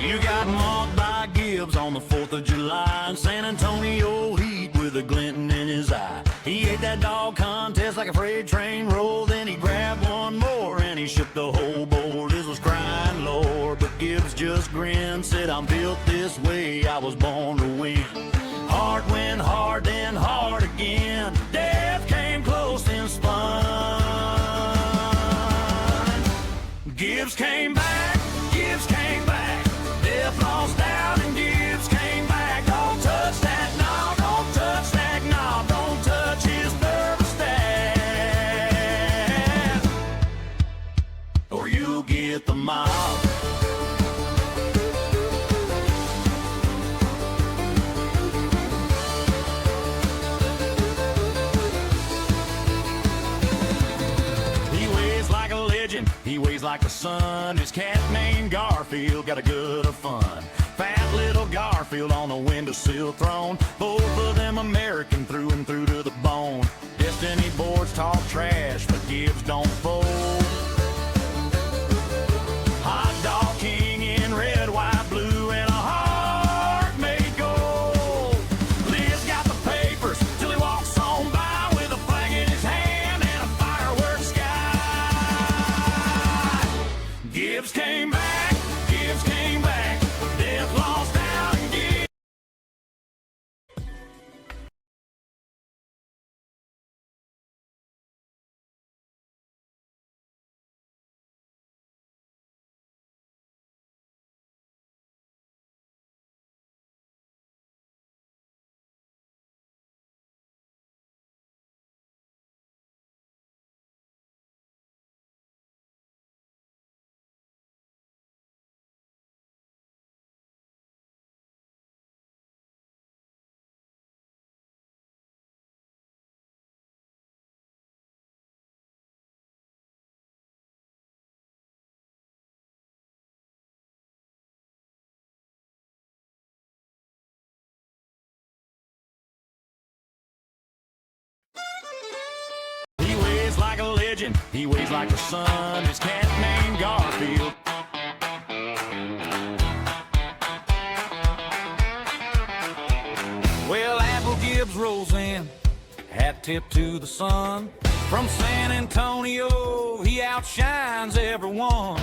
You got mocked by Gibbs on the 4th of July in San Antonio heat with a glinting in his eye. He ate that dog contest like a freight train roll, then he grabbed one more and he shook the whole board. This was crying Lord, but Gibbs just grinned, said I'm built this way, I was born to win. Hard win hard, then hard again. Death came close and spun. Gibbs came back, Gibbs came back. Death lost out and Gibbs came back. Don't touch that knob, don't touch that knob, don't touch his thermostat, or you'll get the mob. He weighs like the sun. His cat named Garfield got a good of fun. Fat little Garfield on the windowsill throne. Both of them American through and through to the bone. Destiny boards talk trash, but Gibbs don't fold. Hot dog king in red, white, blue, and a heart made gold. Liz got the papers till he walks on by with a flag in his hand and a fireworks sky. Gibbs came back, Gibbs came back. Death lost out and Gibbs. He weighs like a legend, he weighs like the sun. His cat named Garfield. Well, Apple Gibbs rolls in, hat tip to the sun. From San Antonio, he outshines everyone.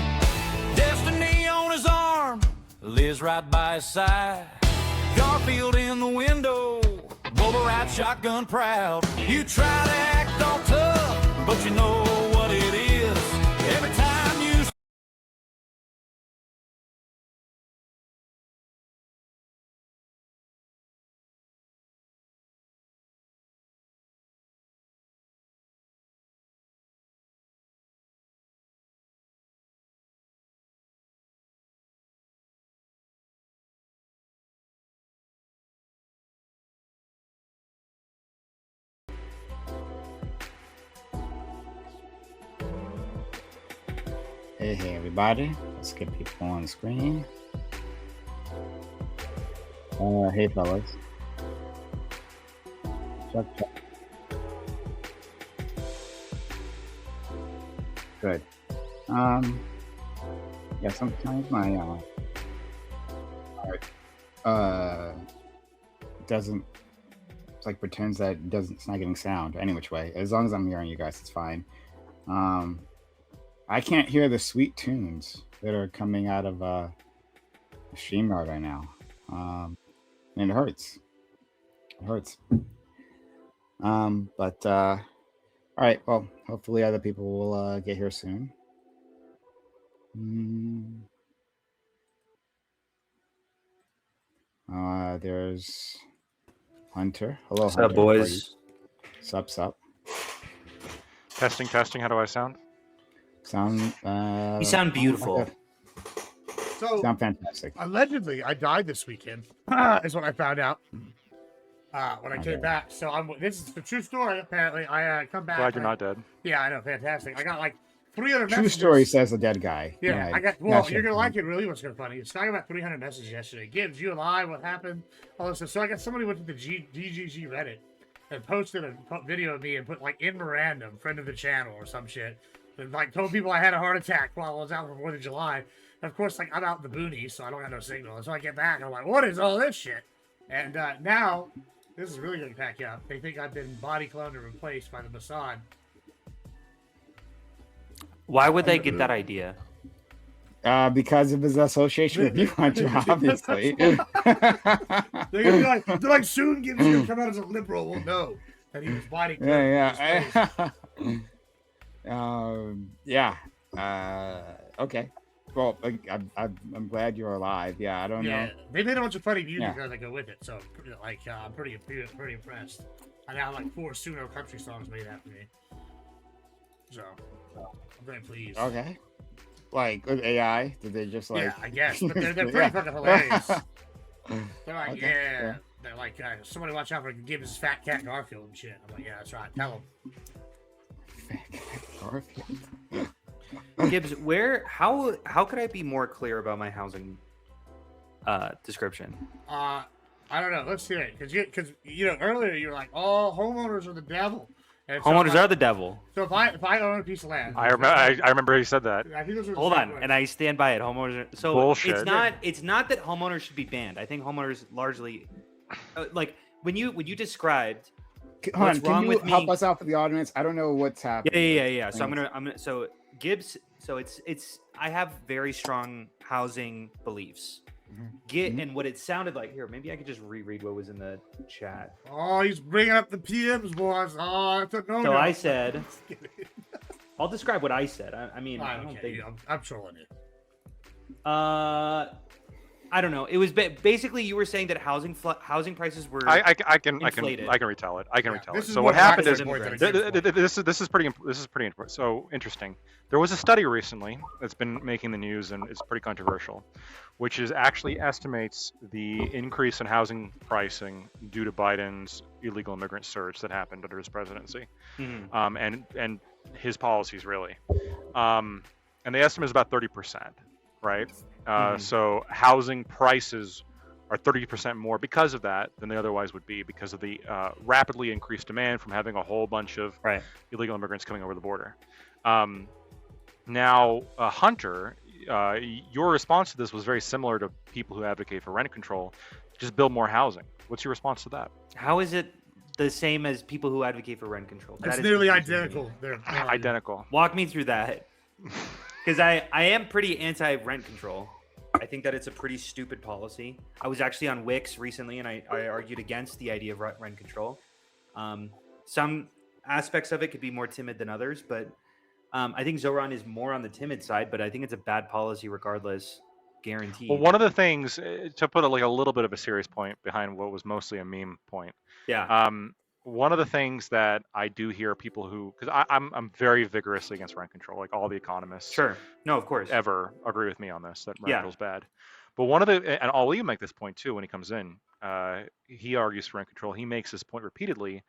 Destiny on his arm, Liz right by his side. Garfield in the window, Bubba right shotgun proud. You try to act all tough, but you know what it is. Every time you Hey everybody, let's get people on the screen. Hey fellas. Check. Good. Yeah, sometimes my doesn't, it's like pretends that it's not getting sound any which way. As long as I'm hearing you guys, it's fine. I can't hear the sweet tunes that are coming out of StreamYard right now. And it hurts. It hurts. But all right, well, hopefully other people will get here soon. There's Hunter. Hello, What's Hunter. up, boys? Sup. Testing. How do I sound? You sound beautiful. So, sound fantastic. Allegedly, I died this weekend. Is what I found out when I came back. So this is the true story. Apparently, I come back. Glad you're not dead. Yeah, I know. Fantastic. I got like 300 True messages. story says a dead guy. Yeah, right. I got. Well, you're gonna like it. Really, what's gonna funny? It's talking about 300 messages yesterday. Gibbs, you alive? What happened? All this stuff. So I got somebody went to the DGG Reddit and posted a video of me and put like in random friend of the channel or some shit. And like told people I had a heart attack while I was out for 4th of July. of course, like I'm out in the boonies, so I don't have no signal. And so I get back, and I'm like, what is all this shit? And now, this is really going to pack up. They think I've been body cloned and replaced by the Mossad. Why would they get that idea? Because of his association with you, Hunter, obviously. They're like, soon Gibbs gonna come out as a liberal. We'll know that he was body cloned. Yeah. Okay. Well, I'm glad you're alive. Yeah, I don't know. They made a bunch of funny music that go with it, so like I'm pretty impressed. I got like 4 Suno country songs made after me, so I'm very pleased. Okay. Like with AI, did they just like? Yeah, I guess, but they're pretty fucking hilarious. They're like, they're like, somebody watch out for Gibbs' fat cat Garfield and shit. I'm like, yeah, that's right. Tell him. Fat cat Garfield. Gibbs, how could I be more clear about my housing description? I don't know. Let's hear it, because earlier you were like, oh, homeowners are the devil. And Homeowners are the devil. So if I own a piece of land, I remember he said that. I think those are Hold on, and I stand by it. Homeowners. So Bullshit. It's not that homeowners should be banned. I think homeowners largely, like when you described what's wrong with me. Help us out for the audience? I don't know what's happening. Yeah. So I'm gonna. So Gibbs. So it's. I have very strong housing beliefs. And what it sounded like here. Maybe I could just reread what was in the chat. Oh, he's bringing up the PMs, boys. Oh, it's a no. So I said. I'll describe what I said. I mean, I don't think I'm trolling you. I don't know. It was basically you were saying that housing prices were. I can inflated. retell it. I can retell it. Is So what happened is this is pretty so interesting. There was a study recently that's been making the news, and it's pretty controversial, which is actually estimates the increase in housing pricing due to Biden's illegal immigrant surge that happened under his presidency, and his policies really, and the estimate is about 30%, right? So housing prices are 30% more because of that than they otherwise would be, because of the rapidly increased demand from having a whole bunch of illegal immigrants coming over the border. Now, Hunter, your response to this was very similar to people who advocate for rent control. Just build more housing. What's your response to that? How is it the same as people who advocate for rent control? It's nearly identical. They're identical. Walk me through that. Because I am pretty anti-rent control. I think that it's a pretty stupid policy. I was actually on Wix recently, and I argued against the idea of rent control. Some aspects of it could be more timid than others, but I think Zoran is more on the timid side, but I think it's a bad policy regardless, guaranteed. Well, one of the things, to put a little bit of a serious point behind what was mostly a meme point. Yeah. One of the things that I do hear people who, because I'm very vigorously against rent control, like all the economists. Sure. No, of course. Ever agree with me on this, that rent control is bad. But one of the, and Ali make this point too when he comes in, he argues for rent control. He makes this point repeatedly,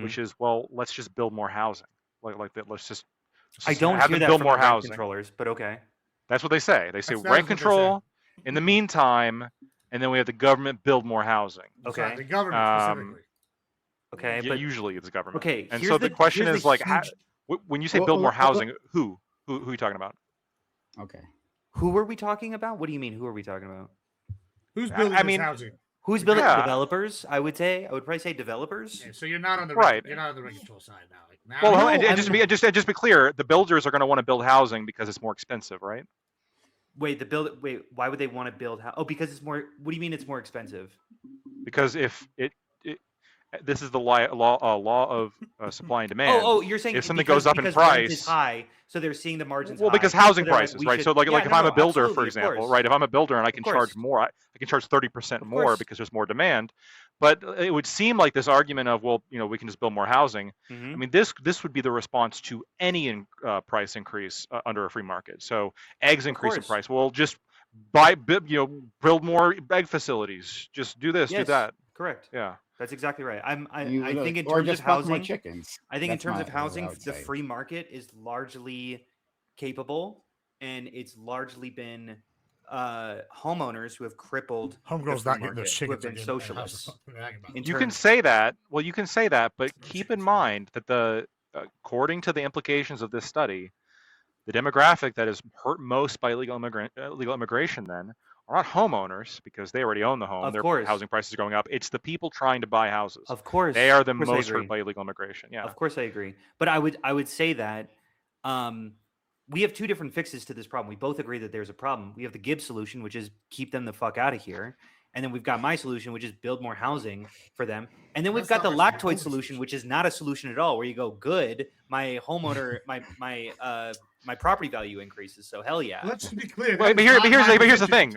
which is, well, let's just build more housing. Like that, let's just I don't have hear them that build from more the rent housing. controllers, but okay. That's what they say. They say That's rent what they control in the meantime, and then we have the government build more housing. Okay. The government specifically. Okay, Yeah, but usually it's government. Okay, and here's so the question here's is the like, huge- when you say build more housing, who are you talking about? Okay. who are we talking about? What do you mean? Who are we talking about? Who's building this housing? Who's building Yeah. developers? I would probably say developers. Yeah, so you're not on the you're not on the rent control side now. Like, now Well, No, and just be clear, the builders are going to want to build housing because it's more expensive, right? Wait, why would they want to build? Oh, because it's more. What do you mean it's more expensive? Because if this is the law of supply and demand. Oh, you're saying if something because, goes up in because rent price, is high, so they're seeing the margins. well, high, because housing so they're prices, we right? should- So like if I'm a builder, absolutely, for of example, course. right? If I'm a builder and I can Of course. charge more, I can charge 30% more course. because there's more demand. But it would seem like this argument of, well, we can just build more housing. Mhm. I mean, this would be the response to any price increase under a free market. So eggs increase in course. price. Well, just build more egg facilities. Just do this, do Yes, that. Correct. Yeah. That's exactly right. I You think in or terms just of fuck more housing, chickens. I think in That's terms my- of housing, what I would the say. free market is largely capable, and it's largely been homeowners who have crippled Homegirl's the not free getting those market, who chickens have been again. socialists. in You can terms- say that. Well, you can say that, but keep in mind that according to the implications of this study, The demographic that is hurt most by illegal immigration then are not homeowners because they already own the home. Of Their course. housing prices are going up. It's the people trying to buy houses. Of course. They are the Of course I most agree. hurt by illegal immigration. Yeah. Of course I agree. But I would say that we have two different fixes to this problem. We both agree that there's a problem. We have the Gibbs solution, which is keep them the fuck out of here. And then we've got my solution, which is build more housing for them. And then we've got the lactoid solution, which is not a solution at all, where you go, good, my homeowner, my property value increases. So hell yeah. Let's be clear. But here's the thing.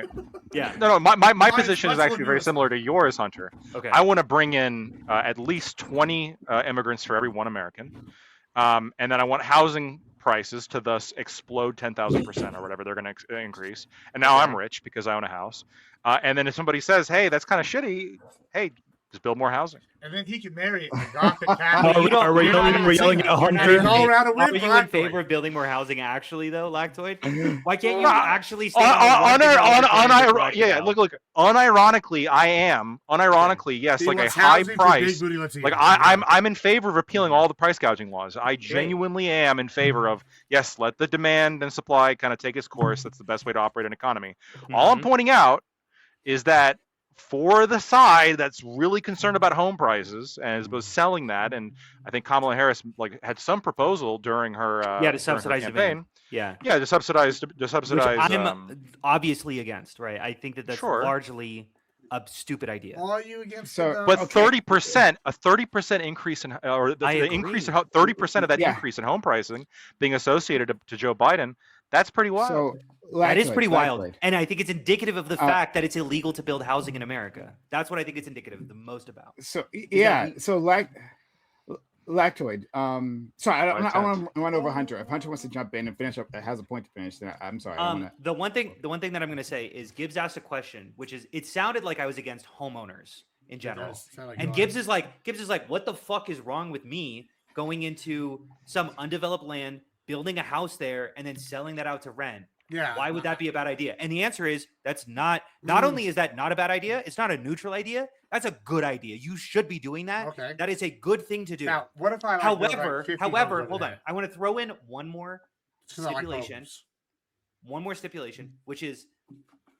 Yeah. No, my Mine's position is much actually more very nuanced. similar to yours, Hunter. Okay. I want to bring in at least 20 immigrants for every one American. And then I want housing prices to thus explode 10,000% or whatever they're going to increase. And now I'm rich because I own a house. And then if somebody says, hey, that's kind of shitty, hey, just build more housing. And then he can marry it. The Gothic Are we yelling at Hunter? All around a Are win you for in Lactoid. favor of building more housing actually, though, Lactoid? Why can't you Uh, actually stay on Look, unironically, I am. Unironically, yes, He like a wants high housing for price. big booty Latinos. Like I'm in favor of repealing all the price gouging laws. I genuinely am in favor of, yes, let the demand and supply kind of take its course. That's the best way to operate an economy. All I'm pointing out is that for the side that's really concerned about home prices and is both selling that, and I think Kamala Harris had some proposal during her to subsidize campaign. Yeah. Yeah, to subsidize. Which I'm obviously against, right? I think that that's Sure. largely a stupid idea. Are you against So- it, though? But Okay. 30%, a 30% increase in, or the I increase in agree. 30% of that Yeah. increase in home pricing being associated to Joe Biden, that's pretty wild. So That is pretty wild. Lactoid. And I think it's indicative of the fact that it's illegal to build housing in America. That's what I think it's indicative the most about. So that yeah, you- so lactoid. Sorry, I Right, want to run over Hunter. If Hunter wants to jump in and finish up, has a point to finish. Then I'm sorry. I wanna, The one thing that I'm going to say is Gibbs asked a question, which is it sounded like I was against homeowners in general. does sound like And you Gibbs is like, what the fuck is wrong with me going into some undeveloped land, building a house there, and then selling that out to rent? Yeah. Why would that be a bad idea? And the answer is that's not only is that not a bad idea, it's not a neutral idea. That's a good idea. You should be doing that. Okay. That is a good thing to do. Now, what if I like build, like, 50 homes However, over hold on. there? I want to throw in one more Just 'cause I like stipulation. homes. One more stipulation, which is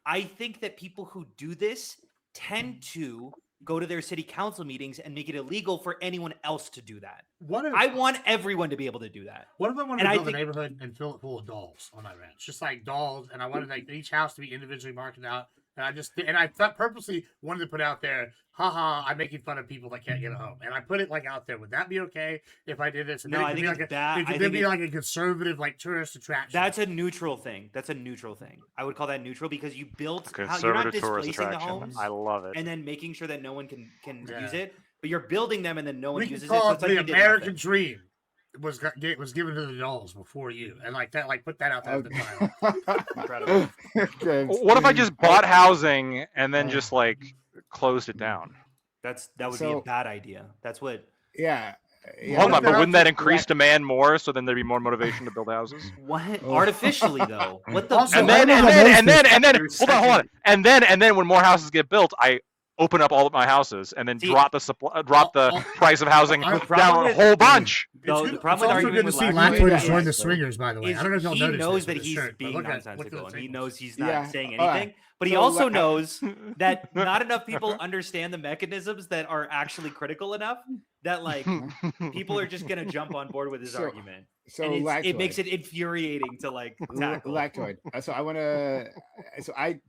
I think that people who do this tend to go to their city council meetings and make it illegal for anyone else to do that. What if I want everyone to be able to do that. What if I wanted and to I build think- a neighborhood and fill it full of dolls on my ranch? Just like dolls, and I wanted like each house to be individually marked out. And I thought purposely wanted to put out there, haha, I'm making fun of people that can't get a home. And I put it like out there. Would that be okay if I did this? And No, then I it could think be it's like bad. It I could think then be it- like a conservative like tourist attraction. That's a neutral thing. That's a neutral thing. I would call that neutral because you built you're not Conservative tourist displacing the attraction. homes I love it. and then making sure that no one can Yeah. use it, but you're building them and then no one we can uses it. call So it it's like the you did American nothing. dream was given to the dolls before you, and like that, like put that out there at the time. Incredible. Okay. What if I just bought housing and then just like closed it down? That would be So- a bad idea. That's what Yeah. Hold on, but wouldn't that increase Right. demand more? So then there'd be more motivation to build houses. what Oh. artificially though. What the Also, And I then, don't and know then, how and then, and then, There's hold on. And then, when more houses get built, I open up all of my houses and then See- drop the price of housing The problem down a with- whole bunch. No, It's the good- problem it's with also arguing good to with see Lactoid Lactoid is- join the swingers, by the way. I don't know if y'all he noticed knows this that with his he's shirt, but being look at the nonsensical and he tables. knows he's not Yeah, saying all right. anything. But he So also la- knows that not enough people understand the mechanisms that are actually critical enough that like people are just gonna jump on board with his So- argument. So And lactoid. it makes it infuriating to like tackle. Lactoid. So I want to. So I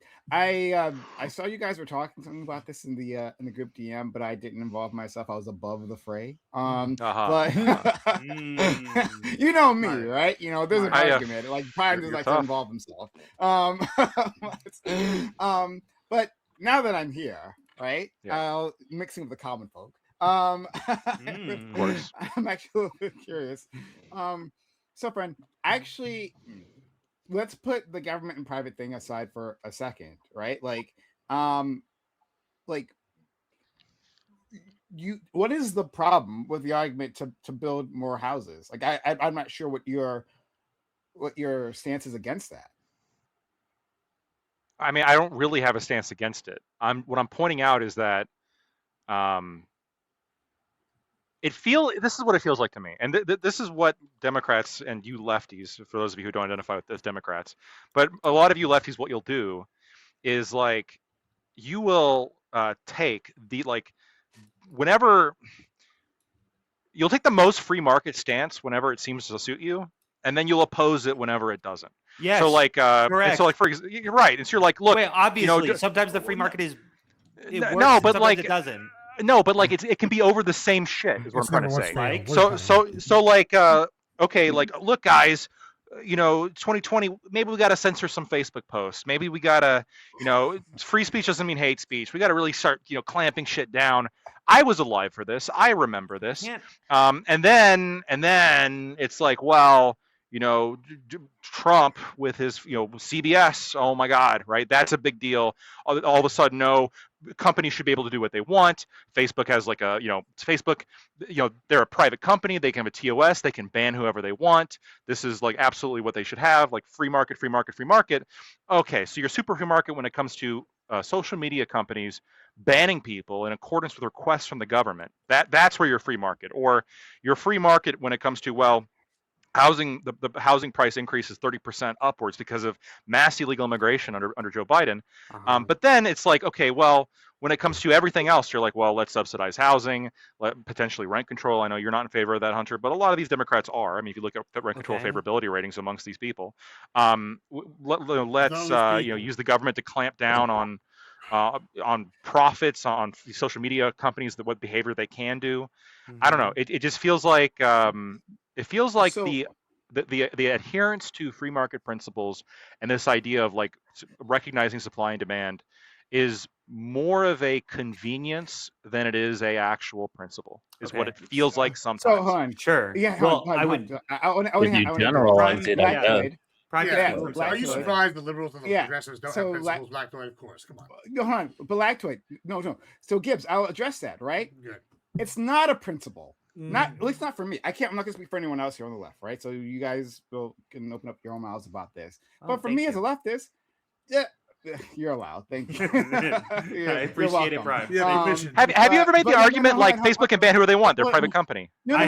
saw you guys were talking something about this in the group DM, but I didn't involve myself. I was above the fray. Uh-huh. But Mm. you know me, Right. right? You know, there's an I, argument. Like Prime you're just likes to tough. involve himself. But now that I'm here, right? Yeah. Mixing with the common folk. Of course. I'm actually a little bit curious. So friend, actually, let's put the government and private thing aside for a second, right? Like what is the problem with the argument to build more houses? Like I'm not sure what your stance is against that. I mean, I don't really have a stance against it. What I'm pointing out is that this is what it feels like to me, and this is what Democrats and you lefties, for those of you who don't identify as Democrats, but a lot of you lefties, what you'll do is like you will take the whenever you'll take the most free market stance whenever it seems to suit you, and then you'll oppose it whenever it doesn't. Yes. So like, and correct. so like you're right, and so you're like, look, Wait, obviously, sometimes the free market is it works, and sometimes it doesn't. No, but like it can be over the same shit, is what I'm trying to say. Like, So like, okay, like, look, guys, 2020, maybe we got to censor some Facebook posts. Maybe we got to, free speech doesn't mean hate speech. We got to really start, clamping shit down. I was alive for this. I remember this. Yeah. And then it's like, well, Trump with his, CBS. Oh my God, right? That's a big deal. All of a sudden, no, companies should be able to do what they want. Facebook has like a, Facebook, they're a private company. They can have a TOS. They can ban whoever they want. This is like absolutely what they should have, like free market, free market, free market. Okay, so you're super free market when it comes to social media companies banning people in accordance with requests from the government. That's where you're free market. Or you're free market when it comes to, well, housing, the housing price increase is 30% upwards because of mass illegal immigration under Joe Biden. But then it's like, okay, well, when it comes to everything else, you're like, well, let's subsidize housing, potentially rent control. I know you're not in favor of that, Hunter, but a lot of these Democrats are. I mean, if you look at the rent control favorability ratings amongst these people, let's use the government to clamp down on profits, on social media companies, what behavior they can do. I don't know. It just feels like the adherence to free market principles and this idea of like recognizing supply and demand is more of a convenience than it is a actual principle. Is what it feels like sometimes. So, hon, Sure. yeah, Well, hon, I would. If you generalize it, I guess. Are you surprised the liberals and the progressives don't have principles? Blacktoid, of course. Come on. Go on, Blacktoid. No. So Gibbs, I'll address that. Right? Good. It's not a principle. Not at least not for me. I'm not going to speak for anyone else here on the left, right? So you guys can open up your own mouths about this. But for me as a leftist, yeah, you're allowed. Thank you. I appreciate it, Brian. Have you ever made the argument like Facebook can ban whoever they want? They're a private company. No. I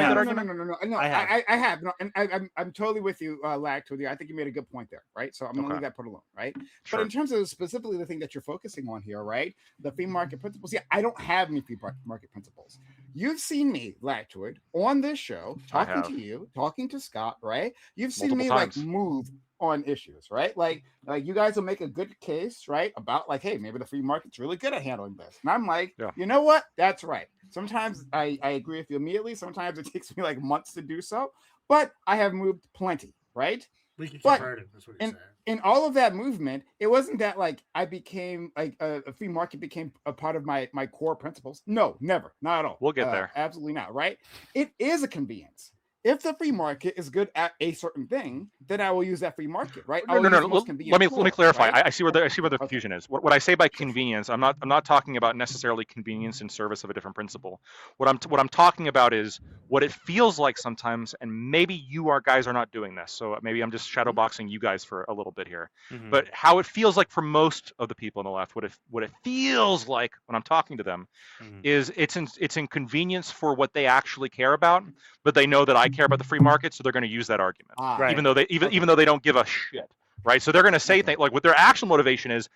have. No, and I'm totally with you, Lact, with you. I think you made a good point there, right? So I'm going to leave that part alone, right? Sure. But in terms of specifically the thing that you're focusing on here, right? The free market principles. Yeah, I don't have any free market principles. You've seen me, Lactoid, on this show, talking to you, talking to Scott, right? You've seen me like move on issues, right? Like you guys will make a good case, right? About like, hey, maybe the free market's really good at handling this. And I'm like, you know what? That's right. Sometimes I agree with you immediately. Sometimes it takes me like months to do so, but I have moved plenty, right? We can convert it. That's what you're saying. In all of that movement, it wasn't that like I became like a free market became a part of my core principles. No, never, not at all. We'll get there. Absolutely not. Right? It is a convenience. If the free market is good at a certain thing, then I will use that free market, right? No. Let me clarify. Right? I see where the confusion is. What I say by convenience, I'm not talking about necessarily convenience in service of a different principle. What I'm talking about is what it feels like sometimes, and maybe you guys are not doing this. So maybe I'm just shadowboxing you guys for a little bit here. But how it feels like for most of the people on the left, what it feels like when I'm talking to them, is it's inconvenience for what they actually care about, but they know that I care about the free market, so they're going to use that argument, even though they don't give a shit, right? So they're going to say things like what their actual motivation is.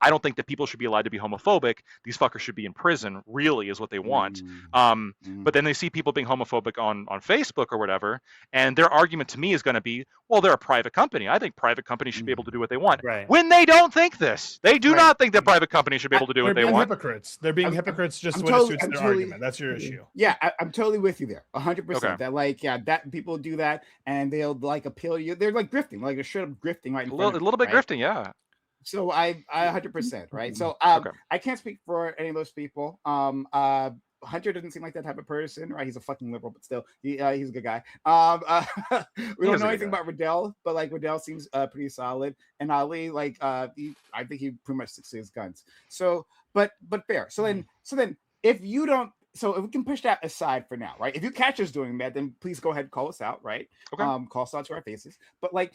I don't think that people should be allowed to be homophobic. These fuckers should be in prison. Really, is what they want. But then they see people being homophobic on Facebook or whatever, and their argument to me is going to be, well, they're a private company. I think private companies should be able to do what they want. Right. When they don't think this, they do not think that private companies should be able to do what they want. They're being hypocrites just when it suits their argument. That's your issue. Yeah, I'm totally with you there, 100%. That like, that people do that and they'll like appeal you. They're like grifting, like a straight up grifting right in front of you, a little bit right? grifting, yeah. So I 100%, right? So I can't speak for any of those people. Hunter doesn't seem like that type of person, right? He's a fucking liberal, but still, he's a good guy. We don't know anything about Riddell, but like Riddell seems pretty solid. And Ali, like, I think he pretty much sticks to his guns. So, but fair. So then, if you don't, so if we can push that aside for now, right? If you catch us doing that, then please go ahead and call us out, right? Okay. Call us out to our faces. But like,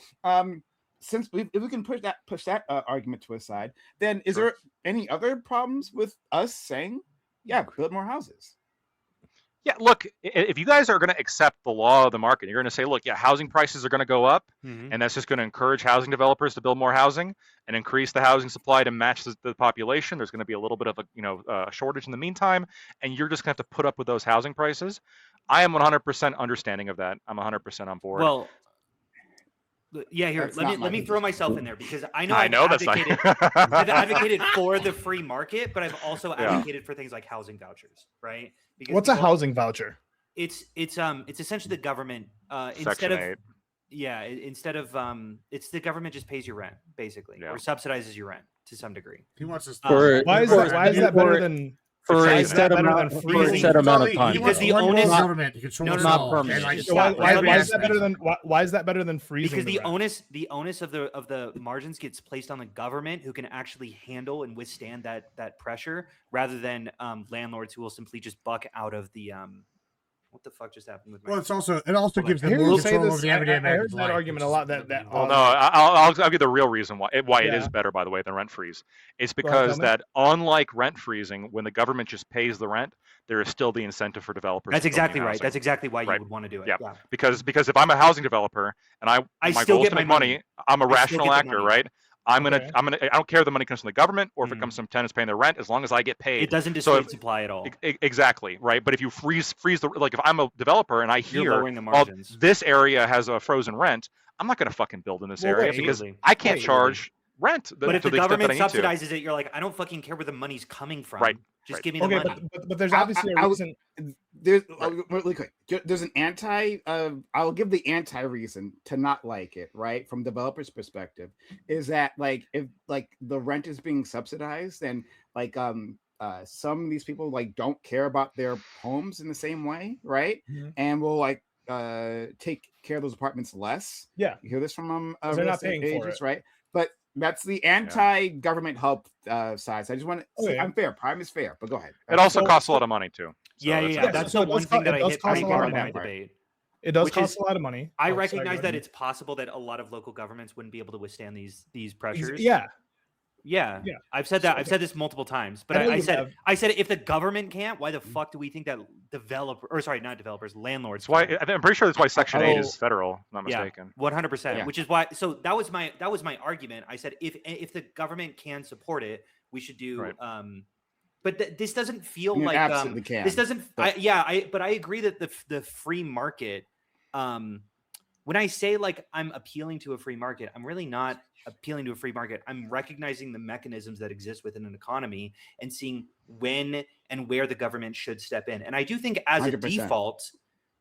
since if we can push that argument to a side, then is there any other problems with us saying, yeah, build more houses? Yeah, look, if you guys are going to accept the law of the market, you're going to say, look, yeah, housing prices are going to go up, and that's just going to encourage housing developers to build more housing and increase the housing supply to match the population. There's going to be a little bit of a shortage in the meantime, and you're just going to have to put up with those housing prices. I am 100% understanding of that. I'm 100% on board. Well, yeah, here, let me throw myself in there, because I know I've that's advocated, I've advocated for the free market, but I've also advocated for things like housing vouchers, right? Because What's a housing voucher? It's essentially the government Section 8. instead of it's the government just pays your rent basically, or subsidizes your rent to some degree. He wants us. Why is that better than? For a set amount of time. Because the onus government controls not permanent. Why is that better than? Why is that better than freezing? Because the onus of the margins gets placed on the government, who can actually handle and withstand that pressure, rather than landlords who will simply just buck out of the What the fuck just happened with my? Well, it also gives them more control over the everyday I heard that argument a lot. Well, no, I'll give you the real reason why it is better, by the way, than rent freeze. It's because that unlike rent freezing, when the government just pays the rent, there is still the incentive for developers. That's exactly right. That's exactly why you would want to do it. Yeah. Because if I'm a housing developer and my goal is to make money, I'm a rational actor, right? I don't care if the money comes from the government or if it comes from tenants paying their rent, as long as I get paid. It doesn't dissuade supply at all. Exactly, right? But if you freeze if I'm a developer and I hear, this area has a frozen rent, I'm not going to fucking build in this area because I can't charge rent. But if the government subsidizes it, you're like, I don't fucking care where the money's coming from. Right. Just give me the money. But there's obviously a reason. Really quick. There's an I'll give the anti reason to not like it, right? From developers' perspective, is that if the rent is being subsidized, then some of these people don't care about their homes in the same way, right? And will take care of those apartments less. Yeah, you hear this from they're not paying for it, right? But that's the anti-government help side. So I just want to say I'm fair. Prime is fair, but go ahead. It also costs a lot of money too. So that's the one thing that I hit pretty hard in that debate. It does cost a lot of money. I recognize that it's possible that a lot of local governments wouldn't be able to withstand these pressures. Yeah. I've said that. I've said this multiple times, but I said if the government can't, why the fuck do we think that landlords? Why I'm pretty sure that's why Section 8 is federal. Not mistaken. 100%. Which is why. So that was my argument. I said if the government can support it, we should do. Right. But this doesn't feel like absolutely can. This doesn't. But I agree that the free market. When I say I'm appealing to a free market, I'm really not appealing to a free market. I'm recognizing the mechanisms that exist within an economy and seeing when and where the government should step in. And I do think as 100%. A default,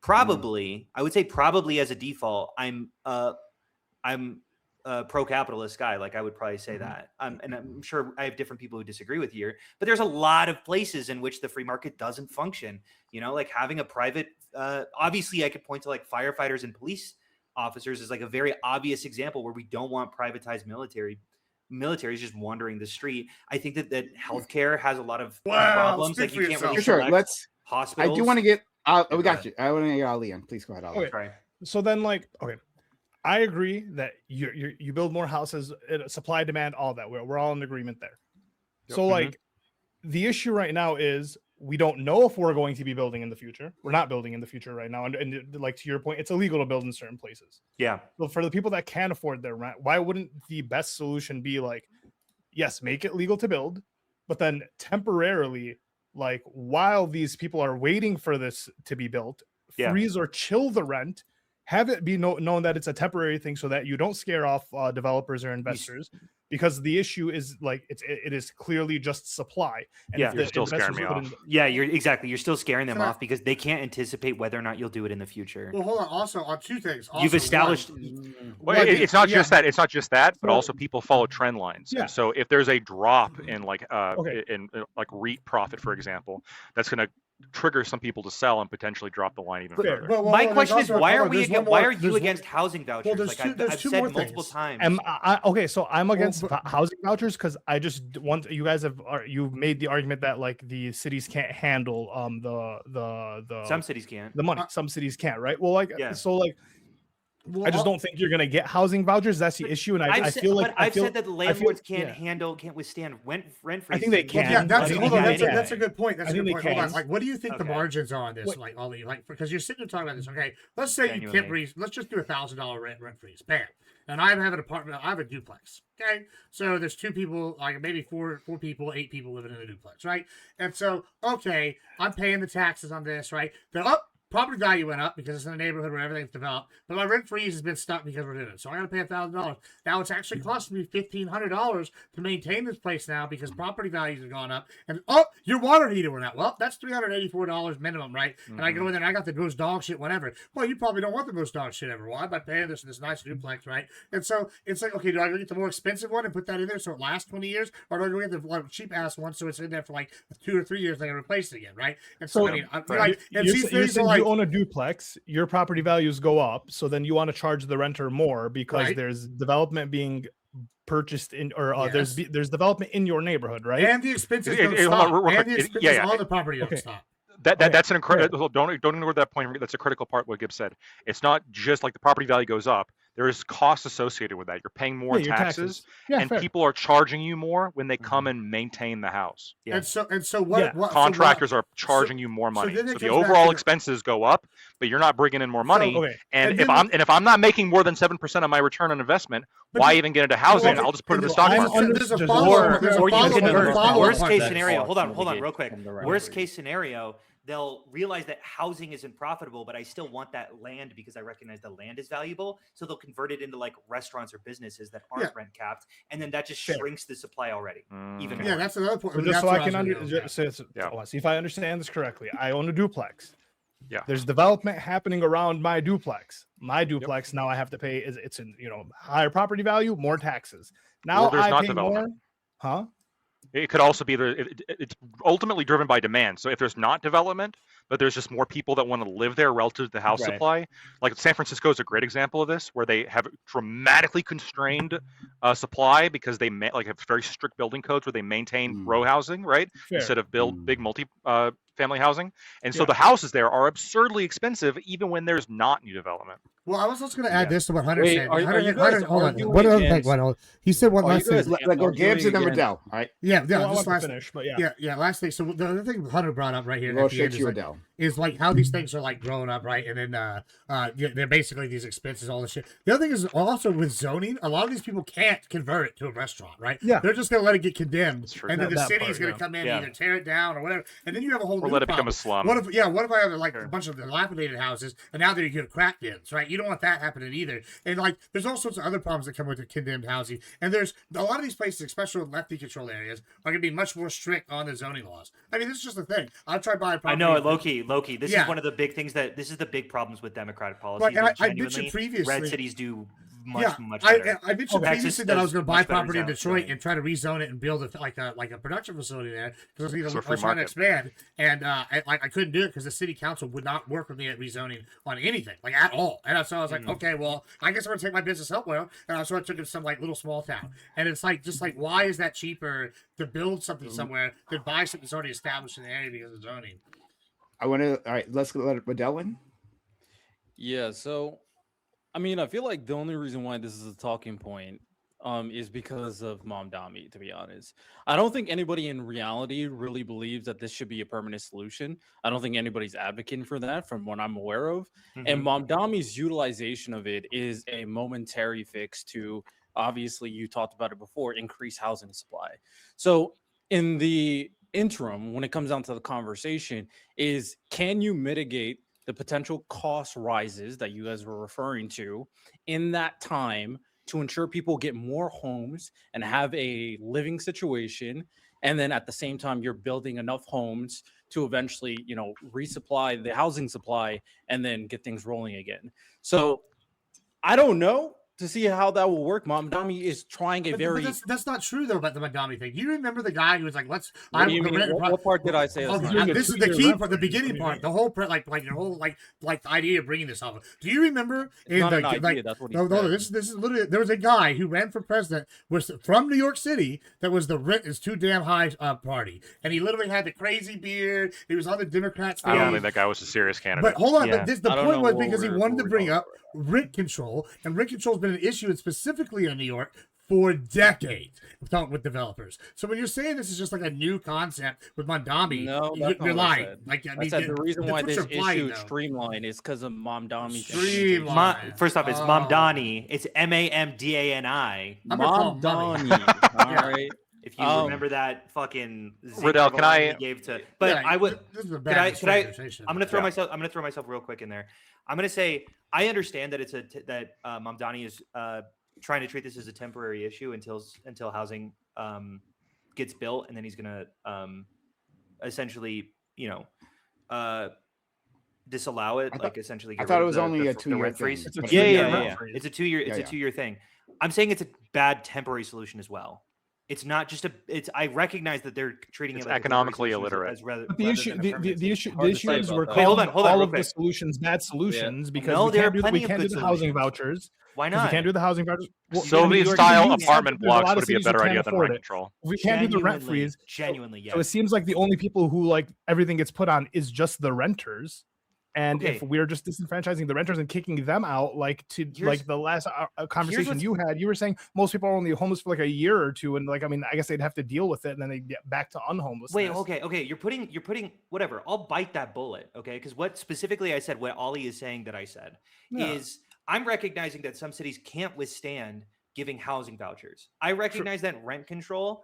probably, I would say probably as a default, I'm a pro-capitalist guy. I would probably say that. And I'm sure I have different people who disagree with you, but there's a lot of places in which the free market doesn't function. Having a private, obviously I could point to firefighters and police officers is a very obvious example where we don't want privatized military is just wandering the street. I think that healthcare has a lot of problems. You can't really let's hospitals. I do want to get we got you. I want to get Ali in. Please go ahead, Ali. Okay. So then I agree that you build more houses, supply, demand, all that. We're all in agreement there. Yep. So the issue right now is we don't know if we're going to be building in the future. We're not building in the future right now. And to your point, it's illegal to build in certain places. Yeah. So for the people that can't afford their rent, why wouldn't the best solution be yes, make it legal to build, but then temporarily, while these people are waiting for this to be built, freeze or chill the rent, have it be known that it's a temporary thing so that you don't scare off developers or investors. Because the issue is it is clearly just supply. And you're still scaring me off. You're still scaring them off because they can't anticipate whether or not you'll do it in the future. Well, hold on. Also, on two things. You've established. It's not just that. It's not just that, but also people follow trend lines. Yeah. And so if there's a drop in in REIT profit, for example, that's going to trigger some people to sell and potentially drop the line even further. My question is, why are you against housing vouchers? I've said multiple times. So I'm against housing vouchers because I just want you've made the argument that the cities can't handle the some cities can't the money. Some cities can't, right? Well, I just don't think you're going to get housing vouchers. That's the issue, and I feel like I've said that the landlords can't withstand rent freeze. I think they can. Yeah, that's a good point. That's a good point. Hold on. can. Like, what do you think the margins are on this? What- Like, Ollie, like, because you're sitting there talking about this. Okay, let's say you can't freeze. Let's just do $1,000 rent freeze. Bam. And I have an apartment. I have a duplex. Okay, so there's 2 people, like maybe four people, 8 people living in a duplex, right? And so, okay, I'm paying the taxes on this, right? They're up. Property value went up because it's in a neighborhood where everything's developed, but my rent freeze has been stuck because we're doing it. So I got to pay $1,000. Now it's actually costing me $1,500 to maintain this place now because property values have gone up. And your water heater went out. Well, that's $384 minimum, right? And I go in there and I got the most dog shit, whatever. Well, you probably don't want the most dog shit ever. Why am I paying this in this nice duplex, right? And so it's like, okay, do I go get the more expensive one and put that in there so it lasts 20 years, or do I go get the cheap ass one so it's in there for like 2 or 3 years and I can replace it again, right? And so, I mean, like, and these things are like, you own a duplex, your property values go up, so then you want to charge the renter more because there's development being purchased in, or there's development in your neighborhood, right? And the expenses don't stop. And the expenses on the property don't stop. That's an incredible. Don't ignore that point. That's a critical part. What Gibbs said. It's not just like the property value goes up. There is costs associated with that. You're paying more in taxes, and people are charging you more when they come and maintain the house. Yeah. And so what contractors are charging you more money. So the overall expenses go up, but you're not bringing in more money. And if I'm not making more than 7% of my return on investment, why even get into housing? I'll just put it in the stock market. There's a follow-up. Or you can convert. Worst case scenario. Hold on, real quick. Worst case scenario. They'll realize that housing isn't profitable, but I still want that land because I recognize the land is valuable. So they'll convert it into like restaurants or businesses that aren't rent capped, and then that just shrinks the supply already. Even more. That's another point. Just so I can see if I understand this correctly. I own a duplex. Yeah. There's development happening around my duplex. My duplex now I have to pay it's in higher property value, more taxes. Now I pay more. Huh? It could also be it's ultimately driven by demand. So if there's not development, but there's just more people that want to live there relative to the house supply, like San Francisco is a great example of this, where they have dramatically constrained supply because they have very strict building codes where they maintain row housing, right, instead of build big multi-family housing. And so the houses there are absurdly expensive, even when there's not new development. Well, I was also going to add this to what Hunter said. Are you guys hold on. What other thing? He said one last thing. Let go Gibbs and then Riddell. All right. Just last finish, but last thing. So the other thing Hunter brought up right here Well, shake you, Riddell. Is like how these things are like growing up, right? And then they're basically these expenses, all this shit. The other thing is also with zoning, a lot of these people can't convert it to a restaurant, right? Yeah. They're just going to let it get condemned, and then the city is going to come in and either tear it down or whatever, and then you have a whole new let it problem. become a slum. What if I have like a bunch of dilapidated houses, and now they're going to crack dens, right? You don't want that happening either. And like, there's all sorts of other problems that come with the condemned housing, and there's a lot of these places, especially lefty controlled areas, are going to be much more strict on the zoning laws. I mean, this is just the thing. I've tried buying property. I know it, low-key. This is one of the big things this is the big problems with Democratic policies. Like, I mentioned previously, red cities do much better. I mentioned previously that I was going to buy property in Detroit and try to rezone it and build a production facility there because I was trying to expand, and I couldn't do it because the city council would not work with me at rezoning on anything, like at all. And so I was like, okay, well, I guess I'm going to take my business elsewhere. And so I took it to some like little small town, and it's like just like, why is that cheaper to build something somewhere than buy something that's already established in the area because of zoning? All right, let's let Riddell in. Yeah, so I mean, I feel like the only reason why this is a talking point is because of Mom Dami, to be honest. I don't think anybody in reality really believes that this should be a permanent solution. I don't think anybody's advocating for that from what I'm aware of. And Mom Dami's utilization of it is a momentary fix to, obviously, you talked about it before, increase housing supply. So in the interim, when it comes down to the conversation, is can you mitigate the potential cost rises that you guys were referring to in that time to ensure people get more homes and have a living situation, and then at the same time you're building enough homes to eventually resupply the housing supply and then get things rolling again. So I don't know. to see how that will work. Mamdani is trying a But very. that's not true though about the Mandami thing. Do you remember the guy who was like, "Let's"? What do you mean? What part did I say? Oh, That's doing not a this is the two-year key rent part, the freeze. beginning What do you part, mean? the whole like your whole like the idea of bringing this up. Do you remember It's not an idea. like That's what he no, said. this is literally there was a guy who ran for president was from New York City that was the rent is too damn high party, and he literally had the crazy beard. He was on the Democrats. I don't think that guy was a serious candidate. But hold on, Yeah. but the I don't point know was what because he we're- wanted what to we're bring talking up rent control, and rent control has been an issue specifically in New York for decades with developers. So when you're saying this is just like a new concept with Mandami, No, you're that's not what I lying. said. Like I said the reason why what this you're implying, issue though. streamlined is because of Mamdani. Streamline. First off, it's Oh. Mamdani. It's Mamdani. I'm gonna call him Mamdani. All Yeah. right. If you remember that fucking Riddell, can I- he gave to, but Yeah, I would. This is a Could bad I? misinterpretation. I'm gonna throw Yeah. myself. I'm gonna throw myself real quick in there. I'm gonna say I understand that it's that Mamdani is trying to treat this as a temporary issue until housing gets built, and then he's gonna essentially disallow it, essentially. I get thought rid it of was the only a the 2-year rent thing. freeze. It's a Yeah, 2-year yeah, rent yeah. freeze. It's a 2-year. It's Yeah, a 2-year thing. I'm saying it's a bad temporary solution as well. It's not just a. It's. I recognize that they're treating It's it like economically a temporary solution illiterate. as rather. But the rather issue, than a the permanent issue, solution. the Hard to issue say is about we're that. Wait, hold calling on, all real of the quick. solutions bad solutions because No, we there can't are do plenty we of can't good do the housing solutions. vouchers. Why Because we not? can't do the housing vouchers. Well, in New Soviet York style City, apartment there's a lot blocks of would be a cities who better can't idea than afford rent it. control. We can't do the rent freeze. Genuinely, yes. So it seems like the only people who like everything gets put on is just the renters. And if Okay. we're just disenfranchising the renters and kicking them out, like like the last conversation what's- you had, you were saying most people are only homeless for like a year or two, and like I mean, I guess they'd have to deal with it, and then they get back to unhomelessness. Wait, okay. You're putting whatever. I'll bite that bullet, okay? Because what specifically I said, what Ollie is saying that I said Yeah. is I'm recognizing that some cities can't withstand giving housing vouchers. I recognize that rent control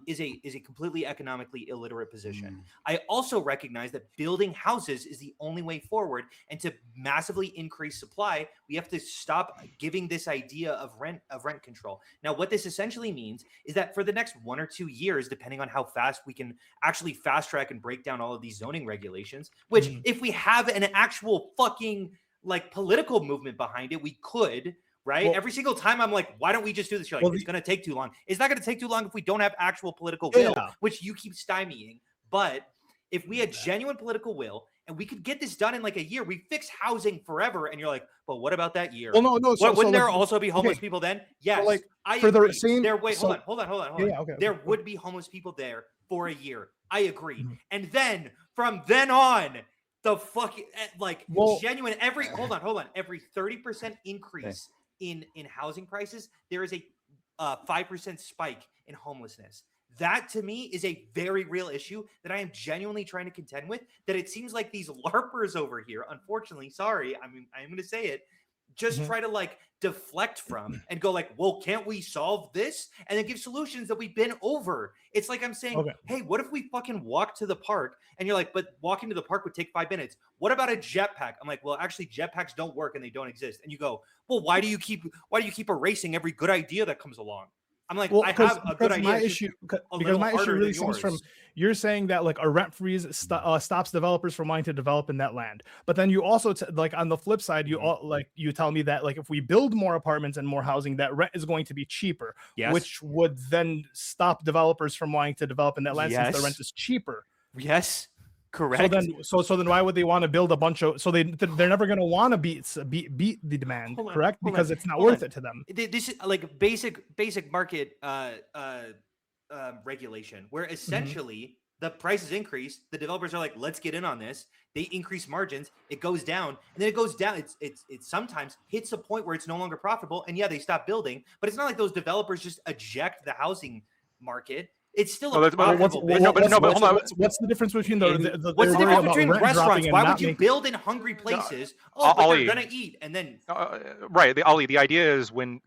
is a completely economically illiterate position. I also recognize that building houses is the only way forward, and to massively increase supply, we have to stop giving this idea of rent control. Now, what this essentially means is that for the next 1 or 2 years, depending on how fast we can actually fast track and break down all of these zoning regulations, which if we have an actual fucking like political movement behind it, we could. Right? Well- Every single time I'm like, why don't we just do this? You're like, Well, it's going to take too long. It's not going to take too long if we don't have actual political Yeah. will, which you keep stymieing. But if we had genuine political will and we could get this done in like a year, we fix housing forever. And you're like, but what about that year? Well, no. So, Wouldn't there like, also be homeless okay. people then? Yes. like, I for the agree. same- Wait, so- hold on. Yeah, okay, There okay. would be homeless people there for a year. I agree. Mhm. And then from then on, the fucking like Well- genuine hold on. Every 30% increase in housing prices, there is a 5% spike in homelessness. That to me is a very real issue that I am genuinely trying to contend with. That it seems like these LARPers over here, unfortunately, sorry, I'm going to say it, just try to like deflect from and go like, well, can't we solve this? And then give solutions that we've been over. It's like I'm saying, Okay. hey, what if we fucking walk to the park? And you're like, but walking to the park would take 5 minutes. What about a jetpack? I'm like, well, actually, jetpacks don't work and they don't exist. And you go, well, why do you keep erasing every good idea that comes along? I'm like, Well, I have a good idea. My it's just issue, because little my issue harder really than stems from yours. you're saying that like a rent freeze stops developers from wanting to develop in that land, but then you also like on the flip side, you you tell me that like if we build more apartments and more housing, that rent is going to be cheaper, Yes. which would then stop developers from wanting to develop in that land since the rent Yes. is cheaper. Yes, correct. So then why would they want to build a bunch of? So they're never going to want to beat the demand, Hold on, correct? hold Because on, it's not hold worth on. it to them. This is like basic market regulation, where essentially the prices increase. The developers are like, let's get in on this. They increase margins. It goes down, and then it goes down. It sometimes hits a point where it's no longer profitable, and yeah, they stop building. But it's not like those developers just eject the housing market. It's still No, a that's- but profitable what's- business. but hold on. What's the difference between What's the they're difference worried about between rent restaurants? dropping and Why not would you making- build in hungry places? Oh, but Ollie. they're gonna eat, and then Right, Ollie. The idea is when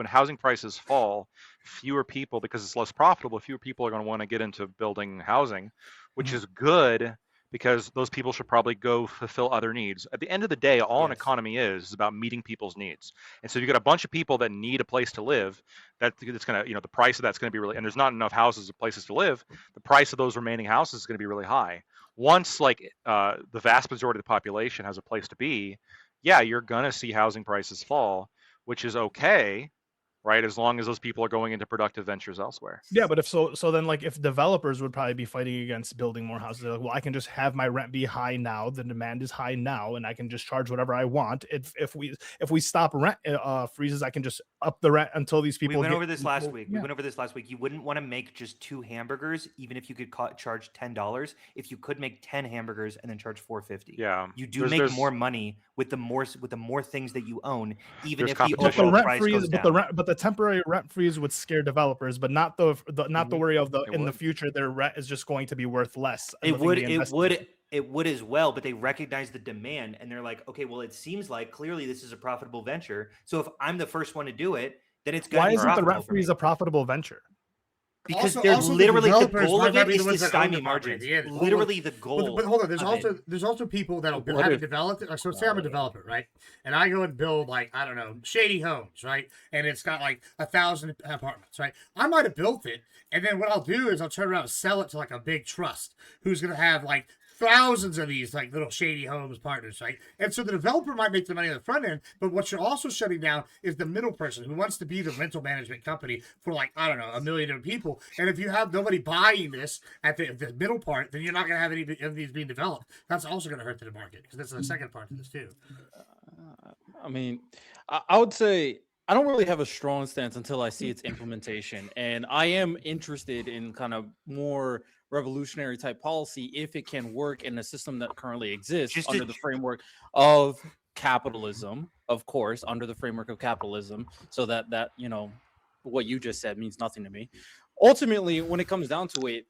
housing prices fall, fewer people, because it's less profitable, fewer people are going to want to get into building housing, which is good because those people should probably go fulfill other needs. At the end of the day, all an Yes. economy is about meeting people's needs. And so you got a bunch of people that need a place to live. It's going to, the price of that's going to be really, and there's not enough houses or places to live. The price of those remaining houses is going to be really high. Once the vast majority of the population has a place to be, yeah, you're going to see housing prices fall. which is okay, right? As long as those people are going into productive ventures elsewhere. Yeah, but so then like if developers would probably be fighting against building more houses, they're like, well, I can just have my rent be high now, the demand is high now, and I can just charge whatever I want. If we stop rent freezes, I can just up the rent until these people. We went get, over this last week. Yeah. We went over this last week. You wouldn't want to make just 2 hamburgers, even if you could charge $10. If you could make 10 hamburgers and then charge $4.50. Yeah, you do make more money with the more things that you own, even There's if the competition. overall rent price freeze, goes but down. the temporary rent freeze would scare developers, but not the worry of It in the would. future their rent is just going to be worth less. It would as well, but they recognize the demand and they're like, okay, well, it seems like clearly this is a profitable venture. So if I'm the first one to do it, then it's going to Why be isn't the profitable rent for me. freeze a profitable venture? Because Also- they're also the literally the developers goal might of not it be is the to ones that own stymie the property margins. at the end. Hold on. Literally the goal. But hold on, there's of also it. there's also people that'll What have if- developed it. So say I'm a developer, right? And I go and build like, I don't know, shady homes, right? And it's got like 1,000 apartments, right? I might have built it, and then what I'll do is I'll turn around and sell it to like a big trust who's gonna have like thousands of these like little shady homes partners, right? And so the developer might make the money on the front end, but what you're also shutting down is the middle person who wants to be the rental management company for like, I don't know, 1 million people. And if you have nobody buying this at the middle part, then you're not going to have any of these being developed. That's also going to hurt the market because that's the second part to this too. I mean, I would say I don't really have a strong stance until I see its implementation. And I am interested in kind of more revolutionary type policy if it can work in a system that currently exists Just under to- the framework of capitalism, of course, under the framework of capitalism, so that what you just said means nothing to me. Ultimately, when it comes down to it,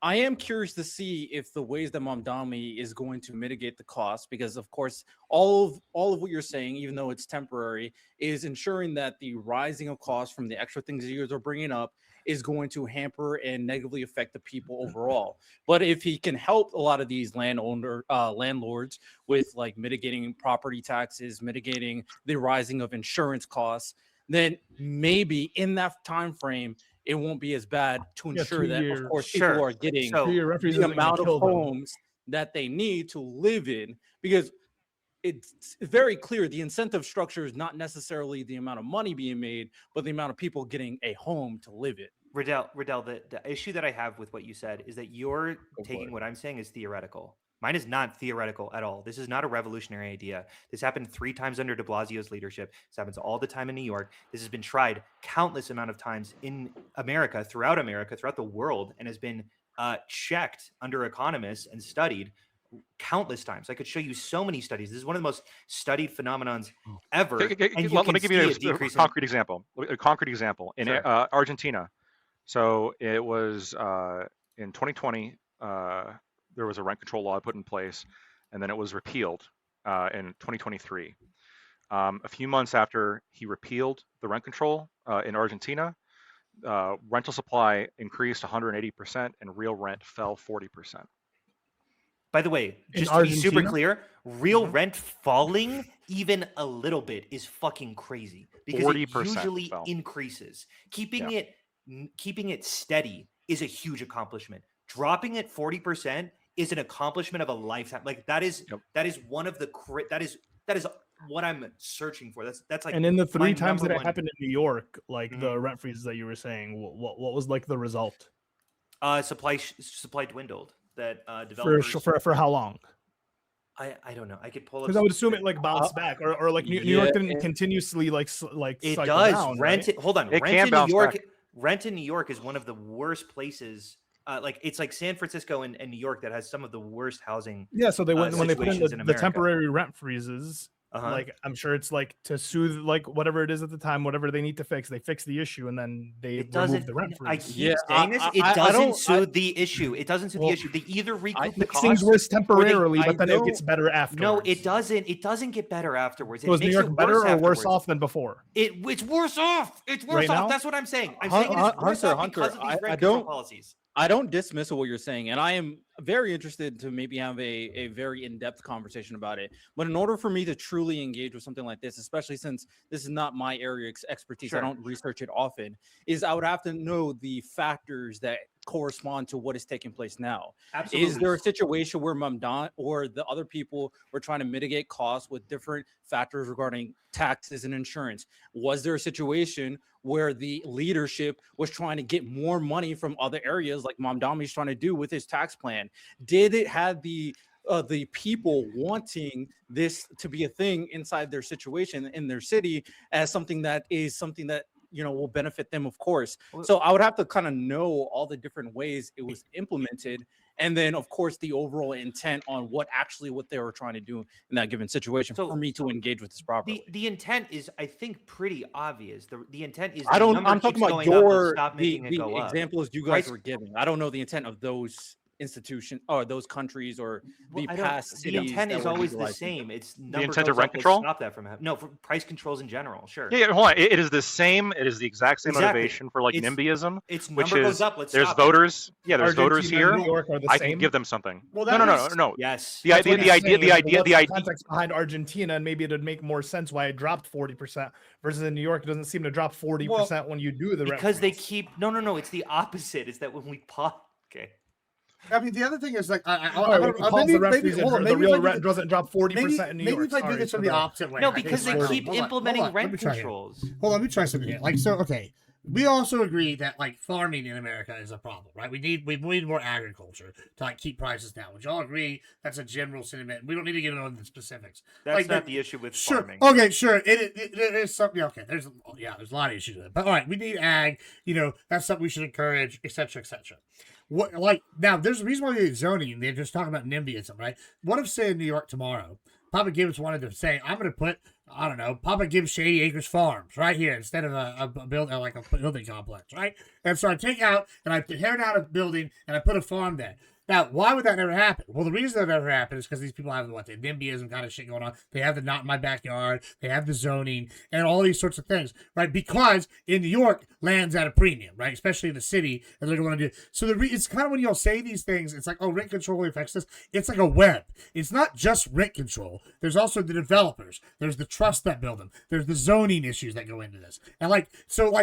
I am curious to see if the ways that Mamdani is going to mitigate the cost, because of course, all of what you're saying, even though it's temporary, is ensuring that the rising of costs from the extra things that you guys are bringing up is going to hamper and negatively affect the people overall. But if he can help a lot of these landlords with like mitigating property taxes, mitigating the rising of insurance costs, then maybe in that time frame, it won't be as bad to ensure 2 that, years. of course, Sure. people are getting So- Your rent freeze the isn't gonna amount of kill them. homes that they need to live in, because it's very clear the incentive structure is not necessarily the amount of money being made, but the amount of people getting a home to live in. Riddell, the issue that I have with what you said is that you're Go for taking it. what I'm saying is theoretical. Mine is not theoretical at all. This is not a revolutionary idea. This happened 3 times under de Blasio's leadership. This happens all the time in New York. This has been tried countless amount of times in America, throughout the world, and has been checked under economists and studied countless times. I could show you so many studies. This is one of the most studied phenomenons ever. Let me give you a concrete example. A concrete example in Sure. Argentina. So it was in 2020. There was a rent control law put in place, and then it was repealed in 2023. A few months after he repealed the rent control in Argentina, rental supply increased 180%, and real rent fell 40%. By the way, In just to be super Argentina? clear, real rent falling even a little bit is fucking crazy because it 40% usually fell. increases. Keeping it steady is a huge accomplishment. Dropping it 40% is an accomplishment of a lifetime. Like that is one of the that is what I'm searching for. That's like, And in the 3 my times that number it one- happened in New York, like the rent freezes that you were saying, what was like the result supply dwindled. That developers for how long? I don't know. I could pull up Because I would assume it like bounced back, or like New York didn't continuously like it cycle does. down, Rent right? it. Hold on. It Rent can in bounce New York. back. Rent in New York is one of the worst places. Like it's like San Francisco and New York that has some of the worst housing. Yeah, so they when they put in situations in the America. temporary rent freezes, Uh-huh. like I'm sure it's like to soothe like whatever it is at the time, whatever they need to fix, they fix the issue and then they It remove doesn't. the rent I freeze. keep Yeah, saying this. It I doesn't don't- soothe the issue. It doesn't soothe Well, the issue. They either recoup the Makes things cost. worse temporarily, I but then it gets don't- better afterwards. No, it doesn't. It doesn't get better afterwards. So is New makes York it better worse or worse afterwards. off than before? It's worse off. It's worse Right off. now? That's what I'm saying. I'm saying it is worse off because of these I rent control don't- policies. I don't dismiss what you're saying, and I am very interested to maybe have a very in-depth conversation about it. But in order for me to truly engage with something like this, especially since this is not my area of expertise, Sure. I don't research it often, is I would have to know the factors that correspond to what is taking place now. Absolutely. Is there a situation where Mamdani or the other people were trying to mitigate costs with different factors regarding taxes and insurance? Was there a situation where the leadership was trying to get more money from other areas like Mamdani is trying to do with his tax plan? Did it have the people wanting this to be a thing inside their situation in their city as something that will benefit them, of course? So I would have to kind of know all the different ways it was implemented, and then of course the overall intent on what they were trying to do in that given situation for me to engage with this properly. The intent is, I think, pretty obvious. The intent is I'm talking about the examples you guys were giving. I don't know the intent of those institutions or those countries or the past cities. The intent is always the same. It's the intent of rent control. Stop that from happening. No, for price controls in general. Sure. Yeah, hold on. It is the same. It is the exact same motivation for like NIMBYism. Its which number is goes up. Let's there's stop voters. It. Yeah, there's voters Argentina here. and New York are the I same. can give them something. Well, no. Yes. The idea. The context behind Argentina, and maybe it'd make more sense why it dropped 40% versus in New York. It doesn't seem to drop 40% when you do the because they keep no. It's the opposite. It's that when we pause. Okay. I mean, the other thing is like, the real rent doesn't drop 40% in New York. Maybe if I do this from the opposite way. No, because they keep implementing rent controls. Hold on, let me try something here. Like, so, okay, we also agree that like farming in America is a problem, right? We need more agriculture to like keep prices down. Would y'all agree? That's a general sentiment. We don't need to get into the specifics. That's like, not the issue with farming. Okay, sure. It is something. Okay, there's a lot of issues with it. But all right, we need ag. That's something we should encourage, etc., etc. What like now? There's a reason why they're zoning. They're just talking about NIMBYism, right? What if, say, in New York tomorrow, Papa Gibbs wanted to say, "I'm going to put, I don't know, Papa Gibbs Shady Acres Farms right here instead of a building complex, right?" And so I take out and I tear down a building and I put a farm there. Now, why would that never happen? Well, the reason that never happened is because these people have the NIMBYism kind of shit going on. They have the not in my backyard. They have the zoning and all these sorts of things, right? Because in New York, land's at a premium, right? Especially in the city, and they're going to do. So it's kind of when you'll say these things, it's like, oh, rent control affects this. It's like a web. It's not just rent control. There's also the developers. There's the trust that build them. There's the zoning issues that go into this, and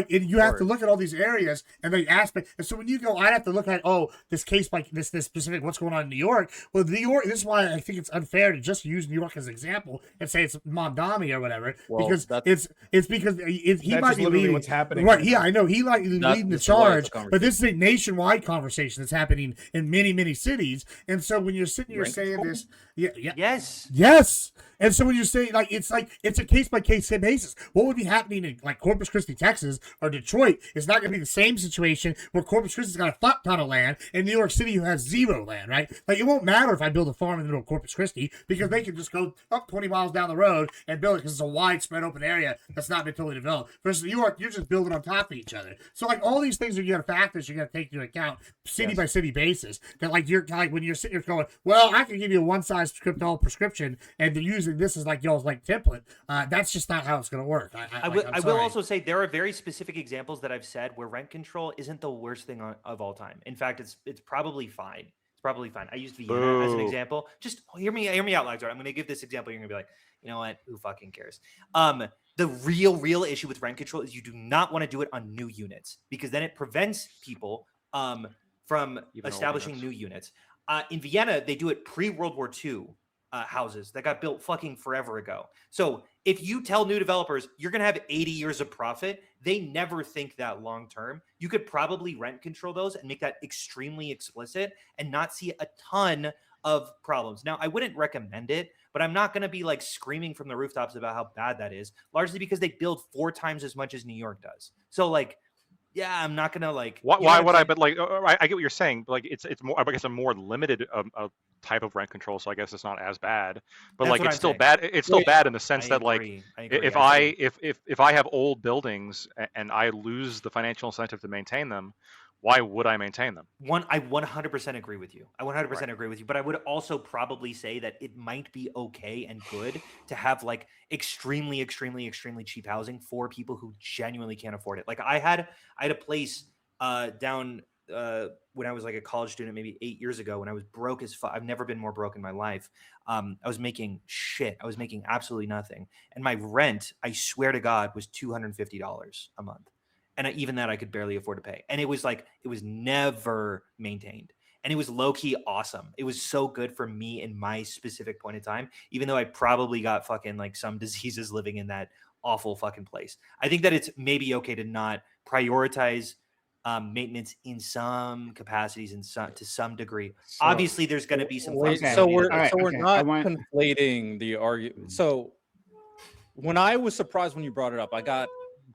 you have to look at all these areas and the aspect. And so when you go, I have to look at this case by this specific what's going on in New York. Well, New York, this is why I think it's unfair to just use New York as an example and say it's Mamdani or whatever, because it's because he might be leading what's happening, right? Yeah, I know he might be leading the charge, but this is a nationwide conversation that's happening in many cities. And so when you're sitting here saying this, yes. And so when you're saying it's a case by case basis, what would be happening in like Corpus Christi, Texas, or Detroit is not going to be the same situation where Corpus Christi's got a fuck ton of land and New York City who has zero land, right? Like it won't matter if I build a farm in the middle of Corpus Christi because they can just go up 20 miles down the road and build it because it's a widespread open area that's not been totally developed. Versus New York, you're just building on top of each other. So like all these things are you got factors you got to take into account city by city basis. That like you're like when you're sitting here going, well, I can give you a one size fit all prescription and they're using this as like y'all's like template. That's just not how it's going to work. I will also say there are very specific examples that I've said where rent control isn't the worst thing of all time. In fact, it's probably fine. It's probably fine. I used Vienna as an example. Just hear me out, Laxar. I'm going to give this example. You're going to be like, you know what? Who fucking cares? The real issue with rent control is you do not want to do it on new units because then it prevents people from establishing new units. In Vienna, they do it pre-World War II. Houses that got built fucking forever ago. So if you tell new developers you're going to have 80 years of profit, they never think that long term. You could probably rent control those and make that extremely explicit and not see a ton of problems. Now, I wouldn't recommend it, but I'm not going to be like screaming from the rooftops about how bad that is, largely because they build 4 times as much as New York does. So like, yeah, I'm not gonna like. Why would I? But like, I get what you're saying. But like, it's more. I guess a more limited type of rent control. So I guess it's not as bad. But like, it's still bad. It's still bad in the sense that like, if I have old buildings and I lose the financial incentive to maintain them, why would I maintain them? I 100% agree with you. I 100% agree with you. But I would also probably say that it might be okay and good to have like extremely cheap housing for people who genuinely can't afford it. Like I had a place down when I was like a college student, maybe 8 years ago, when I was broke as fuck. I've never been more broke in my life. I was making shit. I was making absolutely nothing. And my rent, I swear to God, was $250 a month. and even that I could barely afford to pay. And it was never maintained. And it was low-key awesome. It was so good for me in my specific point in time, even though I probably got fucking like some diseases living in that awful fucking place. I think that it's maybe okay to not prioritize maintenance in some capacities to some degree. So- Obviously, there's going to be some Wait, Okay. so flexibility. we're All right, so we're okay. not I want- conflating the argument. So when I was surprised when you brought it up, I got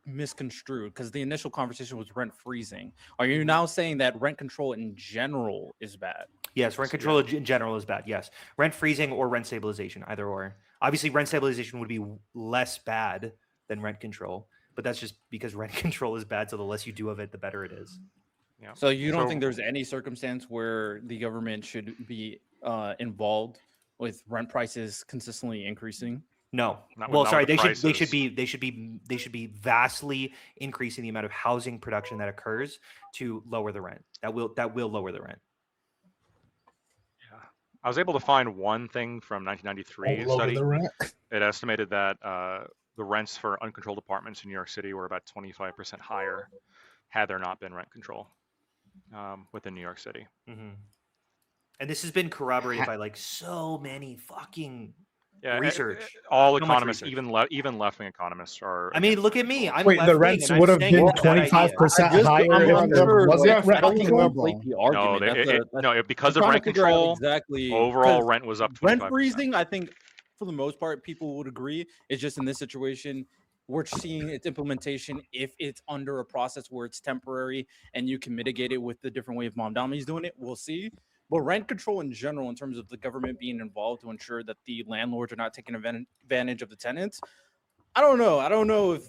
misconstrued because the initial conversation was rent freezing. Are you now saying that rent control in general is bad? Yes, rent control in general is bad. Yes, rent freezing or rent stabilization, either or. Obviously, rent stabilization would be less bad than rent control, but that's just because rent control is bad. So the less you do of it, the better it is. Yeah. So you don't think there's any circumstance where the government should be involved with rent prices consistently increasing? No. Not with- Well, not sorry, with the they should prices. be vastly increasing the amount of housing production that occurs to lower the rent. That will lower the rent. Yeah. I was able to find one thing from 1993 All over study. the rent. It estimated that the rents for uncontrolled apartments in New York City were about 25% higher had there not been rent control within New York City. Mm-hmm. And this has been corroborated by like so many fucking Yeah, research. all So much economists, research. even left-wing economists are. I mean, against look at rent me. control. I'm Wait, the left-wing, rents and I'm would have saying been it's a bad idea. 25% higher I'm if not there sure, wasn't like, Jeff, I rent don't fucking control. complete the argument. Because I'm of trying rent to figure out control, exactly overall 'cause rent was up 25%. rent freezing, I think, for the most part, people would agree. It's just in this situation, we're seeing its implementation if it's under a process where it's temporary and you can mitigate it with the different way of Mom Domi's doing it. We'll see. But rent control in general, in terms of the government being involved to ensure that the landlords are not taking advantage of the tenants, I don't know. I don't know if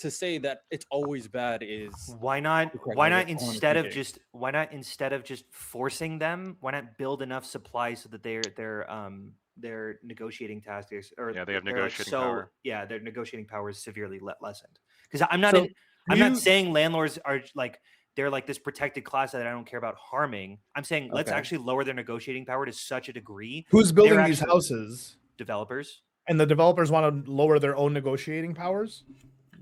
to say that it's always bad is Why not? the correct Why way not of going instead of thinking. just why not instead of just forcing them? Why not build enough supply so that their negotiating tactics or Yeah, they have they're, negotiating like, power. Yeah, their negotiating power is severely lessened. Because I'm not So, I'm do not you- saying landlords are like they're like this protected class that I don't care about harming. I'm saying let's Okay. actually lower their negotiating power to such a degree. Who's building They're these actually- houses? Developers. And the developers want to lower their own negotiating powers?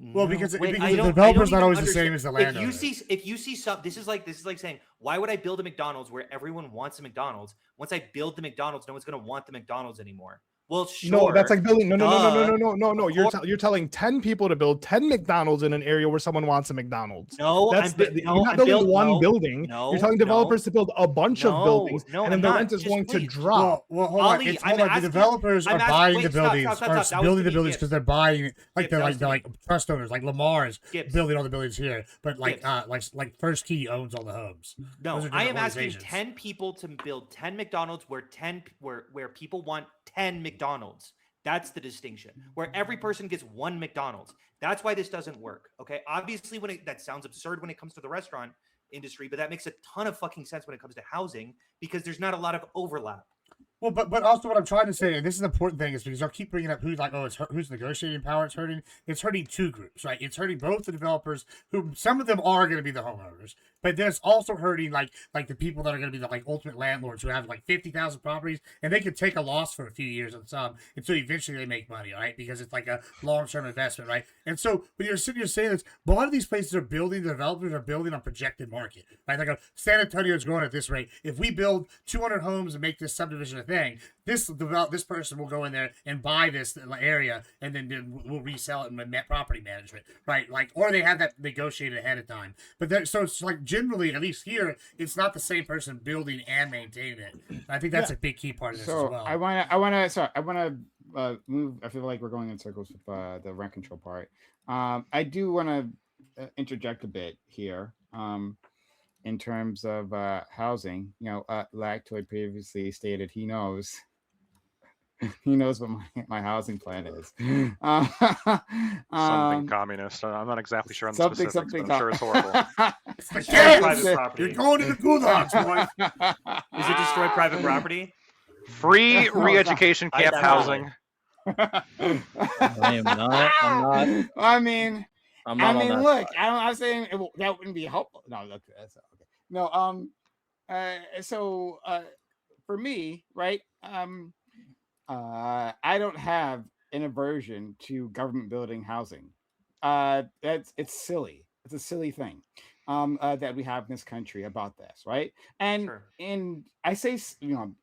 Well, No, because wait, the I don't developer's not even always the understand. same as the landowner. If you see some, this is like saying, why would I build a McDonald's where everyone wants a McDonald's? Once I build the McDonald's, no one's gonna want the McDonald's anymore. Well, sure. No, that's like building. No. Of You're telling 10 people to build 10 McDonald's in an area where someone wants a McDonald's. No, That's I'm you're not building one building. No, you're telling developers to build a bunch of buildings, no, and then I'm the not. rent is Just going to please. drop. Well, hold on. Ali, It's, I'm hold on. The asking- developers I'm are asking- buying wait, the stop, buildings, stop, stop, are stop. That was building to the me, buildings Gibbs. because they're buying, like Gibbs, they're that like was they're to me. like trust owners, like Lamar's Gibbs. building all the buildings here, but like Gibbs. like First Key owns all the homes. No, Those are I am different asking organizations. 10 people to build 10 McDonald's where people want 10 McDonald's. That's the distinction. Where every person gets one McDonald's. That's why this doesn't work. Okay. Obviously, that sounds absurd when it comes to the restaurant industry, but that makes a ton of fucking sense when it comes to housing because there's not a lot of overlap. Well, but also what I'm trying to say, and this is an important thing, is because I'll keep bringing up who's like, oh, who's negotiating power it's hurting. It's hurting two groups, right? It's hurting both the developers, who some of them are going to be the homeowners, but there's also hurting like the people that are going to be the like ultimate landlords who have like 50,000 properties, and they could take a loss for a few years on some until eventually they make money, right? Because it's like a long-term investment, right? And so when you're sitting here saying this, a lot of these places are building, the developers are building on projected market, right? Like San Antonio is growing at this rate. If we build 200 homes and make this subdivision a thing, this person will go in there and buy this area, and then we'll resell it in net property management, right? Like, or they have that negotiated ahead of time. But so it's like generally, at least here, it's not the same person building and maintaining it. I think that's a big key part of this So as well. I want to move. I feel like we're going in circles with the rent control part. I do want to interject a bit here. In terms of housing, Lactoid previously stated he knows what my housing plan is. Something communist. I'm not exactly sure on the specifics, but I'm sure it's horrible. It's the Private gas! property. You're going to the gulags, boy. Is it destroy private property? Free No, re-education I- camp I- housing. I am not. I mean, I'm not on that look, side. I'm saying that wouldn't be helpful. No, look, that's okay. No, so for me, right, I don't have an aversion to government building housing. It's silly. It's a silly thing that we have in this country about this, right? And Sure. I say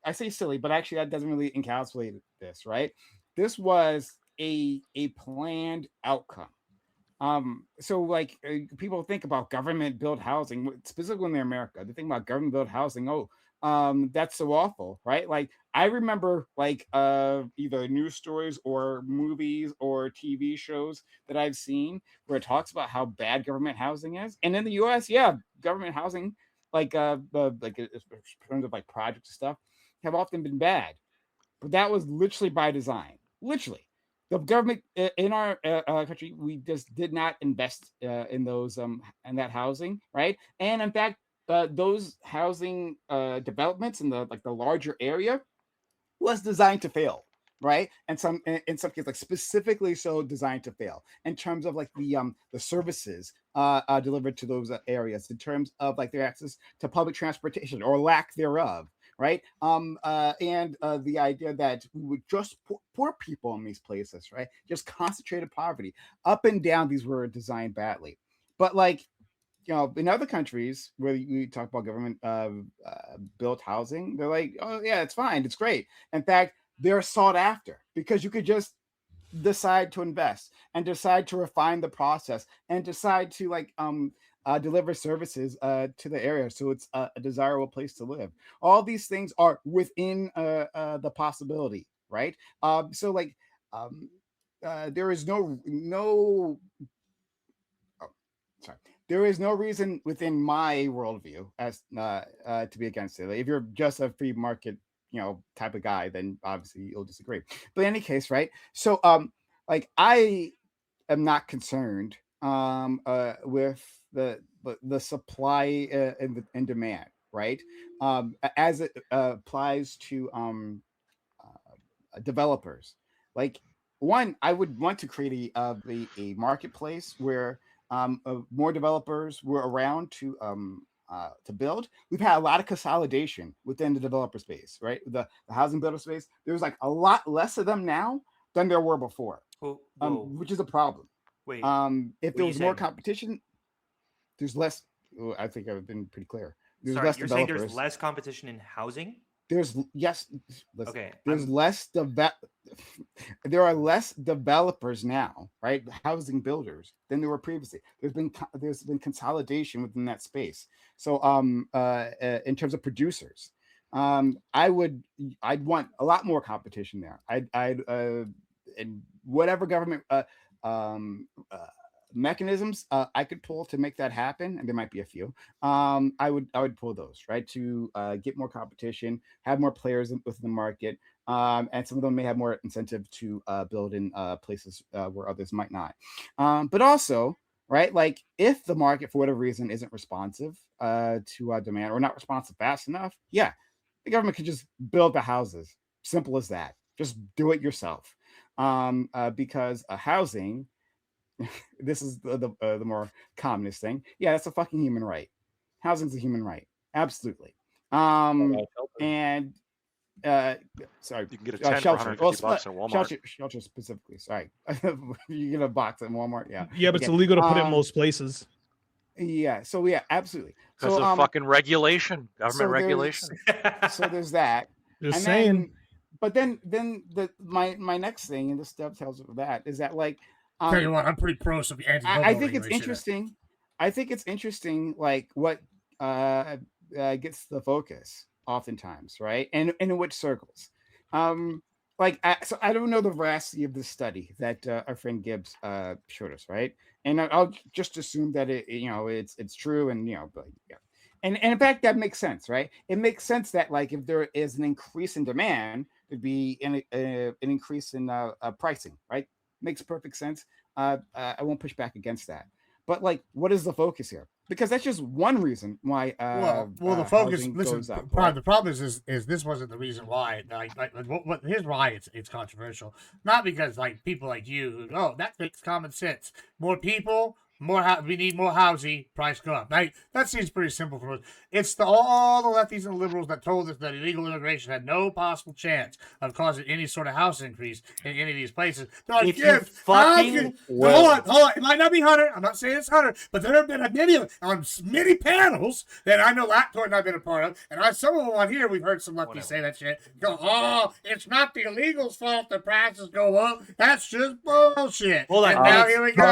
I say silly, but actually that doesn't really encapsulate this, right? This was a planned outcome. So like people think about government built housing, specifically in America. They think about government built housing. Oh, that's so awful, right? Like I remember like either news stories or movies or TV shows that I've seen where it talks about how bad government housing is. And in the US, yeah, government housing, like in terms of like projects and stuff, have often been bad. But that was literally by design. Literally, the government in our country, we just did not invest in those in that housing, right? And in fact, those housing developments in the like the larger area was designed to fail, right? And in some cases, like specifically so designed to fail in terms of like the services delivered to those areas, in terms of like their access to public transportation or lack thereof, right? And the idea that we would just poor people in these places, right? Just concentrated poverty. Up and down, these were designed badly. But like in other countries where you talk about government built housing, they're like, oh yeah, it's fine, it's great. In fact, they're sought after because you could just decide to invest and decide to refine the process and decide to like deliver services to the area so it's a desirable place to live. All these things are within the possibility, right? So like there is no sorry, there is no reason within my worldview as to be against it. Like, if you're just a free market, type of guy, then obviously you'll disagree. But in any case, right? So, like I am not concerned with the supply and demand, right? As it applies to developers. Like one, I would want to create a marketplace where more developers were around to build. We've had a lot of consolidation within the developer space, right? The housing builder space. There's like a lot less of them now than there were before, Whoa. which is a problem. Wait. If what there are you was more saying? competition, there's less. I think I've been pretty clear. There's Sorry, less you're saying developers. there's less competition in housing? There's yes. Okay. There's less there are less developers now, right? Housing builders than there were previously. There's been consolidation within that space. So in terms of producers, I'd want a lot more competition there. I'd and whatever government mechanisms I could pull to make that happen, and there might be a few. I would pull those, right, to get more competition, have more players within the market, and some of them may have more incentive to build in places where others might not. But also, right, like if the market for whatever reason isn't responsive to demand or not responsive fast enough, yeah, the government could just build the houses. Simple as that. Just do it yourself, because housing this is the more communist thing. Yeah, that's a fucking human right. Housing's a human right, absolutely. And sorry, You can get a tent for shelter. $150 at Walmart. Shelter specifically. Sorry, you get a box at Walmart. Yeah, Yeah, but okay. it's illegal to put it in most places. Yeah, so yeah, absolutely. Because So of fucking regulation, government so regulation. there's that. Just And saying. then, but then my next thing, and this dovetails with that, is that like Tell you what, I'm pretty pro some I think it's interesting. I think it's interesting, like what gets the focus oftentimes, right? And in which circles. So I don't know the veracity of the study that our friend Gibbs showed us, right? And I'll just assume that it's true, and but yeah. And in fact, that makes sense, right? It makes sense that like if there is an increase in demand, there'd be an increase in pricing, right? Makes perfect sense. I won't push back against that. But like, what is the focus here? Because that's just one reason why. The focus. Housing Listen, goes up, the problem is this wasn't the reason why. Here's why it's controversial. Not because like people like you, that makes common sense. More people, we need more housing, price go up. Right? That seems pretty simple for us. It's all the lefties and the liberals that told us that illegal immigration had no possible chance of causing any sort of house increase in any of these places. They're like, If you Gibbs, fucking- hold on. It might not be Hunter. I'm not saying it's Hunter, but there have been many panels that I know Lactor and I've been a part of, and some of them on here we've heard some lefties say that shit. Go, oh, it's not the illegals' fault the prices go up. That's just bullshit. Hold on. And now here we go.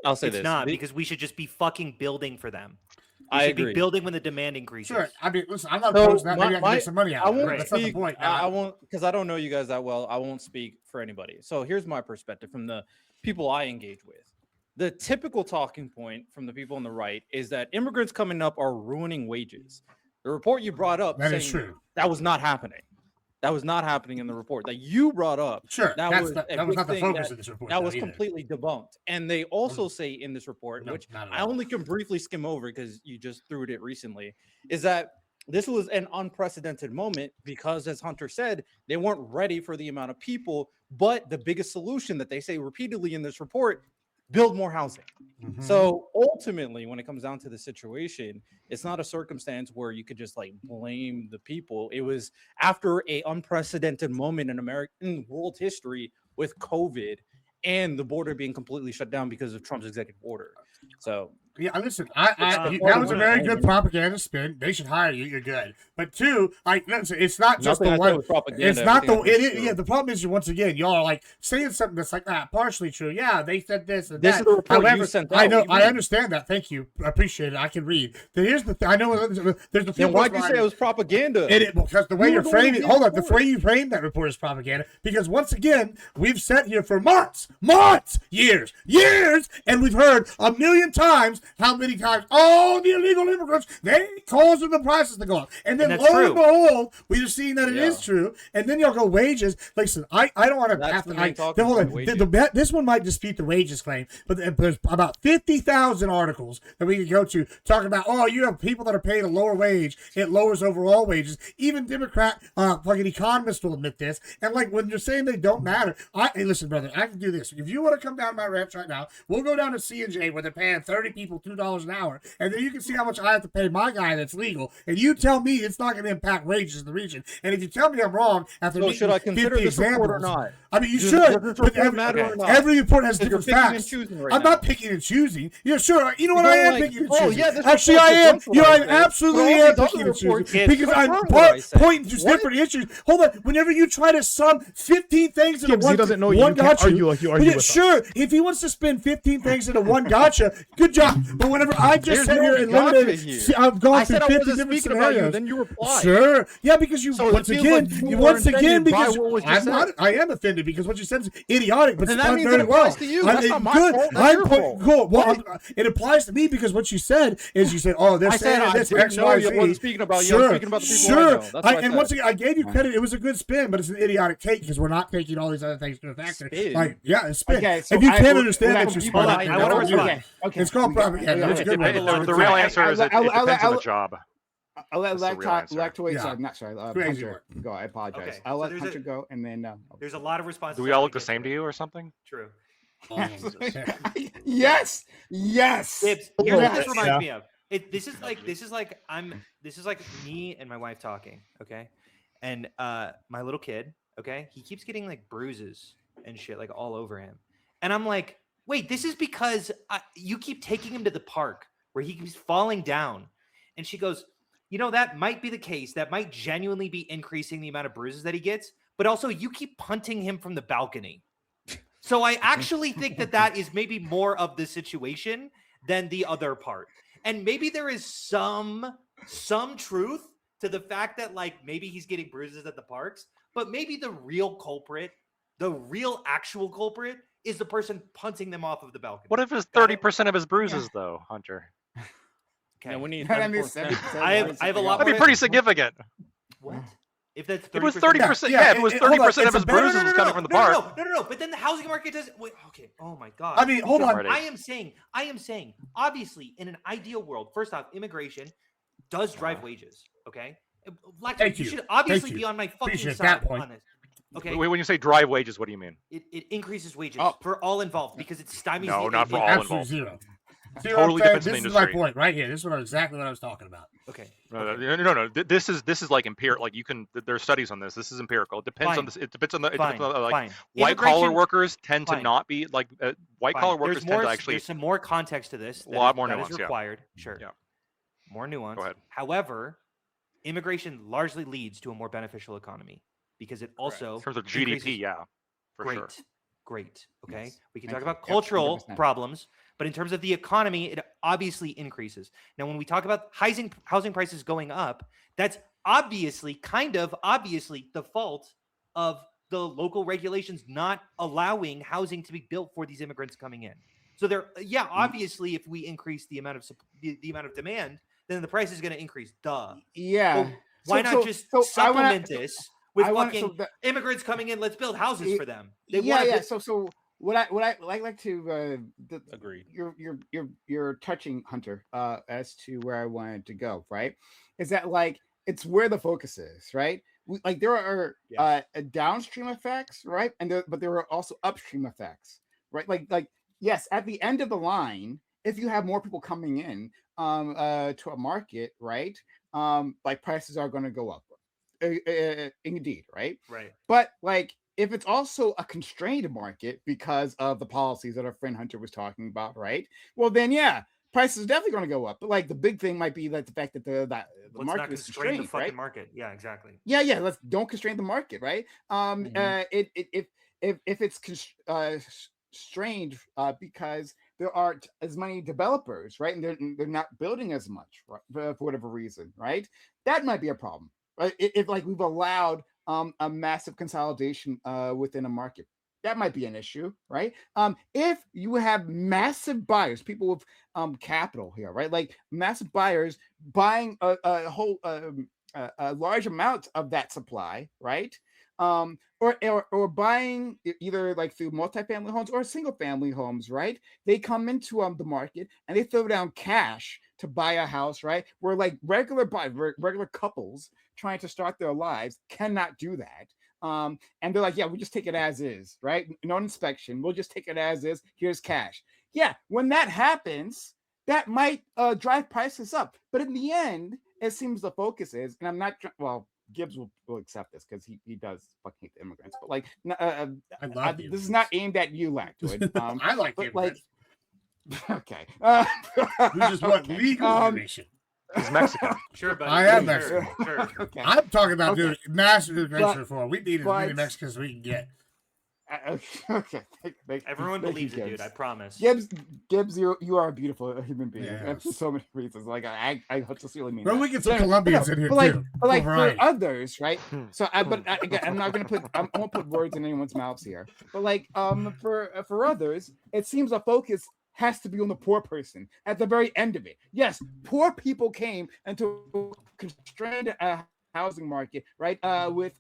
I'll say It's this. not, because we should just be fucking building for them. We I should be agree. building when the demand increases. Sure. I mean, listen, I'm not So, opposed to that. Maybe I can my- make some money out I of it. won't Right? That's not the speak. point. I won't, because I don't know you guys that well. I won't speak for anybody. So here's my perspective from the people I engage with. The typical talking point from the people on the right is that immigrants coming up are ruining wages. The report you brought up That is saying true. that was not happening. That was not happening in the report that you brought up. Sure. That That was was a not big the thing focus that- of this report. That was either. completely debunked. And they also say in this report, No, which not at I all. only can briefly skim over because you just threw it recently, is that this was an unprecedented moment because, as Hunter said, they weren't ready for the amount of people. But the biggest solution that they say repeatedly in this report, build more housing. Mhm. So ultimately, when it comes down to the situation, it's not a circumstance where you could just like blame the people. It was after a unprecedented moment in American world history with COVID and the border being completely shut down because of Trump's executive order. So Yeah, listen, It's that was a very good propaganda spin. They should hire you. You're good. But two, listen, it's not just nothing the I said one. was propaganda. It's not the. everything I said was Yeah, true. the problem is, once again, y'all are like saying something that's like partially true. Yeah, they said this and This that. is the report you However, sent I out. know, What do you I mean? understand that. Thank you. I appreciate it. I can read. Here's the thing. I know there's a few. Then why'd you say it was propaganda? Because the way You you're were the one who framing, gave hold the on, the report. way you frame that report is propaganda. Because once again, we've sat here for months, years, and we've heard a million times how many times, oh, the illegal immigrants, they causing the prices to go up. And then And lo that's and true. behold, we're seeing that it Yeah. is true. And then y'all go wages. Listen, I don't want to That's have the to. main talking Hold point, on. wages. This one might dispute the wages claim, but there's about 50,000 articles that we can go to talking about, oh, you have people that are paid a lower wage. It lowers overall wages. Even Democrat fucking economists will admit this. And like when you're saying they don't matter, hey, listen, brother, I can do this. If you want to come down to my ranch right now, we'll go down to C&J where they're paying 30 people $2 an hour, and then you can see how much I have to pay my guy that's legal. And you tell me it's not going to impact wages in the region. And if you tell me I'm wrong after So meeting should I consider 50 this report or examples, not? I mean, you Does should. this But report matter or not? every report has Because you're different picking and facts. choosing right I'm now. not picking and choosing. Yeah, sure. You know what? You I don't am like- picking and oh, choosing. yeah, this Actually, report I am. debunks what I I said. absolutely But all am these picking other and choosing reports because I'm confirm what I said. pointing to What? different issues. Hold on. Whenever you try to sum 15 things into Gibbs, one, he doesn't know you. one You can't gotcha. argue like you But argue yeah, with us. sure. If he wants to spin 15 things into one gotcha, good job. But whenever I just There's sit no here and gotcha eliminated, here. see, I've gone I through said I 50 wasn't different speaking about you, scenarios. then you replied. Sure. Yeah, because you So it once feels again, like you were offended by because what was I'm just not. said. I am offended because what you said is idiotic, but Then it's that done means very it applies well. to you. That's not my fault. That's I'm your fault. cool. Well, it applies to me because what you said is you said, "Oh, they're I saying said I this didn't X, know Y, you Z." wasn't speaking about you. I was speaking about the people I know. That's what I And said. once again, I gave you credit. It was a good spin, but it's an idiotic take because we're not taking all these other things into factor. Spin? Like, yeah, it's spin. Okay, so if you I- can't understand I- that, you're people smart. I Then know that's are what you doing. do. It's called propaganda. That's a good way to The learn. real answer is it depends on the job. I'll let That's the real answer. Lactoid, Yeah. sorry, not sorry, Crazy Hunter work. go. I apologize. Okay, I'll so let there's Hunter a- go, and then There's a lot of responses. Do we all look the same to you or something? True. yes, yes. Gibbs, here's what this Yeah. reminds me of. This is like me and my wife talking, okay? And my little kid, okay, he keeps getting like bruises and shit like all over him. And I'm like, wait, this is because you keep taking him to the park where he keeps falling down. And she goes, you know, that might be the case. That might genuinely be increasing the amount of bruises that he gets. But also, you keep punting him from the balcony. So I actually think that is maybe more of the situation than the other part. And maybe there is some truth to the fact that like maybe he's getting bruises at the parks, but maybe the real culprit, the real actual culprit is the person punting them off of the balcony. What if it's Got it? 30% of his bruises though, Hunter? Yeah, we need I mean, 10%. 70% I have a lot That'd be more- pretty significant. What? If that's 30%, It was 30%. Yeah, Yeah, if it was hold on, 30% it's of a his better- bruises was coming from the park. No. But then the housing market doesn't. Wait, okay. Oh my god. I mean, hold on. Ready. I am saying, obviously, in an ideal world, first off, immigration does drive wages. Okay, Thank you you. should obviously Thank be you. on my fucking Appreciate side that point. on this. Okay. When you say drive wages, what do you mean? It increases wages Up. for all involved because it stymies No, the not for all Absolutely involved. zero. Totally depends on the This is my industry. point right here. This is exactly what I was talking about. Okay. No. This is like empirical. Like you can. There are studies on this. This is empirical. It depends on Fine. this. It depends on the. It Fine. depends on, like Fine. white collar Immigration- workers tend to Fine. not be like white Fine. collar workers There's tend more, to actually. There's some more context to this. A lot more that nuance, is yeah. required. Sure. Yeah. More nuance. Go ahead. However, immigration largely leads to a more beneficial economy because it also In terms of GDP, increases- yeah, for great. sure. Great. Okay. Yes. We can Thank talk you. about Yep, cultural 100%. problems, but in terms of the economy, it obviously increases. Now, when we talk about housing prices going up, that's obviously the fault of the local regulations not allowing housing to be built for these immigrants coming in. So obviously, if we increase the amount of the amount of demand, then the price is going to increase. Duh. Yeah. So why not just supplement this with immigrants coming in? Let's build houses for them. So what I like to Agreed. you're touching, Hunter, as to where I wanted to go, right? Is that like it's where the focus is, right? Like there are downstream effects, right? But there are also upstream effects, right? Like yes, at the end of the line, if you have more people coming in to a market, right? Like prices are going to go up. Indeed, right? Right. But like if it's also a constrained market because of the policies that our friend Hunter was talking about, right? Well, then prices are definitely going to go up. But like the big thing might be that the fact that the Let's market not is constrain constrained, the fucking right? market. Yeah, exactly. Yeah. Let's don't constrain the market, right? If it's constrained because there aren't as many developers, right, and they're not building as much, right, for whatever reason, right? That might be a problem, right? If like we've allowed a massive consolidation within a market, that might be an issue, right? If you have massive buyers, people with capital here, right, like massive buyers buying a whole a large amount of that supply, right? Or buying either like through multifamily homes or single family homes, right? They come into the market and they throw down cash to buy a house, right? Where like regular couples trying to start their lives cannot do that. And they're like, yeah, we just take it as is, right? No inspection. We'll just take it as is. Here's cash. Yeah, when that happens, that might drive prices up. But in the end, it seems the focus is, and I'm not, Gibbs will accept this because he does fucking hate the immigrants. But like, I love this is not aimed at you, Lactoid. I like the but like, immigrants. okay. We just want legal immigration. He's Mexican. Sure, buddy. I am Sure, Mexican. Sure. Okay. I'm talking about doing massive But- immigration reform. We need as many but- Mexicans as we can get. Okay. Everyone Thank you, believes it, dude. Gibbs. I promise. Gibbs, you are a beautiful human being Yes. for so many reasons. Like I just really mean Well, that. we get some But- Colombians but in here but like, too. But like for for variety. others, right? So I'm not gonna put I won't put words in anyone's mouths here. But like for others, it seems the focus has to be on the poor person at the very end of it. Yes, poor people came into a constrained housing market, right? With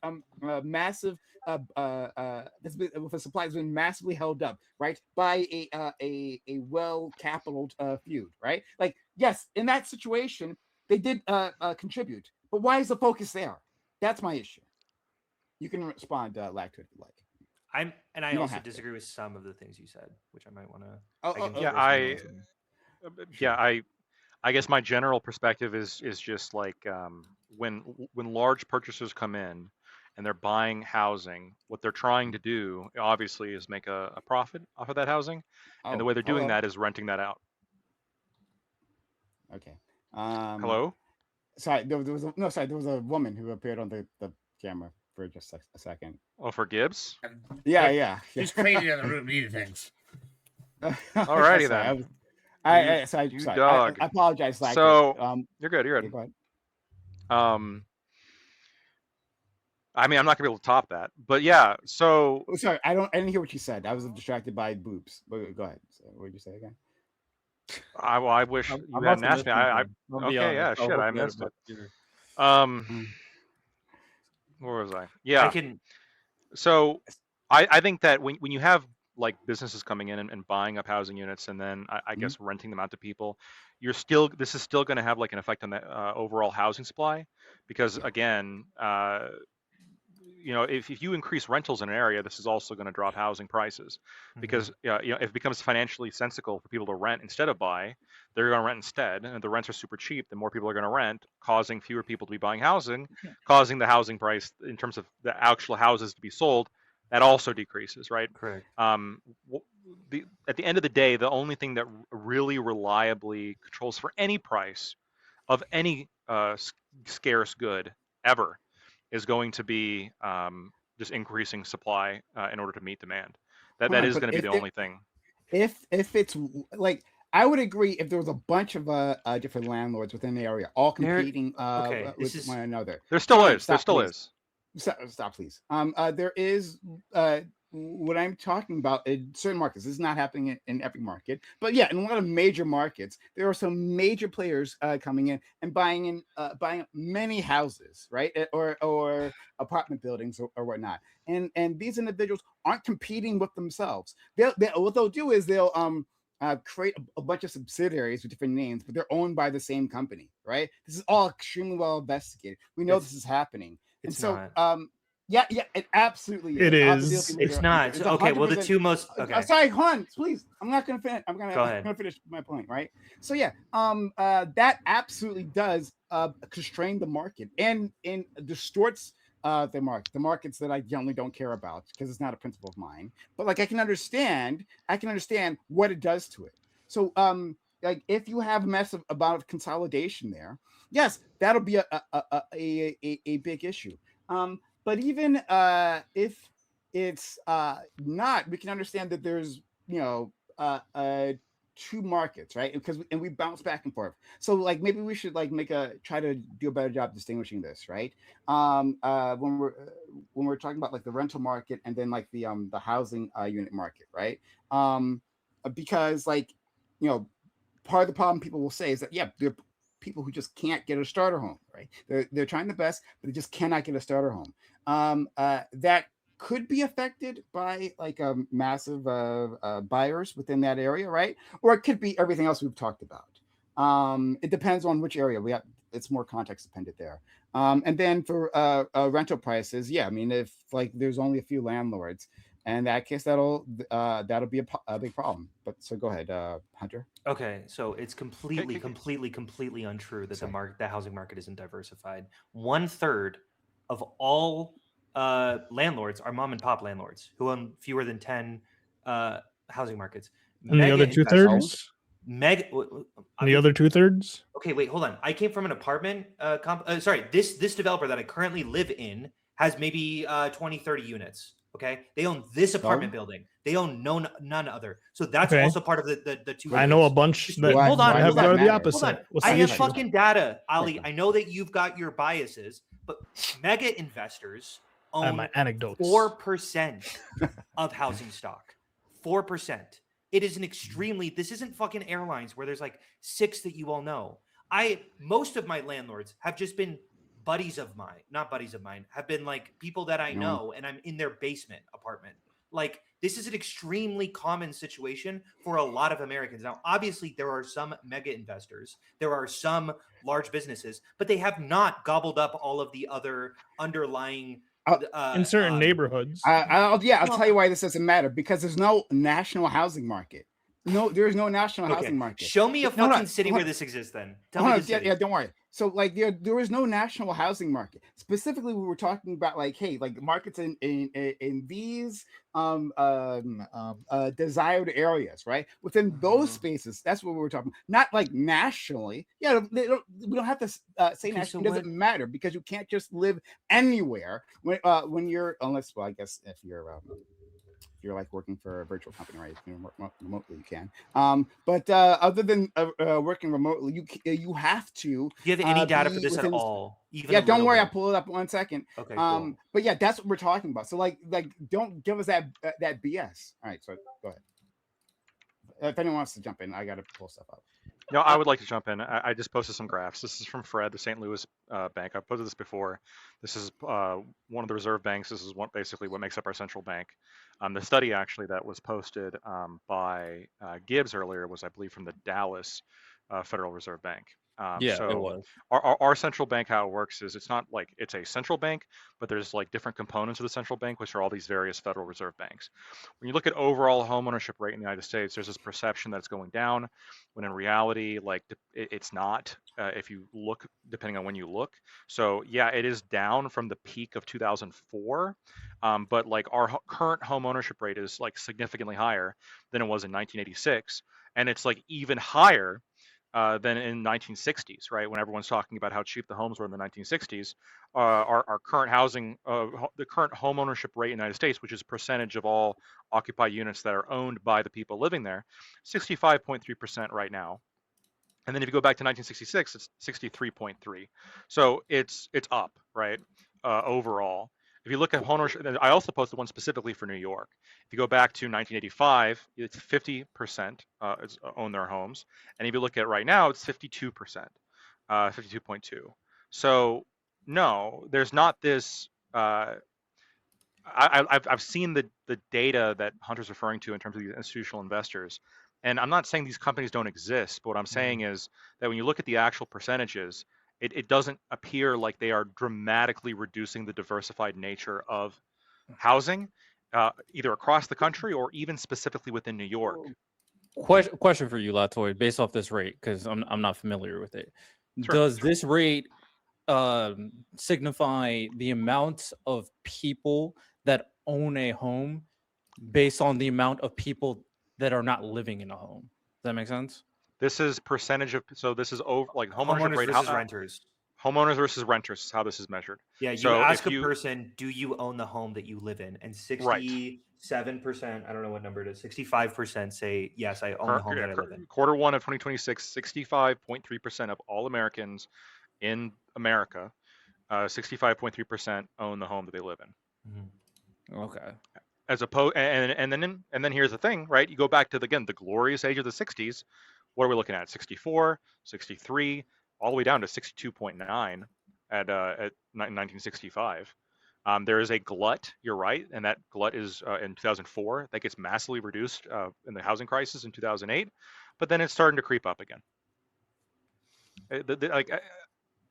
massive with a supply that's been massively held up, right, by a well capitaled feud, right? Like, yes, in that situation, they did contribute, but why is the focus there? That's my issue. You can respond, Lacto, if you like. I You don't also have to. disagree with some of the things you said, which I might want to. Yeah, I guess my general perspective is just like when large purchasers come in and they're buying housing, what they're trying to do obviously is make a profit off of that housing, and the way they're doing that is renting that out. Okay. Hello? Sorry, there was a woman who appeared on the camera for just a second. Oh, for Gibbs? Yeah. She's crazy in the room eating things. Alrighty then. Sorry, dog. I apologize. Lacto. So you're good. You're yeah, good. go ahead. I mean, I'm not gonna be able to top that, but yeah. So Oh, sorry, I didn't hear what you said. I was distracted by boobs. But go ahead. So, what did you say again? I wish you I'm hadn't also asked me. listening, Okay, yeah, I'll shit, hope I you had a missed it. better- Where was I? Yeah. I can. So I think that when you have like businesses coming in and buying up housing units and then I guess renting them out to people, this is still going to have like an effect on the overall housing supply, because again, if you increase rentals in an area, this is also going to drop housing prices, because if it becomes financially sensible for people to rent instead of buy, they're going to rent instead, and if the rents are super cheap, then more people are going to rent, causing fewer people to be buying housing, causing the housing price in terms of the actual houses to be sold, that also decreases, right? Correct. At the end of the day, the only thing that really reliably controls for any price of any scarce good ever is going to be just increasing supply in order to meet demand. That Hold on, is but going to be the only thing. if it's like, I would agree if there was a bunch of different landlords within the area all competing with one another. There still Sean, is. There stop, still please. is. Stop, please. There is what I'm talking about in certain markets. This is not happening in every market, but yeah, in a lot of major markets, there are some major players coming in and buying many houses, right, or apartment buildings or whatnot. And these individuals aren't competing with themselves. What they'll do is they'll create a bunch of subsidiaries with different names, but they're owned by the same company, right? This is all extremely well investigated. We know this is happening, and so yeah, it absolutely is. It is. It's not. Okay, well, the two most. Okay. Sorry, Juan, please. I'm not going to finish. I'm going to finish my point, right? So yeah, that absolutely does constrain the market and distorts the market, the markets that I generally don't care about because it's not a principle of mine. But like I can understand what it does to it. So like if you have a massive amount of consolidation there, yes, that'll be a big issue. But even if it's not, we can understand that there's two markets, right? Because we bounce back and forth. So like maybe we should like try to do a better job distinguishing this, right? When we're talking about like the rental market and then like the housing unit market, right? Because like part of the problem people will say is that there are people who just can't get a starter home, right? They're trying the best, but they just cannot get a starter home. That could be affected by like massive buyers within that area, right? Or it could be everything else we've talked about. It depends on which area we have. It's more context dependent there. And then for rental prices, I mean, if like there's only a few landlords, and in that case, that'll be a big problem. But so go ahead, Hunter. Okay, so it's completely untrue that the housing market isn't diversified. 1/3 of all landlords are mom and pop landlords who own fewer than 10 housing markets. And the other 2/3? And the other 2/3? Okay, wait, hold on. I came from an apartment. This developer that I currently live in has maybe 20, 30 units. Okay, they own this apartment building. They own none other. So that's also part of the two. I know a bunch that hold on, have the opposite. Hold on. I have fucking data, Ali. I know that you've got your biases, but mega investors own my anecdotes. 4% of housing stock. 4%. It is an extremely. This isn't fucking airlines where there's like 6 that you all know. Most of my landlords have just been not buddies of mine, have been like people that I know, and I'm in their basement apartment. Like, this is an extremely common situation for a lot of Americans. Now, obviously, there are some mega investors, there are some large businesses, but they have not gobbled up all of the other underlying in certain neighborhoods. I'll tell you why this doesn't matter, because there's no national housing market. No, there's no national housing market. Show me a fucking city where this exists then. Tell me the city. Yeah, don't worry. So like there is no national housing market. Specifically, we were talking about like, hey, like markets in these desired areas, right? Within those spaces, that's what we were talking about. Not like nationally. Yeah, we don't have to say nationally. It doesn't matter, because you can't just live anywhere when you're, unless, well, I guess if you're like working for a virtual company, right? You can work remotely, you can. But other than working remotely, you have to. Do you have any data for this at all? Don't worry, I'll pull it up 1 second. Okay. Cool. But yeah, that's what we're talking about. So like don't give us that BS. All right, so go ahead. If anyone wants to jump in, I got to pull stuff up. No, I would like to jump in. I just posted some graphs. This is from Fred, the St. Louis Bank. I've posted this before. This is one of the reserve banks. This is basically what makes up our central bank. The study actually that was posted by Gibbs earlier was, I believe, from the Dallas Federal Reserve Bank. Yeah, it So was. our central bank, how it works is it's not like it's a central bank, but there's like different components of the central bank, which are all these various Federal Reserve banks. When you look at overall homeownership rate in the United States, there's this perception that it's going down, when in reality, like it's not. If you look, depending on when you look, so yeah, it is down from the peak of 2004, but like our current homeownership rate is like significantly higher than it was in 1986, and it's like even higher than in 1960s, right? When everyone's talking about how cheap the homes were in the 1960s, our current housing, the current home ownership rate in the United States, which is a percentage of all occupied units that are owned by the people living there, 65.3% right now. And then if you go back to 1966, it's 63.3. So it's up, right? Overall. If you look at homeownership, I also posted one specifically for New York. If you go back to 1985, it's 50% own their homes, and if you look at right now, it's 52%, 52.2. So no, there's not this. I've seen the data that Hunter's referring to in terms of these institutional investors, and I'm not saying these companies don't exist, but what I'm saying is that when you look at the actual percentages, it doesn't appear like they are dramatically reducing the diversified nature of housing, either across the country or even specifically within New York. Question for you, Latoy, based off this rate, because I'm not familiar with it. Sure. Does this rate signify the amount of people that own a home based on the amount of people that are not living in a home? Does that make sense? This is percentage of, so this is over like homeownership Homeowners rate. versus renters. Homeowners versus renters is how this is measured. Yeah, you So ask if a person, do you own the home that you live in? And 67%, I don't know what number it is, 65% say, yes, I own the home that I live in. Quarter one of 2026, 65.3% of all Americans in America, 65.3% own the home that they live in. Okay. As opposed, and then here's the thing, right? You go back to the glorious age of the 60s. What are we looking at? 64, 63, all the way down to 62.9 at 1965. There is a glut, you're right, and that glut is in 2004. That gets massively reduced in the housing crisis in 2008, but then it's starting to creep up again.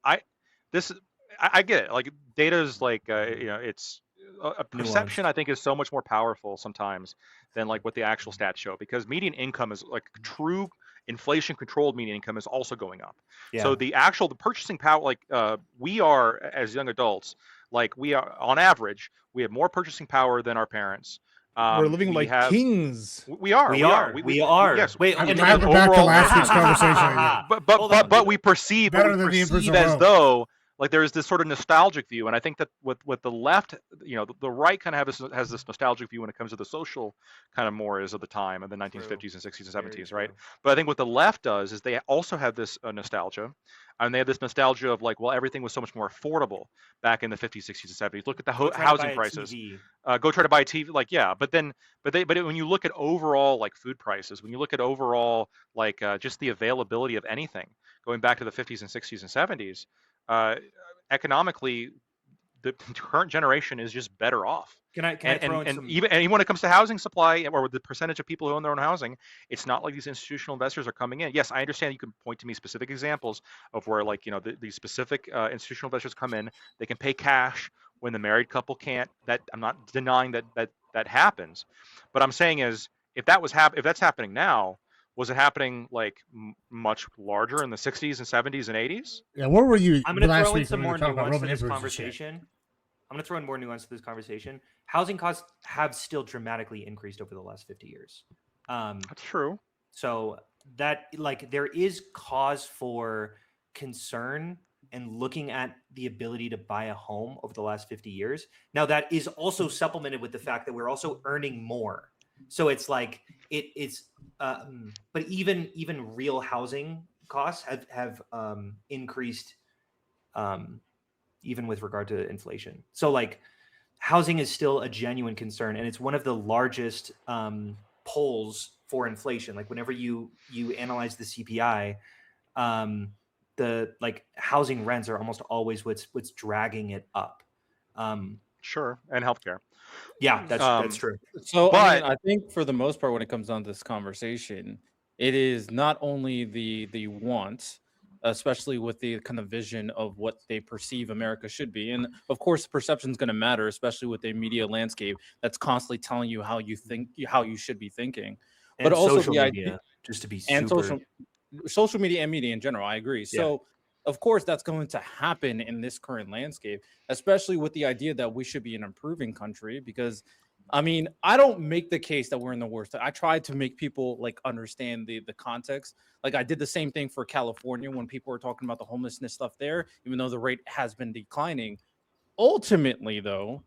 I get it. Like data is like it's a perception. Nuanced. I think is so much more powerful sometimes than like what the actual stats show, because median income is like true inflation controlled median income is also going up. Yeah. So the purchasing power, like we are as young adults, like we are on average, we have more purchasing power than our parents. We're living like kings. We are. Yes. Wait. I'm driving back to last week's conversation. But we perceive as though like there is this sort of nostalgic view, and I think that with the left, the right kind of has this nostalgic view when it comes to the social kind of mores of the time of the 1950s and 60s and 70s, right? But I think what the left does is they also have this nostalgia, and they have this nostalgia of like, well, everything was so much more affordable back in the 50s, 60s, and 70s. Look at the housing prices. Go try to buy a TV, like yeah, but when you look at overall like food prices, when you look at overall like just the availability of anything, going back to the 50s and 60s and 70s. Economically, the current generation is just better off. Can I throw in some... even when it comes to housing supply or the percentage of people who own their own housing, it's not like these institutional investors are coming in. Yes, I understand you can point to me specific examples of where like these specific institutional investors come in. They can pay cash when the married couple can't. That I'm not denying that happens, but I'm saying is if that's happening now. Was it happening like much larger in the 60s and 70s and 80s? Yeah, where were you? I'm going to throw in some more nuance to this conversation. I'm going to throw in more nuance to this conversation. Housing costs have still dramatically increased over the last 50 years. That's true. So that like there is cause for concern and looking at the ability to buy a home over the last 50 years. Now that is also supplemented with the fact that we're also earning more. So it's like but even real housing costs have increased, even with regard to inflation. So like, housing is still a genuine concern, and it's one of the largest polls for inflation. Like whenever you analyze the CPI, the like housing rents are almost always what's dragging it up. Sure, and healthcare. Yeah, that's true. So, I think for the most part, when it comes down to this conversation, it is not only the want, especially with the kind of vision of what they perceive America should be. And of course, perception is going to matter, especially with a media landscape that's constantly telling you how you think, how you should be thinking. And But also social the media, idea, just to be and super. social media and media in general, I agree. So of course that's going to happen in this current landscape, especially with the idea that we should be an improving country. Because I mean, I don't make the case that we're in the worst. I try to make people like understand the context. Like I did the same thing for California when people were talking about the homelessness stuff there, even though the rate has been declining. Ultimately, though,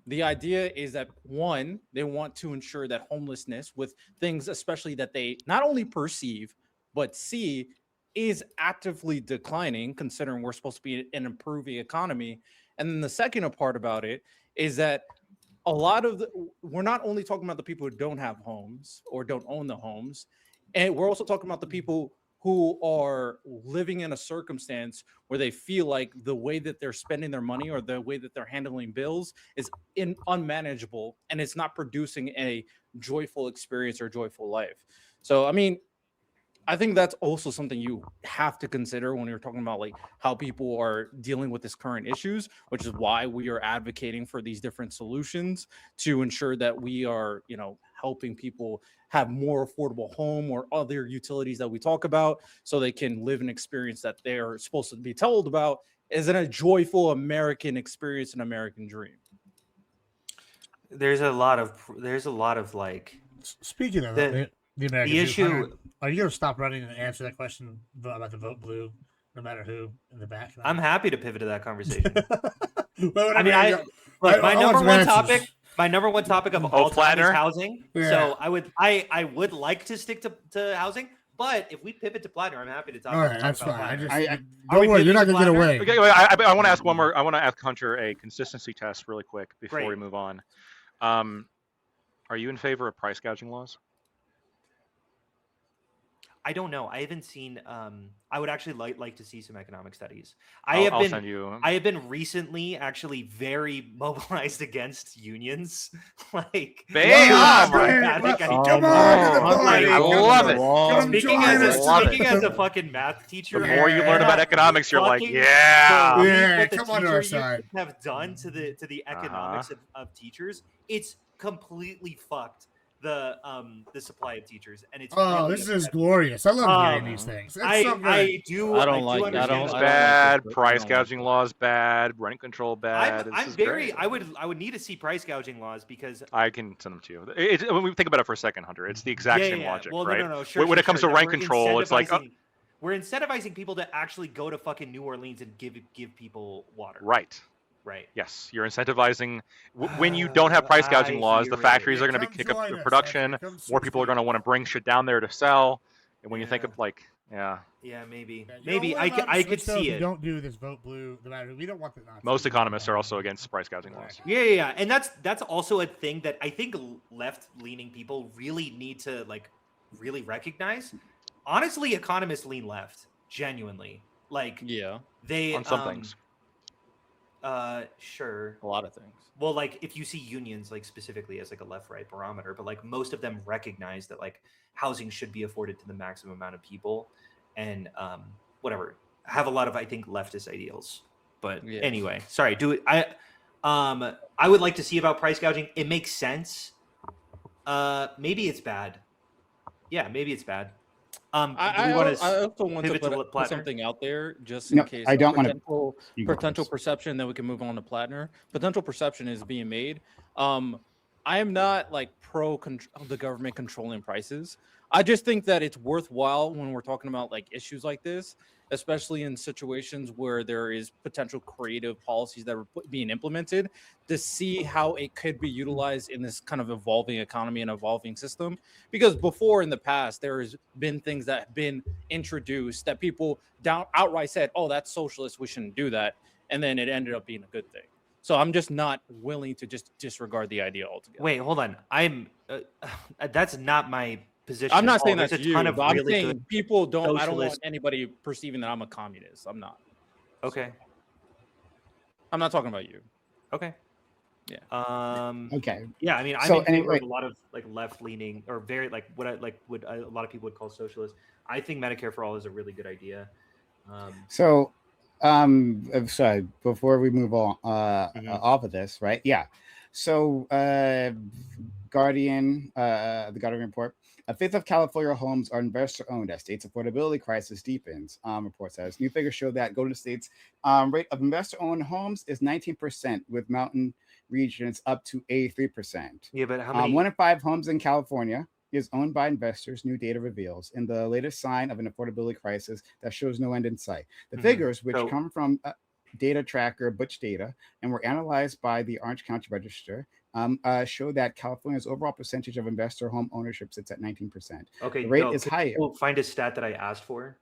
the idea is that one, they want to ensure that homelessness with things, especially that they not only perceive but see, is actively declining, considering we're supposed to be an improving economy. And then the second part about it is that a lot of we're not only talking about the people who don't have homes or don't own the homes, and we're also talking about the people who are living in a circumstance where they feel like the way that they're spending their money or the way that they're handling bills is unmanageable, and it's not producing a joyful experience or joyful life. So I mean, I think that's also something you have to consider when you're talking about like how people are dealing with this current issues, which is why we are advocating for these different solutions to ensure that we are, you know, helping people have more affordable home or other utilities that we talk about so they can live an experience that they're supposed to be told about as a joyful American experience, an American dream. There's a lot of like Speaking of the the American the dream, issue. Hunter, are you going to stop running and answer that question about the vote blue, no matter who in the back? I'm happy to pivot to that conversation. Well, I mean, my number one topic. My number one topic of all time is housing. Yeah. So I would like to stick to housing, but if we pivot to plantner, I'm happy to talk. All right, talk that's about fine. Plantner. Don't worry, you're not going to get away. Okay, wait, I want to ask one more. I want to ask Hunter a consistency test really quick before we move on. Are you in favor of price gouging laws? I don't know. I haven't seen. I would actually like to see some economic studies. I'll send you. I have been recently actually very mobilized against unions. Like, bam! Come on, I love it. Speaking as a fucking math teacher, The more you learn about economics, you're like, yeah. Yeah, come on to our side. Have done to the economics of teachers, it's completely fucked the supply of teachers, and it's this is glorious. I love hearing these things. It's so good. I don't like bad. Price gouging laws bad. Rent control bad. I would need to see price gouging laws because I can send them to you. When we think about it for a second, Hunter, it's the exact same logic, well, right? No, sure, when it comes to rent control, it's like we're incentivizing people to actually go to fucking New Orleans and give people water. Right. Yes, you're incentivizing. When you don't have price gouging laws, the factories are going to kick up the production. More people are going to want to bring shit down there to sell. And when you think of like, maybe I could see it. Don't do this vote blue. No matter, we don't want the Nazis. Most economists are also against price gouging laws. Yeah, and that's also a thing that I think left-leaning people really need to like really recognize. Honestly, economists lean left, genuinely. Like, they on some things. Sure. A lot of things. Well, like if you see unions like specifically as like a left-right barometer, but like most of them recognize that like housing should be afforded to the maximum amount of people, and whatever, have a lot of I think leftist ideals. But anyway, sorry. I would like to see about price gouging. It makes sense. Maybe it's bad. Yeah, maybe it's bad. I also want to put something out there just in case. I don't want to potential perception. Then we can move on to Plantner. Potential perception is being made. I am not like pro the government controlling prices. I just think that it's worthwhile when we're talking about like issues like this, especially in situations where there is potential creative policies that are being implemented, to see how it could be utilized in this kind of evolving economy and evolving system. Because before in the past, there has been things that have been introduced that people outright said, oh, that's socialist, we shouldn't do that. And then it ended up being a good thing. So I'm just not willing to just disregard the idea altogether. Wait, hold on. That's not my position. I'm not saying that's you, but I'm saying people don't. Socialist. I don't want anybody perceiving that I'm a communist. I'm not. Okay. I'm not talking about you. Okay. Yeah. Okay. Yeah, I mean, I'm in favor of a lot of like left-leaning or very like what a lot of people would call socialist. I think Medicare for all is a really good idea. So, sorry, before we move on off of this, right? Yeah. So, the Guardian report. A fifth of California homes are investor owned as state's affordability crisis deepens. Report says new figures show that Golden State's rate of investor owned homes is 19%, with mountain regions up to 83%. Yeah, but how many? 1 in 5 homes in California is owned by investors, new data reveals, in the latest sign of an affordability crisis that shows no end in sight. The figures, which come from data tracker Butch Data and were analyzed by the Orange County Register, show that California's overall percentage of investor home ownership sits at 19%. Okay, the rate is higher. We'll find a stat that I asked for.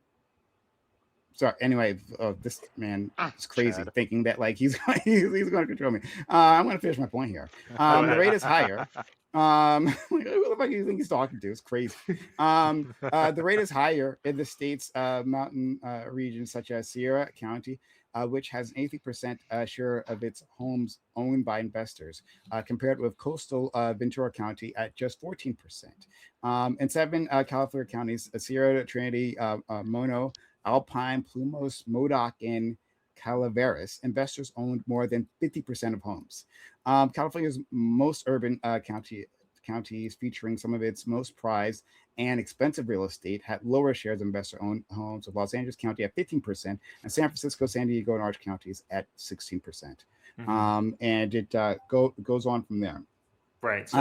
So anyway, this man is crazy, Chad. thinking that like he's going to control me. I'm going to finish my point here. The rate is higher. Who the fuck do you think he's talking to? It's crazy. The rate is higher in the state's mountain regions, such as Sierra County, which has an 80% share of its homes owned by investors, compared with coastal Ventura County at just 14%. In 7 California counties, Sierra, Trinity, Mono, Alpine, Plumos, Modoc, and Calaveras, investors owned more than 50% of homes. California's most urban counties, featuring some of its most prized and expensive real estate, had lower shares of investor-owned homes, with Los Angeles County at 15%, and San Francisco, San Diego, and Orange counties at 16%. And it goes on from there. Right. So,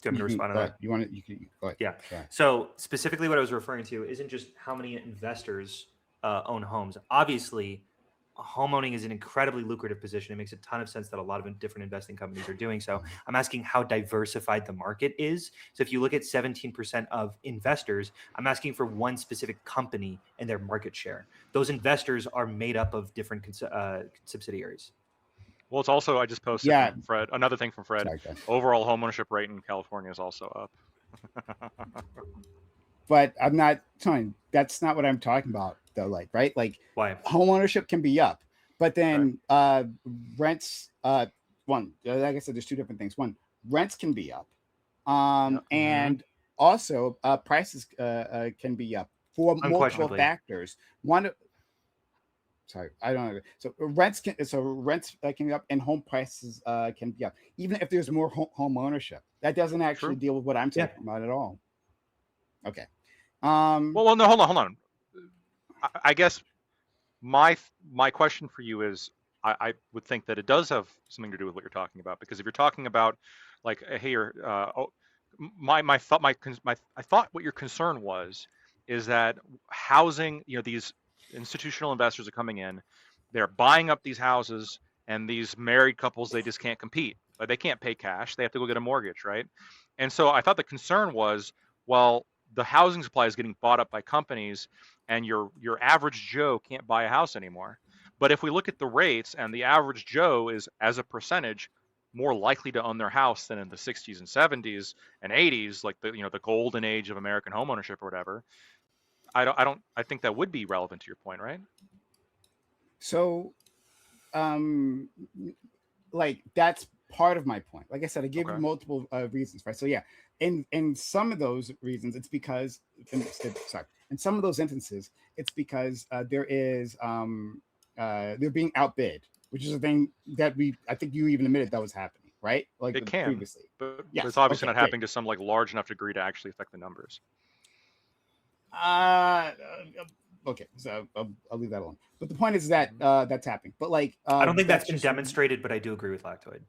do you want me to you respond to that? You want to? You can go ahead. Yeah. Go ahead. So specifically, what I was referring to isn't just how many investors own homes. Obviously, home owning is an incredibly lucrative position. It makes a ton of sense that a lot of different investing companies are doing so. I'm asking how diversified the market is. So if you look at 17% of investors, I'm asking for one specific company and their market share. Those investors are made up of different subsidiaries. Well, it's also, I just posted from Fred, another thing from Fred. Sorry, guys. Overall homeownership rate in California is also up. But I'm not telling. That's not what I'm talking about, though. Like, right? Like, why home ownership can be up, but then rents. One, like I said, there's two different things. One, rents can be up, and also prices can be up for multiple factors. One. Sorry, I don't know. So rents can be up, and home prices can be up, even if there's more home ownership. That doesn't actually deal with what I'm talking about at all. Okay. Well, no, hold on. I guess my question for you is, I would think that it does have something to do with what you're talking about, because if you're talking about, like, hey, I thought what your concern was is that housing, these institutional investors are coming in, they're buying up these houses, and these married couples, they just can't compete. Like, they can't pay cash, they have to go get a mortgage, right? And so I thought the concern was, well, the housing supply is getting bought up by companies, and your average Joe can't buy a house anymore. But if we look at the rates, and the average Joe is, as a percentage, more likely to own their house than in the 60s and 70s and 80s, like the golden age of American homeownership or whatever. I think that would be relevant to your point, right? So, like, that's part of my point. Like I said, I gave you multiple reasons, right? So yeah, in some of those reasons, it's because in some of those instances, it's because they're being outbid, which is a thing that I think you even admitted that was happening, right? Like it can previously, but it's obviously not happening to some like large enough degree to actually affect the numbers. Okay, so I'll leave that alone. But the point is that that's happening. But like, I don't think that's been demonstrated, but I do agree with Lactoid,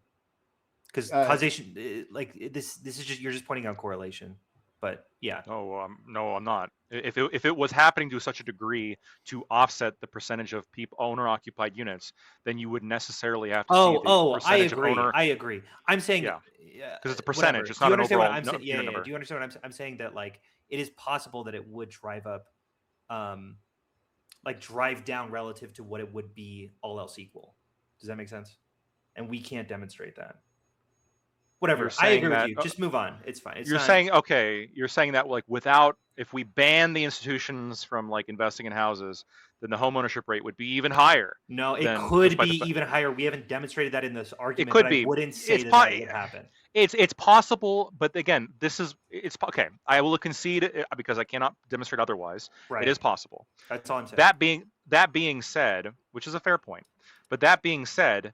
because causation, like this is just, you're just pointing out correlation. But yeah, no, I'm not. If it was happening to such a degree to offset the percentage of owner-occupied units, then you would necessarily have to see the percentage of owner. I agree. I'm saying, because it's a percentage. It's not an overall number. Do you understand what I'm saying? That like it is possible that it would drive up, like drive down relative to what it would be all else equal. Does that make sense? And we can't demonstrate that. Whatever. You're I saying agree that- with you. Just move on. It's fine. It's You're not- saying you're saying that like if we ban the institutions from like investing in houses, then the homeownership rate would be even higher. no, it then could despite be the fa- even higher. We haven't demonstrated that in this argument. could but be. I wouldn't say It's that would happen. It's possible, but again, okay. I will concede because I cannot demonstrate otherwise. Right. It is possible. That's all I'm saying. That being said, which is a fair point, but that being said,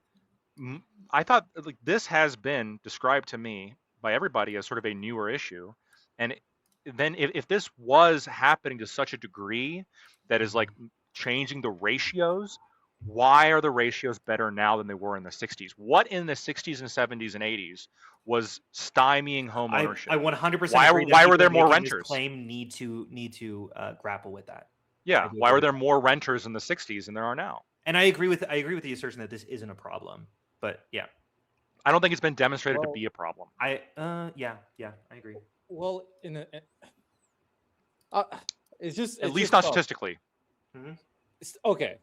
I thought like this has been described to me by everybody as sort of a newer issue, and then if this was happening to such a degree that is like changing the ratios, why are the ratios better now than they were in the 60s? What in the 60s and 70s and 80s was stymieing home ownership? I 100%. Why agree that were people there more making this renters? Claim need to grapple with that. Yeah, I do why were agree. there more renters in the 60s than there are now? And I agree with the assertion that this isn't a problem. But yeah, I don't think it's been demonstrated to be a problem. I agree. Well, it's just At it's least just not tough. statistically. Okay,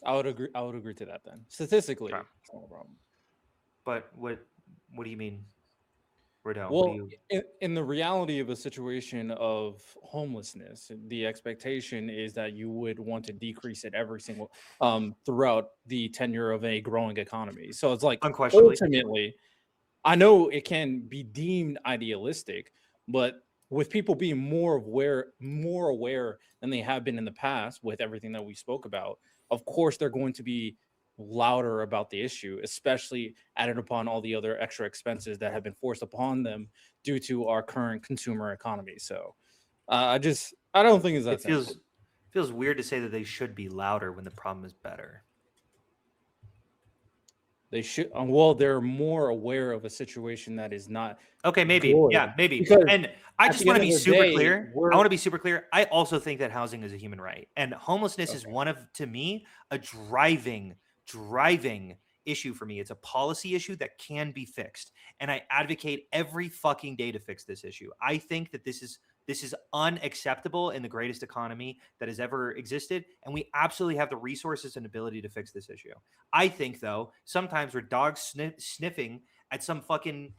I would agree. I would agree to that then. Statistically, Okay. it's not a problem. But what do you mean, Riddell? Well, in the reality of a situation of homelessness, the expectation is that you would want to decrease it every single throughout the tenure of a growing economy. So it's like Unquestionably. ultimately, I know it can be deemed idealistic, but with people being more aware than they have been in the past with everything that we spoke about, of course they're going to be louder about the issue, especially added upon all the other extra expenses that have been forced upon them due to our current consumer economy. So I don't think it's that it simple. feels weird to say that they should be louder when the problem is better. They should well, they're more aware of a situation that is not Okay, maybe. good. Yeah, maybe. Because And I at just the want to end be of the super day, clear. we're- I want to be super clear. I also think that housing is a human right. And homelessness is one of, to me, a driving issue for me. It's a policy issue that can be fixed. And I advocate every fucking day to fix this issue. I think that this is unacceptable in the greatest economy that has ever existed. And we absolutely have the resources and ability to fix this issue. I think, though, sometimes we're dogs sniffing at some fucking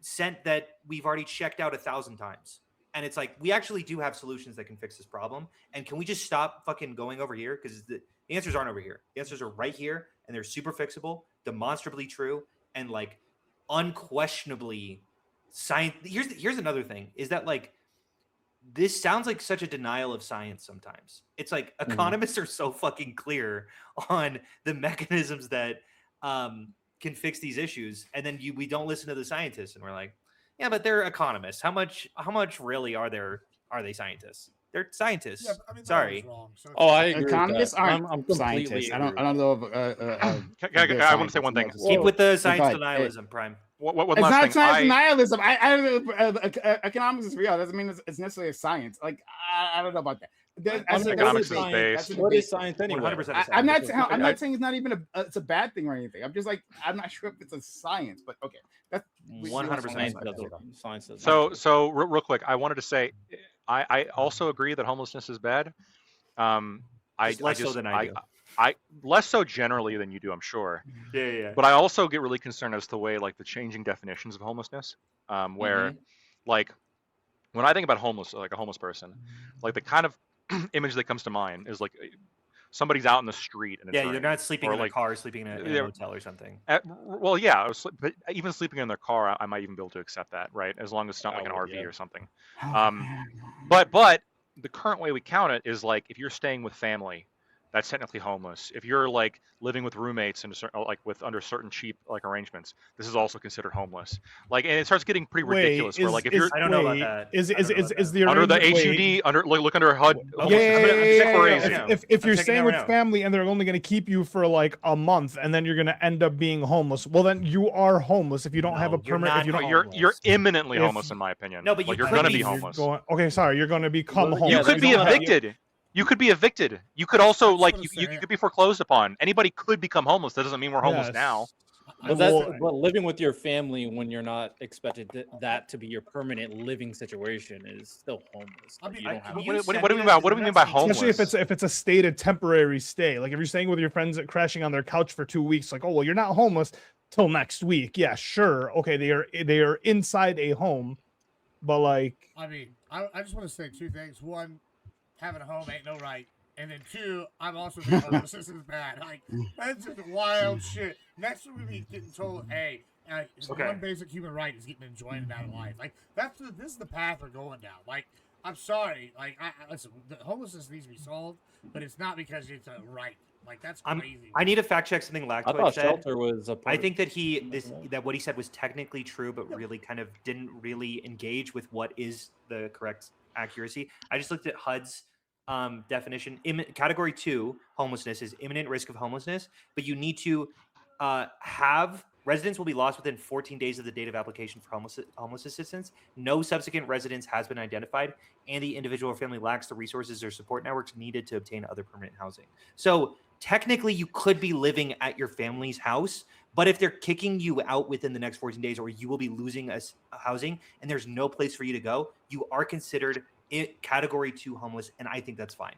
scent that we've already checked out 1,000 times. And it's like, we actually do have solutions that can fix this problem. And can we just stop fucking going over here? Because the answers aren't over here. The answers are right here. And they're super fixable, demonstrably true, and like unquestionably science. Here's another thing is that like, this sounds like such a denial of science sometimes. It's like economists are so fucking clear on the mechanisms that can fix these issues. And then we don't listen to the scientists and we're like, yeah, but they're economists. How much really are they scientists? They're scientists. Yeah, I mean, Sorry. wrong, so Oh, I agree. Economists with that. aren't I'm completely scientists. I agree. don't know if I want to say one thing. Keep with the science ahead. denialism, Prime. One It's last not thing. science nihilism. Economics is real. Doesn't mean it's necessarily a science. Like I don't know about that. Economics is That's based. a What debate. is science anyway? 100%. I'm not saying it's not even it's a bad thing or anything. I'm just like I'm not sure if it's a science, but okay. That's 100% Science science. doesn't- science doesn't. So real quick, I wanted to say, I also agree that homelessness is bad. Less so than I do. I less so generally than you do, I'm sure. Yeah. But I also get really concerned as to the way like the changing definitions of homelessness, where like when I think about homeless, like a homeless person, like the kind of image that comes to mind is like somebody's out in the street and it's Yeah, raining. they're not sleeping Or, in a like, car, sleeping in a they're- hotel or something. Well, yeah, but even sleeping in their car, I might even be able to accept that, right? As long as it's not like an would, RV yeah. or something. But the current way we count it is like if you're staying with family, that's technically homeless. If you're like living with roommates and under certain cheap like arrangements, this is also considered homeless. Like, and it starts getting pretty ridiculous. Where like if you're I don't know about that. Is I don't know about that. the under the arrangement- HUD, look under HUD. Okay, I'm crazy. checking it out. If you're I'm checking staying it out with right now. family and they're only going to keep you for like a month and then you're going to end up being homeless, well then you are homeless if you don't have a No, you're permit. not If you don't, You're imminently If- homeless in my opinion. No, but like you you're could gonna be- be you're homeless. okay, sorry, you're going to become Well, homeless. yeah, You could be there's not- evicted. You could be evicted. You could also That's like what you I'm could be foreclosed upon. Anybody could become homeless. That doesn't mean we're homeless Yes. now. But Well, but living with your family when you're not expected that to be your permanent living situation is still homeless. I Like, mean, you don't have can a- you What do send we me mean this? by what do we mean by homeless? especially if it's a stated temporary stay. Like if you're staying with your friends crashing on their couch for 2 weeks, like, oh well, you're not homeless. till next week. Yeah, sure. Okay, they are inside a home, but like, I mean, I just want to say two things. One, having a home ain't no right. And then two, I'm also think homelessness is bad. Like, that's just wild shit. Next week we be getting told, hey, Okay. one basic human right is getting enjoyment out of life. Like, this is the path we're going down. Like, I'm sorry. Like, listen, the homelessness needs to be solved, but it's not because it's a right. Like, that's crazy. I need to fact check something I Lactoid thought said. shelter was a part I of- think that what he said was technically true, but really kind of didn't really engage with what is the correct accuracy. I just looked at HUD's definition. Category 2 homelessness is imminent risk of homelessness, but you need to have residents will be lost within 14 days of the date of application for homeless assistance. No subsequent residence has been identified, and the individual or family lacks the resources or support networks needed to obtain other permanent housing. So technically, you could be living at your family's house, but if they're kicking you out within the next 14 days, or you will be losing a housing and there's no place for you to go, you are considered category 2 homeless, and I think that's fine.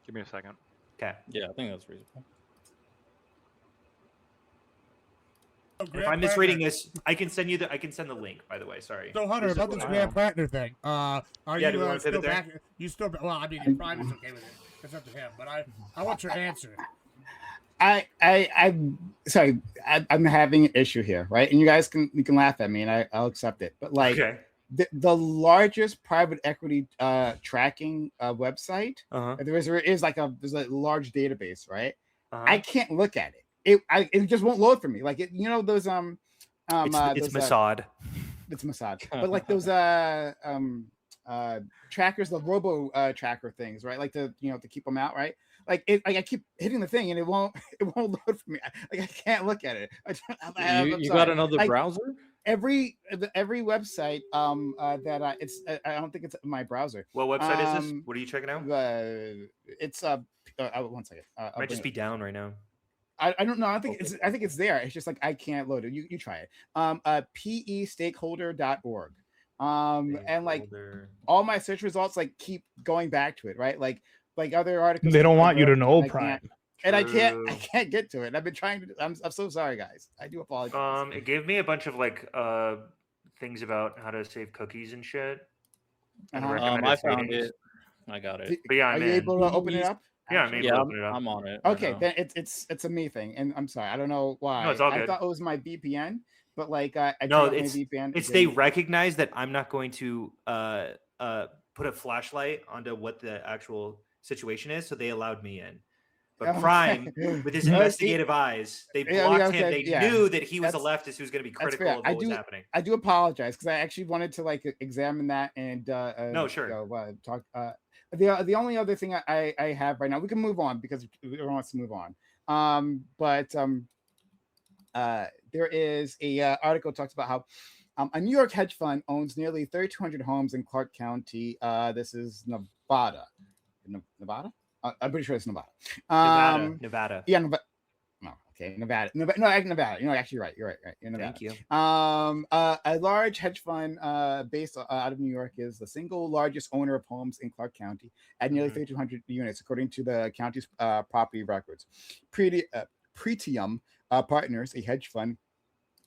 Give me a second. Okay. Yeah, I think that's reasonable. If I'm misreading this, I can send the link, by the way. Sorry. So Hunter, about this Grant Plantner thing, are Yeah, do we you wanna still pivot there? back? You still? Well, I mean, if private's okay with it, it's up to him. But I want your answer. I'm sorry. I'm having an issue here, right? And you guys can laugh at me, and I'll accept it. But like, Okay. the largest private equity tracking website, Uh-huh. there's a large database, right? Uh-huh. I can't look at it. It just won't load for me. Like those It's Mossad. it's Mossad, but like those trackers, the robo tracker things, right? Like to keep them out, right? Like I keep hitting the thing and it won't load for me. I can't look at it. You got another browser? Every website that I don't think it's my browser. What website is this? What are you checking out? It's 1 second. Might just be down right now. I don't know. I think it's there. It's just like I can't load it. You try it. PEstakeholder.org. And like all my search results like keep going back to it, right? Like other articles. They don't want you to know Prime. And I can't get to it. I've been trying to. I'm so sorry, guys. I do apologize. It gave me a bunch of like things about how to save cookies and shit. And recommended I found settings. it. I got it. But yeah, Are you able to open it up? Yeah, I'm able to open it up. I'm on it. Okay, right now. then it's a me thing, and I'm sorry, I don't know why. No, it's all I good. thought it was my VPN, but like I No, tried my it's VPN. it's they recognize that I'm not going to put a flashlight onto what the actual situation is, so they allowed me in. But Prime, with his investigative eyes, they blocked him. They knew that he was a leftist who was going to be critical of what was happening. I do apologize because I actually wanted to like examine that and No, sure. Talk. The only other thing I have right now, we can move on because everyone wants to move on. But there is a article talks about how a New York hedge fund owns nearly 3,200 homes in Clark County. This is Nevada. Nevada? I'm pretty sure it's Nevada. Nevada. Yeah, Nevada. No, okay, Nevada. No, Nevada. You're actually right. You're right. You're Nevada. Thank you. A large hedge fund based out of New York is the single largest owner of homes in Clark County at nearly 3,200 units, according to the county's property records. Pretium Partners, a hedge fund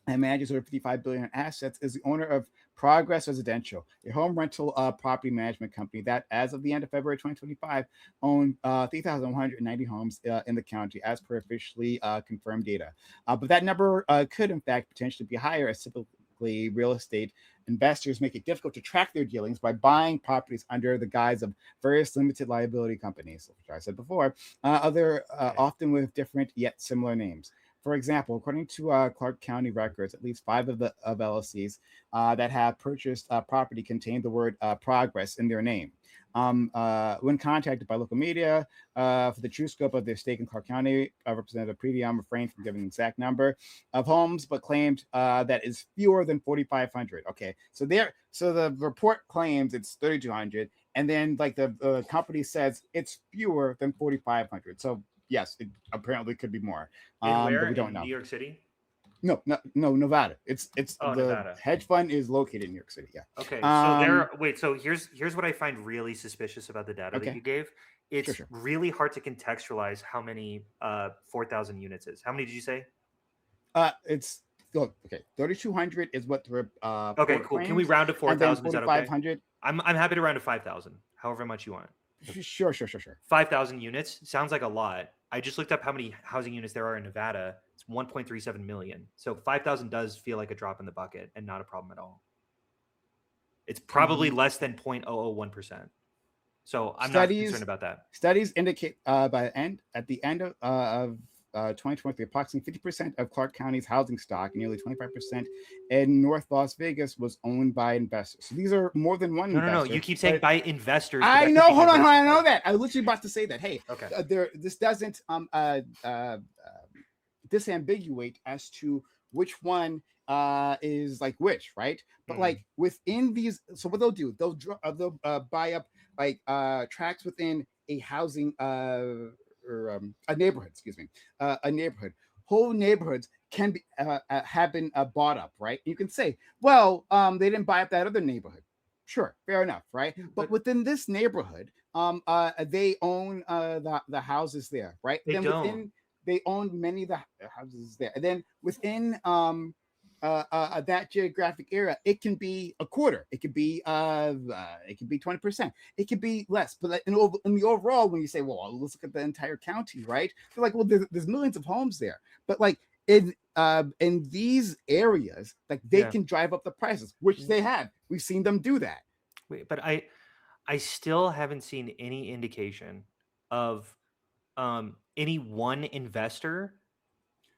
and manages over 55 billion in assets, is the owner of Progress Residential, a home rental property management company that, as of the end of February 2025, owned 3,190 homes in the county, as per officially confirmed data. But that number could, in fact, potentially be higher, as typically real estate investors make it difficult to track their dealings by buying properties under the guise of various limited liability companies, which I said before, often with different yet similar names. For example, according to Clark County records, at least 5 of LLCs that have purchased property contain the word progress in their name. When contacted by local media for the true scope of their stake in Clark County, Representative Pretium refrained from giving an exact number of homes, but claimed that is fewer than 4,500. Okay, so the report claims it's 3,200, and then like the company says it's fewer than 4,500. So yes, it apparently could be more. Where? But we don't know. New York City? No, Nevada. It's the Nevada. hedge fund is located in New York City. Yeah. Okay. So So here's what I find really suspicious about the data that Okay. you gave. It's Sure. really hard to contextualize how many 4,000 units is. How many did you say? It's okay, 3,200 is what the Okay, port cool. Can we claims, round to and then 4,000? Is that okay? 4,500. I'm happy to round to 5,000. However much you want. Sure. 5,000 units sounds like a lot. I just looked up how many housing units there are in Nevada. It's 1.37 million. So 5,000 does feel like a drop in the bucket and not a problem at all. It's probably less than 0.001%. So I'm not concerned about that. Studies indicate at the end of 2023, approximately 50% of Clark County's housing stock, nearly 25% in North Las Vegas, was owned by investors. So these are more than one investor. No. You keep saying by investors. but I that know. could be Hold on. I diversified. know that. I was literally about to say that. Hey, Okay. this doesn't disambiguate as to which one is like which, right? But like within these, so what they'll do, they'll buy up like tracts within a housing or a neighborhood, excuse me, a neighborhood. Whole neighborhoods can be have been bought up, right? You can say, well, they didn't buy up that other neighborhood. Sure, fair enough, right? But within this neighborhood, they own the houses there, right? They then don't. within they own many of the houses there, and then within that geographic area, it can be a quarter, it could be 20%, it could be less. But like in the overall, when you say, well, let's look at the entire county, right? They're like, well, there's millions of homes there, but like in these areas, like they can drive up the prices, which they have. We've seen them do that. Wait, but I still haven't seen any indication of any one investor.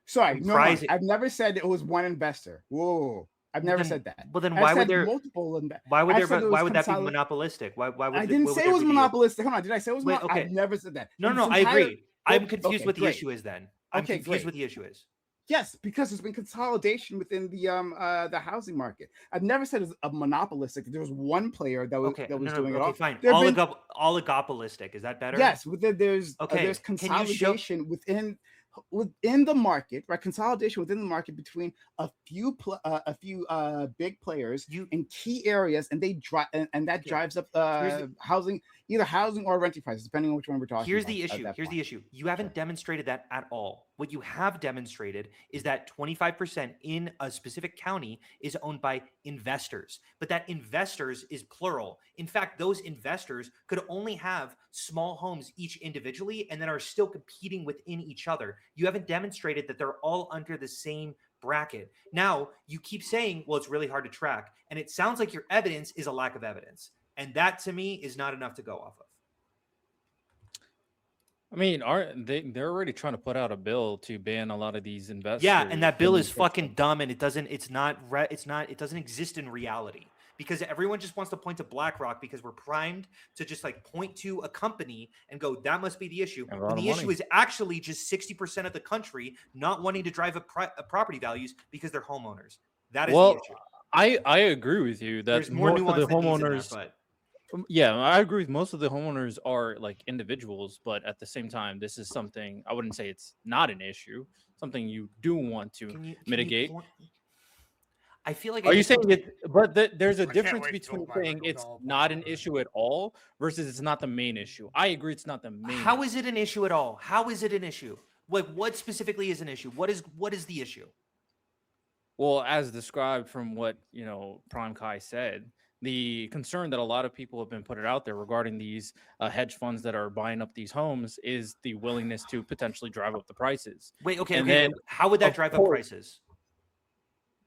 Sorry, no, comprising- I've never said it was one investor. Whoa, I've never then- said that. Well, then I've why would said there? multiple? Why would I've there? said it Why was would that be consoli- monopolistic? Why would? I didn't what would say it there was be the- monopolistic. Hold on, did I say it was? Wait, okay. I've never said that. No, In no, this I entire- agree. I'm Oh, confused okay, what the great. issue is. Then I'm Okay, confused great. what the issue is. Yes, because there's been consolidation within the housing market. I've never said it's a monopolistic. There was one player that was Okay, that was no, doing it okay, all. fine. There have been- Oligopolistic. Is that better? Yes, there's Okay, can you show- consolidation within the market, right? Consolidation within the market between a few big players in key areas, and they drive and that drives up housing, either housing or renting prices, depending on which one we're talking Here's about. the issue. Here's the issue. You haven't demonstrated that at all. What you have demonstrated is that 25% in a specific county is owned by investors, but that investors is plural. In fact, those investors could only have small homes each individually and then are still competing within each other. You haven't demonstrated that they're all under the same bracket. Now, you keep saying, well, it's really hard to track. And it sounds like your evidence is a lack of evidence. And that to me is not enough to go off of. I mean, they're already trying to put out a bill to ban a lot of these investors. Yeah, and that bill is fucking dumb, and it doesn't exist in reality, because everyone just wants to point to BlackRock because we're primed to just like point to a company and go, that must be the issue. When the issue is actually just 60% of the country not wanting to drive up property values because they're homeowners. That is the issue. I agree with you that There's more most nuance of the than these in there, homeowners. but Yeah, I agree with most of the homeowners are like individuals, but at the same time, this is something I wouldn't say it's not an issue. Something you do want to mitigate. I feel like. Are you saying it? But there's a difference between saying it's not an issue at all versus it's not the main issue. I agree, it's not the main. How is it an issue at all? How is it an issue? Like, what specifically is an issue? What is the issue? Well, as described from what Prime Kai said, the concern that a lot of people have been putting out there regarding these hedge funds that are buying up these homes is the willingness to potentially drive up the prices. Wait, okay. How would that drive up prices?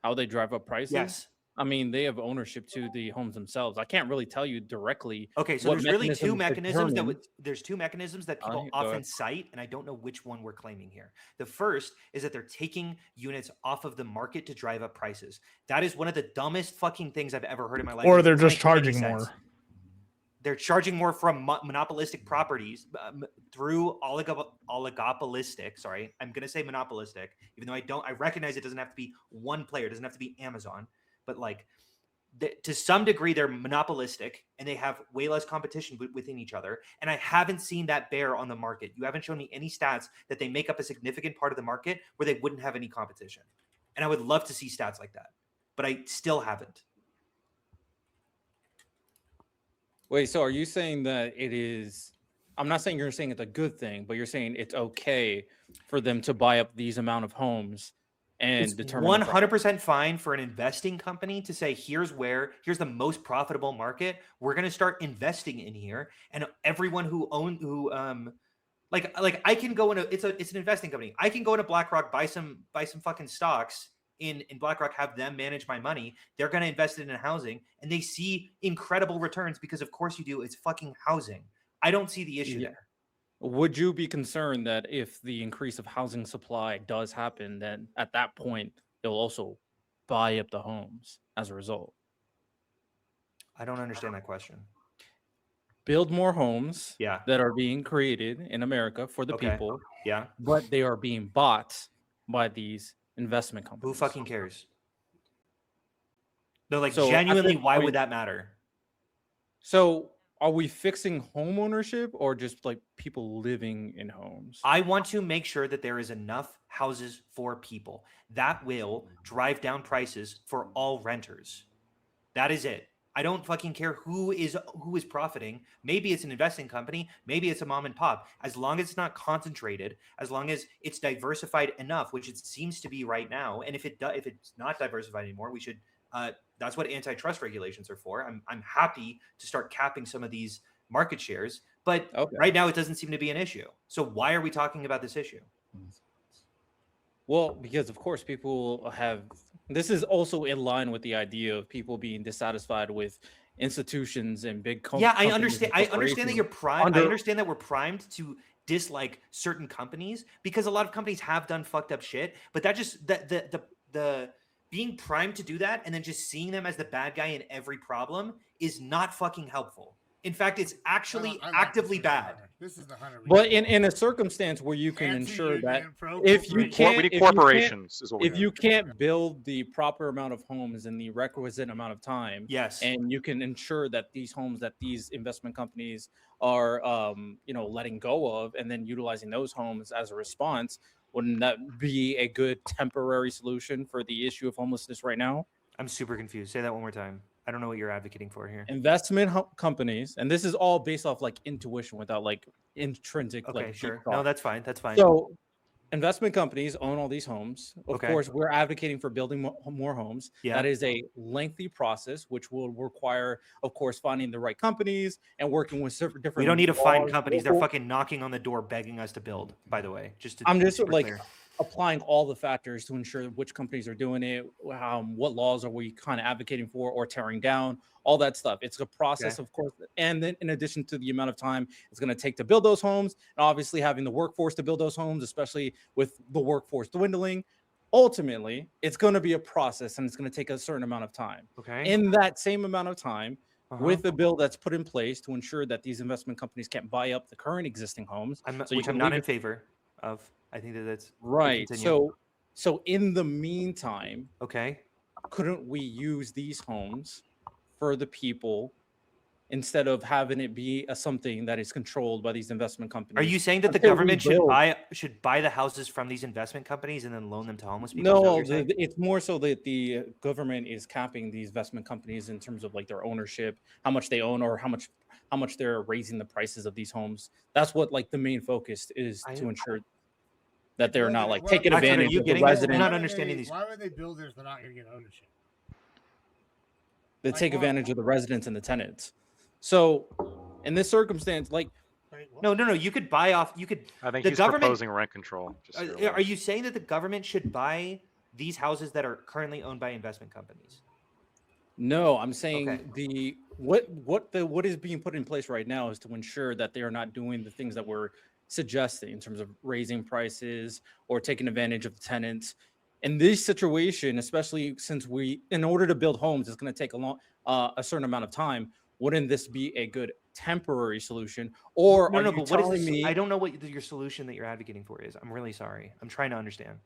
How they drive up prices? Yes. I mean, they have ownership to the homes themselves. I can't really tell you directly. Okay, so there's really two mechanisms there's two mechanisms that people often cite, and I don't know which one we're claiming here. The first is that they're taking units off of the market to drive up prices. That is one of the dumbest fucking things I've ever heard in my life. Or they're just charging more. They're charging more from monopolistic properties through oligopolistic. Sorry, I'm going to say monopolistic, even though I recognize it doesn't have to be one player. It doesn't have to be Amazon. But like, to some degree, they're monopolistic and they have way less competition within each other. And I haven't seen that bear on the market. You haven't shown me any stats that they make up a significant part of the market where they wouldn't have any competition. And I would love to see stats like that, but I still haven't. Wait, so are you saying that it is? I'm not saying you're saying it's a good thing, but you're saying it's okay for them to buy up these amount of homes and It's determine the price. 100% fine for an investing company to say, here's the most profitable market. We're going to start investing in here, and everyone like I can go in it's an investing company. I can go into BlackRock, buy some fucking stocks in BlackRock, have them manage my money. They're going to invest it in housing, and they see incredible returns because of course you do. It's fucking housing. I don't see the issue there. Would you be concerned that if the increase of housing supply does happen, then at that point they'll also buy up the homes as a result? I don't understand that question. Build more homes Yeah. that are being created in America for the Okay. people, Yeah. but they are being bought by these investment Who companies. fucking cares? No, like So at genuinely, this why point- would that matter? So are we fixing home ownership or just like people living in homes? I want to make sure that there is enough houses for people. That will drive down prices for all renters. That is it. I don't fucking care who is profiting. Maybe it's an investing company, maybe it's a mom and pop. As long as it's not concentrated, as long as it's diversified enough, which it seems to be right now. And if it's not diversified anymore, we should. That's what antitrust regulations are for. I'm happy to start capping some of these market shares, but right now it doesn't seem to be an issue. So why are we talking about this issue? Well, because of course people have. This is also in line with the idea of people being dissatisfied with institutions and big companies. Yeah, I understand. I understand that you're primed. I under- understand that we're primed to dislike certain companies because a lot of companies have done fucked up shit. But that just the being primed to do that and then just seeing them as the bad guy in every problem is not fucking helpful. In fact, it's actually I like actively this bad. This is the hunter. But in a circumstance where you can ensure that if you can't, We need if you can't- corporations, is what we if need. you can't build the proper amount of homes in the requisite amount of time, Yes. and you can ensure that these homes that these investment companies are letting go of and then utilizing those homes as a response, wouldn't that be a good temporary solution for the issue of homelessness right now? I'm super confused. Say that one more time. I don't know what you're advocating for here. Investment companies, and this is all based off like intuition without like intrinsic Okay, like sure. deep No, thought. that's fine. That's fine. So investment companies own all these homes. Of Okay. course, we're advocating for building more homes. Yeah. That is a lengthy process, which will require, of course, finding the right companies and working with different. We don't need to find laws, companies. They're local- fucking knocking on the door begging us to build, by the way. I'm be just super like clear. applying all the factors to ensure which companies are doing it, what laws are we kind of advocating for or tearing down, all that stuff. It's a process, of course. And then in addition to the amount of time it's going to take to build those homes, and obviously having the workforce to build those homes, especially with the workforce dwindling, ultimately it's going to be a process and it's going to take a certain amount of time. Okay. In that same amount of time, Uh-huh. with the bill that's put in place to ensure that these investment companies can't buy up the current existing homes, Which I'm not in favor of. I think that's right. continue. So in the meantime, okay. couldn't we use these homes for the people instead of having it be something that is controlled by these investment companies? Are you saying that the until we government build? should buy the houses from these investment companies and then loan them to homeless people? Is that what No, you're saying? it's more so that the government is capping these investment companies in terms of like their ownership, how much they own, or how much they're raising the prices of these homes. That's what like the main focus is to ensure that they're not like taking Blackfoot, are advantage you of the getting this? I'm residents. not understanding these. Why would they builders but not going to get ownership? They Like take what? advantage of the residents and the tenants. So in this circumstance, like Wait, what? No. You could buy off. You could. I think the he's government- proposing rent control. Just so you're aware. Are you saying that the government should buy these houses that are currently owned by investment companies? no, I'm saying Okay. what is being put in place right now is to ensure that they are not doing the things that we're suggesting in terms of raising prices or taking advantage of the tenants. In this situation, especially since in order to build homes, it's going to take a certain amount of time. Wouldn't this be a good temporary solution? Or No, are you but what is telling this? me? I don't know what your solution that you're advocating for is. I'm really sorry. I'm trying to understand.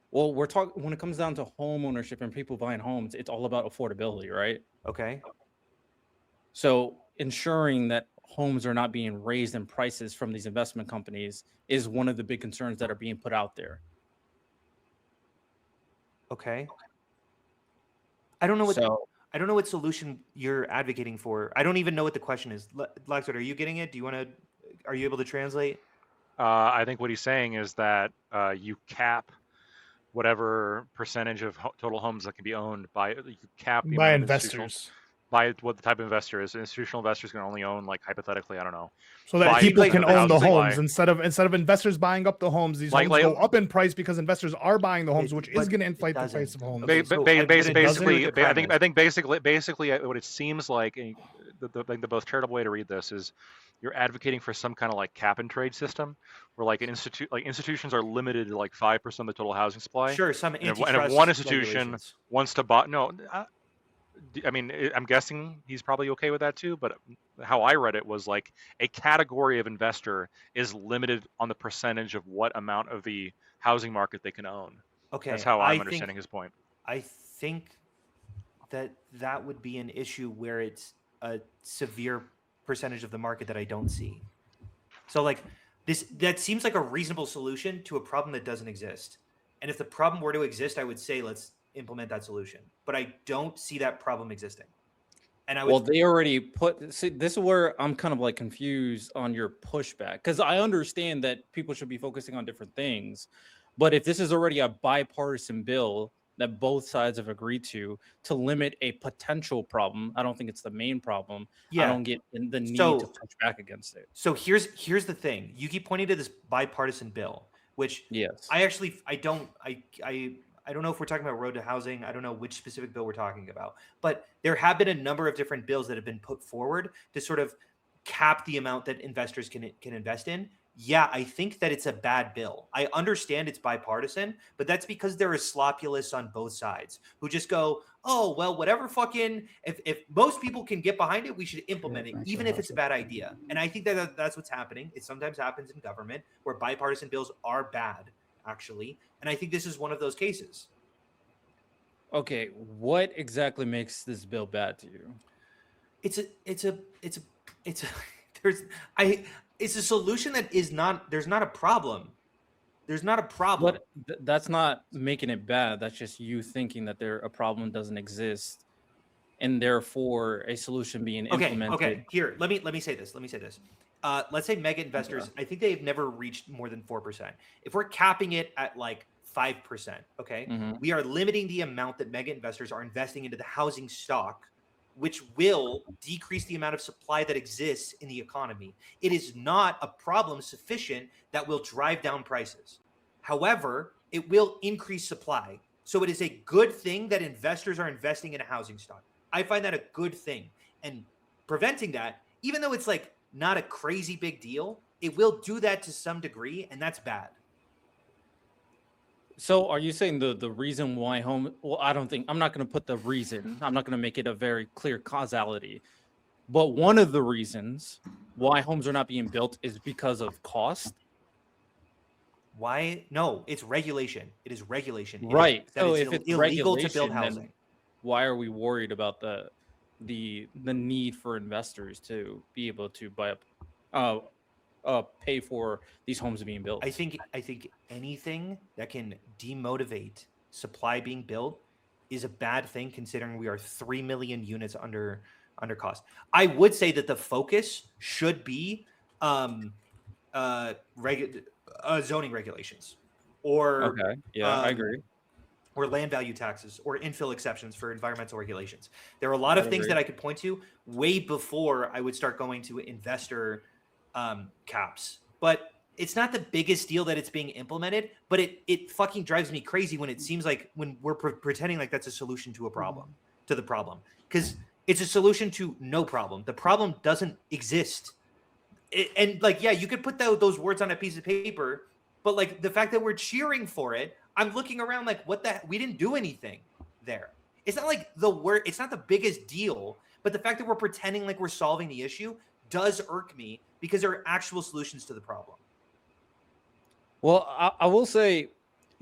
Well, we're talking when it comes down to home ownership and people buying homes, it's all about affordability, right? Okay. So ensuring that homes are not being raised in prices from these investment companies is one of the big concerns that are being put out there. Okay. I don't know what. So I don't know what solution you're advocating for. I don't even know what the question is. Blackfoot, are you getting it? Are you able to translate? I think what he's saying is that you cap whatever percentage of total homes that can be owned by, you cap the By amount of institutional, investors, by what the type of investor is. Institutional investors can only own, like, hypothetically, I don't know, so that 5% people like- can of the own the housing homes supply. instead of investors buying up the homes. These Like- homes go like- up in price because investors are buying the homes, which is But going to it inflate the doesn't. price of homes. Okay, so I wouldn't disagree Basically, with your I think premise. basically what it seems like, the most charitable way to read this is you're advocating for some kind of like cap and trade system where like institutions are limited to like 5% of the total housing supply. Sure, some And if antitrust one institution regulations. wants to buy, no, I mean, I'm guessing he's probably okay with that too. But how I read it was like a category of investor is limited on the percentage of what amount of the housing market they can own. Okay, That's how I I'm think- understanding his point. I think that would be an issue where it's a severe percentage of the market that I don't see. So like that seems like a reasonable solution to a problem that doesn't exist. And if the problem were to exist, I would say let's implement that solution. But I don't see that problem existing. And I would Well, they already see, this is where I'm kind of like confused on your pushback, because I understand that people should be focusing on different things, but if this is already a bipartisan bill that both sides have agreed to limit a potential problem, I don't think it's the main problem. I don't get the need to push back against it. So here's the thing. You keep pointing to this bipartisan bill, which Yes, I don't know if we're talking about road to housing. I don't know which specific bill we're talking about, but there have been a number of different bills that have been put forward to sort of cap the amount that investors can invest in. Yeah, I think that it's a bad bill. I understand it's bipartisan, but that's because there are slopulous on both sides who just go, oh, well, whatever fucking, if most people can get behind it, we should implement it, even if it's a bad idea. And I think that that's what's happening. It sometimes happens in government where bipartisan bills are bad, actually. And I think this is one of those cases. okay, what exactly makes this bill bad to you? It's a solution that is not, there's not a problem. There's not a problem. But that's not making it bad. That's just you thinking that a problem doesn't exist, and therefore a solution being implemented. Okay. Here, let me say this. Let's say mega investors. I think they've never reached more than 4%. If we're capping it at like 5%, okay, we are limiting the amount that mega investors are investing into the housing stock, which will decrease the amount of supply that exists in the economy. It is not a problem sufficient that will drive down prices. However, it will increase supply. So it is a good thing that investors are investing in a housing stock. I find that a good thing. And preventing that, even though it's like not a crazy big deal, it will do that to some degree, and that's bad. So are you saying the reason why well, I'm not going to put the reason. I'm not going to make it a very clear causality. But one of the reasons why homes are not being built is because of cost. Why? No, it's regulation. It is regulation. Right. That So it's if it's illegal to build regulation, housing. then why are we worried about the need for investors to be able to buy up pay for these homes being built? I think anything that can demotivate supply being built is a bad thing, considering we are 3 million units under cost. I would say that the focus should be zoning regulations, or Okay. Yeah, I agree. or land value taxes, or infill exceptions for environmental regulations. There are a lot of things agree. that I could point to way before I would start going to investor caps. But it's not the biggest deal that it's being implemented, but it fucking drives me crazy when it seems like when we're pretending like that's a solution to a problem, to the problem. Because it's a solution to no problem. The problem doesn't exist. And like, yeah, you could put those words on a piece of paper, but like the fact that we're cheering for it, I'm looking around like, what the, we didn't do anything there. It's not like it's not the biggest deal, but the fact that we're pretending like we're solving the issue does irk me, because there are actual solutions to the problem. Well, I will say,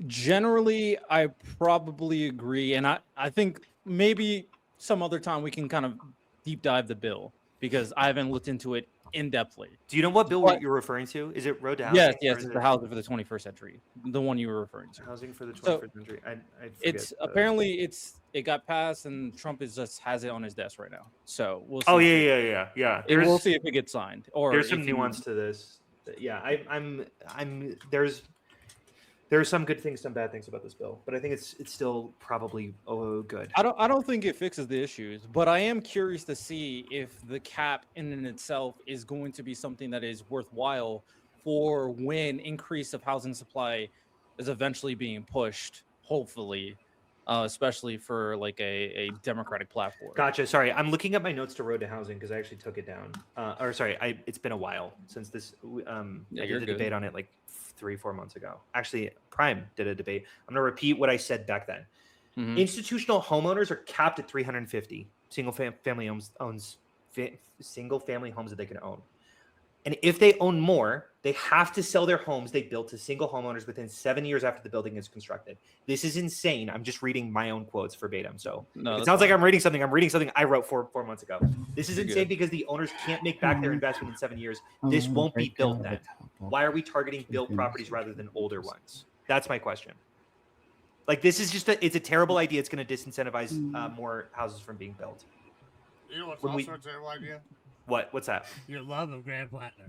generally, I probably agree. And I think maybe some other time we can kind of deep dive the bill, because I haven't looked into it in-depthly. Do you know what bill you're referring to? Is it Road to Housing? Yes, it's the Housing for the 21st Century, the one you were referring to. Housing for the 21st Century. I It's apparently it got passed, and Trump just has it on his desk right now. So we'll see. Oh yeah. We'll see if it gets signed. Or there's some nuance to this. Yeah, There are some good things, some bad things about this bill, but I think it's still probably good. I don't think it fixes the issues, but I am curious to see if the cap in and itself is going to be something that is worthwhile for when increase of housing supply is eventually being pushed, hopefully, especially for like a democratic platform. Gotcha. Sorry, I'm looking at my notes to Road to Housing because I actually took it down. Or sorry, it's been a while since this. I did a debate on it like 3-4 months ago. Actually, Prime did a debate. I'm gonna repeat what I said back then. Mhm. Institutional homeowners are capped at 350 single family homes that they can own. And if they own more, they have to sell their homes they built to single homeowners within 7 years after the building is constructed. This is insane. I'm just reading my own quotes verbatim. So it sounds like I'm reading something I wrote 4 months ago. This is insane because the owners can't make back their investment in 7 years. This won't be built then. Why are we targeting built properties rather than older ones? That's my question. Like, this is just it's a terrible idea. It's going to disincentivize more houses from being built. You know what's also a terrible idea? What's that? Your love of Grand Plantner.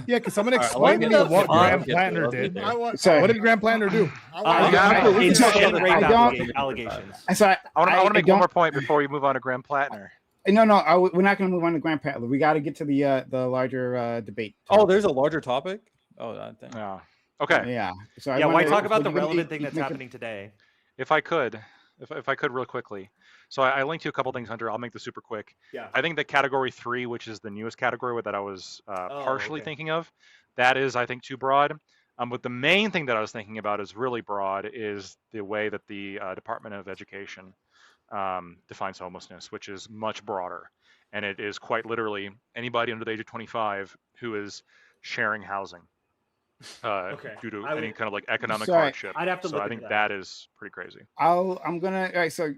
Yeah, can someone Alright, explain to me what Graham I'll Plantner get did? there. Sorry. What did Graham Plantner do? It's rape I don't- allegations. Sorry, I want to make one don't- more point before we move on to Graham Plantner. No, we're not going to move on to Grand Plantner. We got to get to the larger debate. Oh, there's a larger topic. Oh, that thing. Yeah. Okay. Yeah. So I Yeah, why wanted- talk about the would you relevant make- thing that's make a- happening today? If I could real quickly. So I linked you a couple things, Hunter. I'll make this super quick. Yeah. I think the category 3, which is the newest category that I was partially okay. thinking of, that is, I think, too broad. But the main thing that I was thinking about is really broad is the way that the Department of Education defines homelessness, which is much broader. And it is quite literally anybody under the age of 25 who is sharing housing due to any kind of like economic Sorry, hardship. I'd have to So look I into think that. that is pretty crazy. I'm gonna. All right, so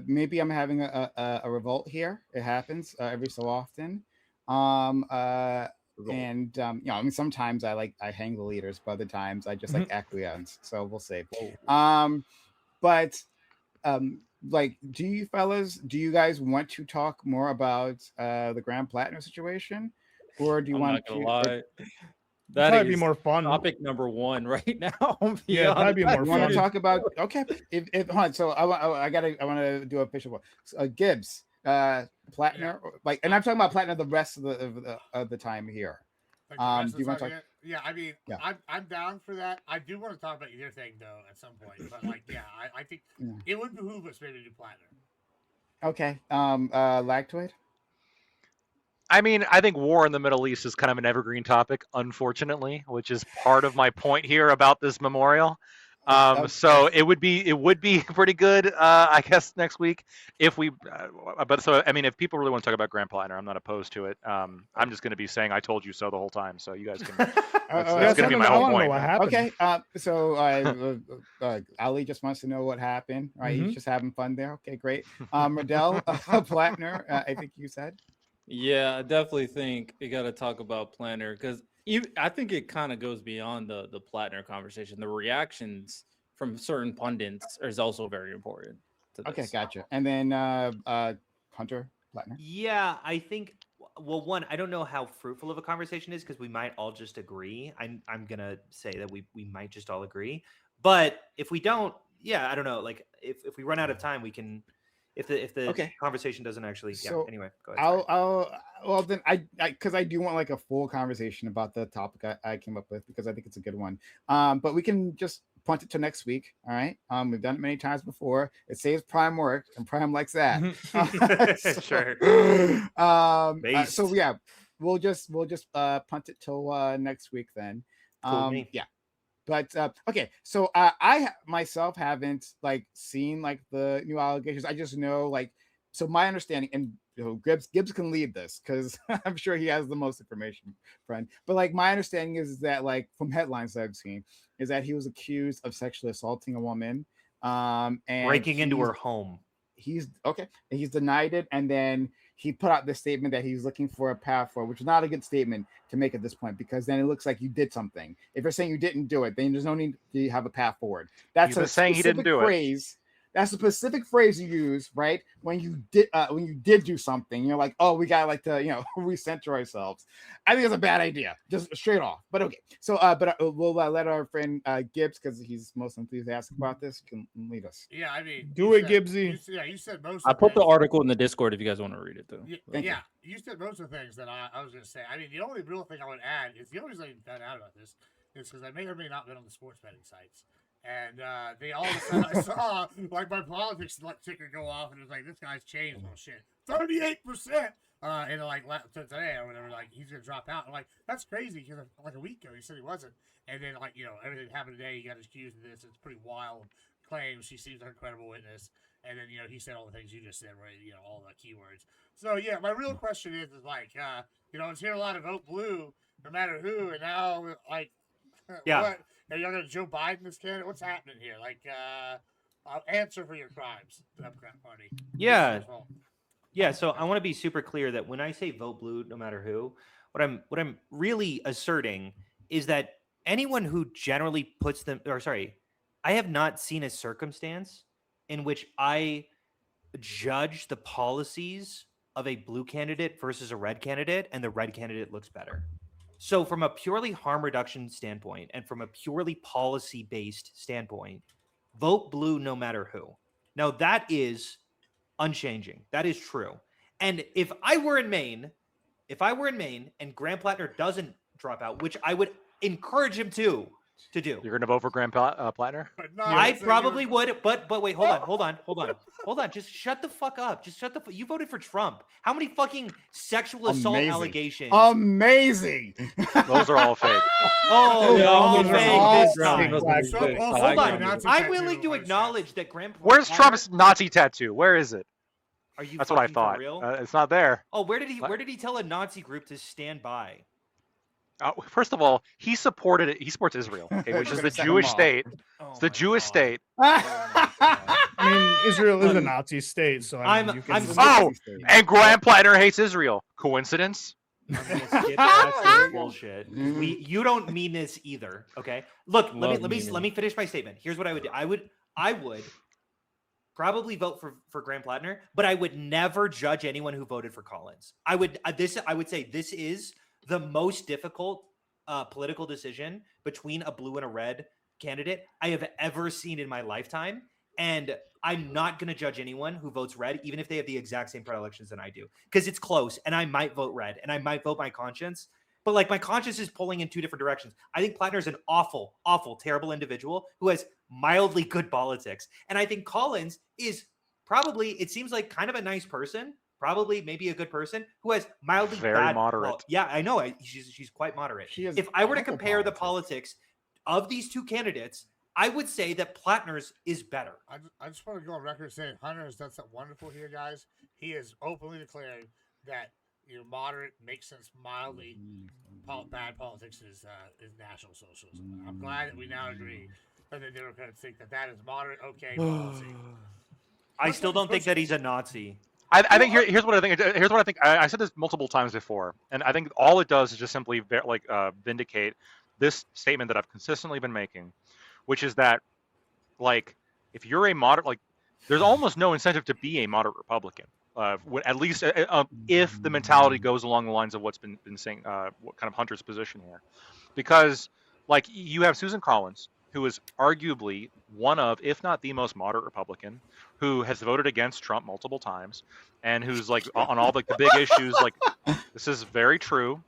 maybe I'm having a revolt here. It happens every so often. And I mean, sometimes I hang the leaders, but other times I just like acquiesce. So we'll see. But like, do you guys want to talk more about the Grand Plantner situation, or do you I'm want not gonna to? lie. That'd That be is more fun. topic number 1 right now. Yeah, that'd be more You want fun. to talk about? Okay, if hold on, so I want to do a official one. So, Gibbs, Plantner, like, and I'm talking about Plantner the rest of the time here. Like the rest Do you of want the to time here? Yeah, I mean, Yeah. I'm down for that. I do want to talk about your thing though at some point, but like, yeah, I think Yeah. it would behoove us maybe to do Plantner. Okay, Lactoid. I mean, I think war in the Middle East is kind of an evergreen topic, unfortunately, which is part of my point here about this memorial. So it would be pretty good, I guess, next week if we. But so I mean, if people really want to talk about Grand Plantner, I'm not opposed to it. I'm just going to be saying "I told you so" the whole time, so you guys can. That's going to be my I whole want to know point. what happened. Okay, so Ali just wants to know what happened. Right, he's just having fun there. Okay, great. Riddell, Plantner, I think you said. Yeah, I definitely think you got to talk about Plantner because I think it kind of goes beyond the Plantner conversation. The reactions from certain pundits is also very important. To Okay, this. gotcha. And then Hunter Plantner. Yeah, I think. Well, one, I don't know how fruitful of a conversation is because we might all just agree. I'm gonna say that we might just all agree, but if we don't, yeah, I don't know. Like if we run out of time, we can. If the conversation doesn't actually, So anyway, go ahead. Well then because I do want like a full conversation about the topic I came up with because I think it's a good one. But we can just punt it to next week. All right. We've done it many times before. It saves Prime work, and Prime likes that. Sure. So yeah, we'll just punt it till next week then. Cool with me. Yeah. But okay, so I myself haven't like seen like the new allegations. I just know like, so my understanding, and Gibbs can lead this because I'm sure he has the most information, friend. But like my understanding is that like from headlines that I've seen is that he was accused of sexually assaulting a woman, and Breaking into her home. He's denied it, and then he put out this statement that he's looking for a path forward, which is not a good statement to make at this point because then it looks like you did something. If you're saying you didn't do it, then there's no need to have a path forward. That's He's saying he didn't do phrase That's a specific phrase you use, right? When you did do something, you're like, oh, we gotta like to, recenter ourselves. I think it's a bad idea, just straight off. But okay, so we'll let our friend Gibbs, because he's most enthusiastic about this, can lead us. Yeah, I mean, Do it, Gibbsy. You said most. I put the article in the Discord if you guys want to read it, though. Yeah, you said most of the things that I was going to say. I mean, the only real thing I would add is the only reason I found out about this is because I may or may not been on the sports betting sites. And they all of a sudden I saw like my politics ticker go off, and it was like, this guy's changed. Oh shit, 38%. And like today or whatever, like he's gonna drop out. I'm like, that's crazy because like a week ago he said he wasn't, and then like everything happened today. He got accused of this. It's pretty wild claims. She seems like a credible witness, and then he said all the things you just said, right? All the keywords. So yeah, my real question is like, it's here a lot of vote blue, no matter who, and now like, what? Are y'all gonna Joe Biden this candidate? What's happening here? Like, I'll answer for your crimes, Democrat Party. Yeah. Yeah, so I want to be super clear that when I say vote blue, no matter who, what I'm really asserting is that anyone who generally puts them, I have not seen a circumstance in which I judge the policies of a blue candidate versus a red candidate, and the red candidate looks better. So from a purely harm reduction standpoint and from a purely policy-based standpoint, vote blue no matter who. Now, that is unchanging. That is true. And if I were in Maine and Graham Plantner doesn't drop out, which I would encourage him to do. You're going to vote for Graham Plantner? I probably would, but wait, hold on. Just shut the fuck up. You voted for Trump. How many fucking sexual assault allegations? Amazing. Those are all fake. Oh, Yeah, all those are fake all this time. fake. Hold on. I'm willing to acknowledge that Graham. Where's Trump's Nazi tattoo? Where is it? Are you? That's what I fucking thought. For real? It's not there. Oh, where did he tell a Nazi group to stand by? First of all, he supported it. He supports Israel, okay, which is the Jewish state. It's the Jewish state. I mean, Israel is a Nazi state, so I mean, and Graham Plantner hates Israel. Coincidence? I'm gonna skip past this bullshit. You don't mean this either. Okay. Look, let me finish my statement. Here's what I would do. I would probably vote for Graham Plantner, but I would never judge anyone who voted for Collins. I would say this is the most difficult political decision between a blue and a red candidate I have ever seen in my lifetime. And I'm not going to judge anyone who votes red, even if they have the exact same predilections than I do, because it's close and I might vote red and I might vote my conscience. But like my conscience is pulling in two different directions. I think Plantner is an awful, terrible individual who has mildly good politics. And I think Collins is probably, it seems like kind of a nice person, probably maybe a good person who has mildly very bad. moderate. Well, yeah, I know. She's quite moderate. If I were to compare the politics of these two candidates, I would say that Plantner's is better. I just want to go on record saying Hunter has done something wonderful here, guys. He has openly declared that moderate makes sense mildly. Bad politics is National Socialism. I'm glad that we now agree that the Democrats think that is moderate, okay policy. I still don't think that he's a Nazi. I think here's what I think. Here's what I think. I said this multiple times before, and I think all it does is just simply vindicate this statement that I've consistently been making, which is that, like, if you're a moderate, there's almost no incentive to be a moderate Republican. At least if the mentality goes along the lines of what's been saying, what kind of Hunter's position here, because like you have Susan Collins, who is arguably one of, if not the most moderate Republican, who has voted against Trump multiple times, and who's like on all the big issues. Like, this is very true.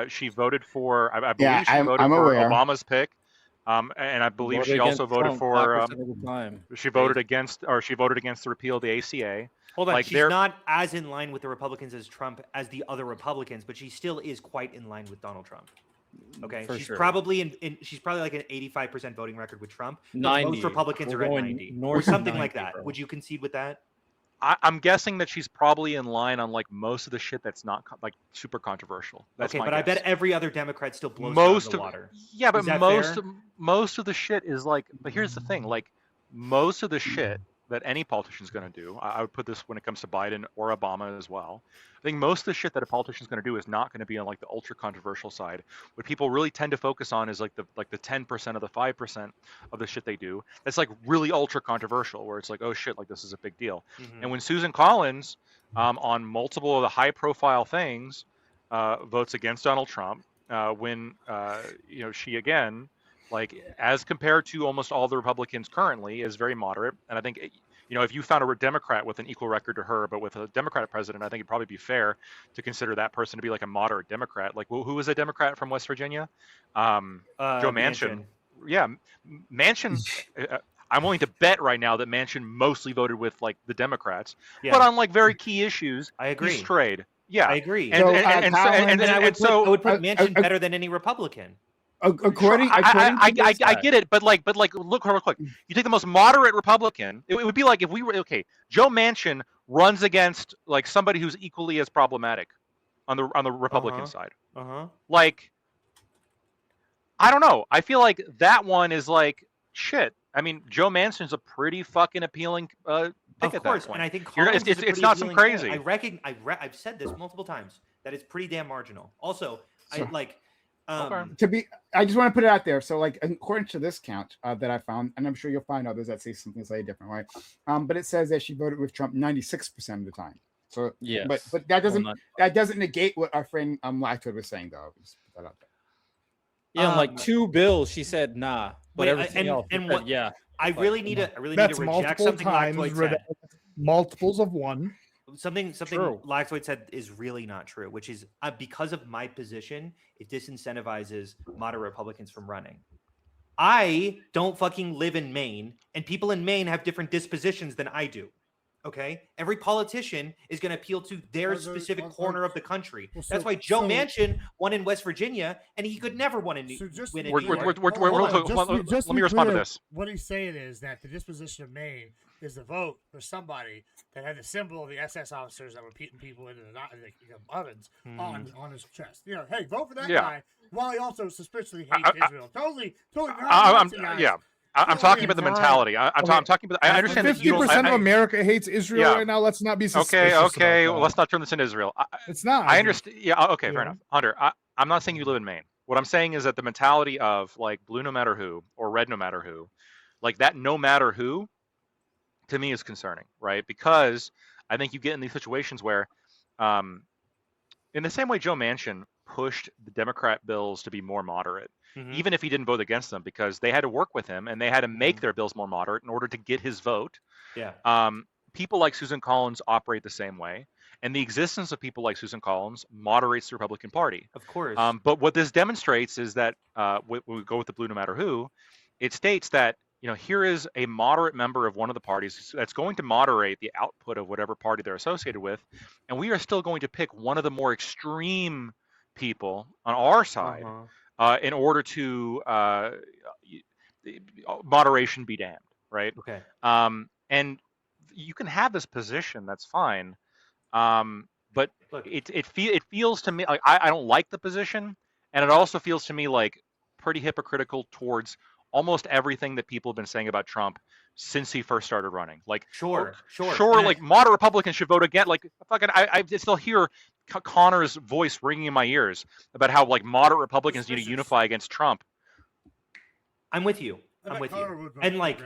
She voted for, I believe she voted for Obama's pick. And I believe she also voted for. She voted against the repeal of the ACA. Hold on, she's not as in line with the Republicans as Trump as the other Republicans, but she still is quite in line with Donald Trump. Okay, she's probably she's probably like an 85% voting record with Trump. 90. Most Republicans are at 90 or something like that. Bro. Would you concede with that? I'm guessing that she's probably in line on like most of the shit that's not like super controversial. That's okay, but guess. I bet every other Democrat still blows out of the water. Yeah, but most of the shit is like. But here's the thing: like most of the shit that any politician is going to do. I would put this when it comes to Biden or Obama as well. I think most of the shit that a politician is going to do is not going to be on like the ultra controversial side. What people really tend to focus on is like the 10% of the 5% of the shit they do that's like really ultra controversial, where it's like, oh shit, like this is a big deal. And when Susan Collins on multiple of the high profile things votes against Donald Trump, when she again, like as compared to almost all the Republicans currently, is very moderate. And I think, if you found a Democrat with an equal record to her, but with a Democratic president, I think it'd probably be fair to consider that person to be like a moderate Democrat. Like, who was a Democrat from West Virginia? Joe Manchin. Yeah, Manchin. I'm willing to bet right now that Manchin mostly voted with like the Democrats, but on like very key issues, I agree. He strayed. Yeah, I agree. So, And I would put Manchin better than any Republican. According, I get it, but look real quick. You take the most moderate Republican. It would be like if we were Joe Manchin runs against like somebody who's equally as problematic on the Republican side. Like, I don't know. I feel like that one is like shit. I mean, Joe Manchin's a pretty fucking appealing pick of at that course, point. and I think it's not some crazy. I've said this multiple times that it's pretty damn marginal. Also, I just want to put it out there. So, like, according to this count that I found, and I'm sure you'll find others that say something slightly different, right? But it says that she voted with Trump 96% of the time. So, yeah, but that doesn't negate what our friend Lactoid was saying, though. Just put that out there. Yeah, like 2 bills, she said nah, but everything else, yeah. I really need to reject something Lactoid said. Multiples of one. Something Lactoid said is really not true, which is because of my position, it disincentivizes moderate Republicans from running. I don't fucking live in Maine, and people in Maine have different dispositions than I do. Okay, every politician is going to appeal to their specific corner of the country. That's why Joe Manchin won in West Virginia, and he could never win in New York. Let me respond to this. What he's saying is that the disposition of Maine is to vote for somebody that had the symbol of the SS officers that were beating people into the ovens on his chest. Hey, vote for that guy. While he also suspiciously hates Israel. Totally. I'm talking about the mentality. I'm talking about. I understand 50% of America hates Israel right now. Let's not be suspicious. Okay. Well, let's not turn this into Israel. It's not. I understand. Yeah. Okay. Fair enough. Hunter, I'm not saying you live in Maine. What I'm saying is that the mentality of like blue no matter who or red no matter who, like that no matter who, to me is concerning, right? Because I think you get in these situations where, in the same way Joe Manchin pushed the Democrat bills to be more moderate. Even if he didn't vote against them, because they had to work with him and they had to make their bills more moderate in order to get his vote. Yeah. People like Susan Collins operate the same way, and the existence of people like Susan Collins moderates the Republican Party. Of course. But what this demonstrates is that when we go with the blue no matter who, it states that here is a moderate member of one of the parties that's going to moderate the output of whatever party they're associated with, and we are still going to pick one of the more extreme people on our side. In order to moderation be damned, right? Okay. And you can have this position, that's fine. But look, it feels to me like I don't like the position, and it also feels to me like pretty hypocritical towards almost everything that people have been saying about Trump since he first started running. Like, sure. Like moderate Republicans should vote again. Like, fucking, I still hear Connor's voice ringing in my ears about how like moderate Republicans need to unify against Trump. I'm with you. And like,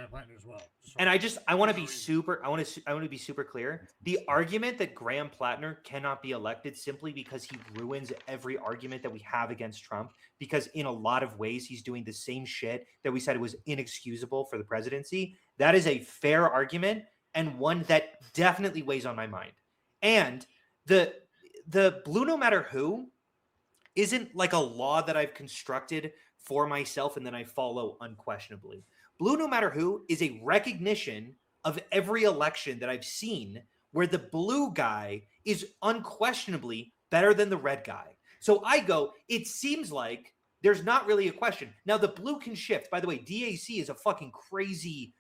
and I want to be super clear. The argument that Graham Plantner cannot be elected simply because he ruins every argument that we have against Trump, because in a lot of ways he's doing the same shit that we said was inexcusable for the presidency. That is a fair argument, and one that definitely weighs on my mind. And the blue no matter who isn't like a law that I've constructed for myself and then I follow unquestionably. Blue no matter who is a recognition of every election that I've seen where the blue guy is unquestionably better than the red guy. So I go, it seems like there's not really a question. Now the blue can shift. By the way, DAC is a fucking crazy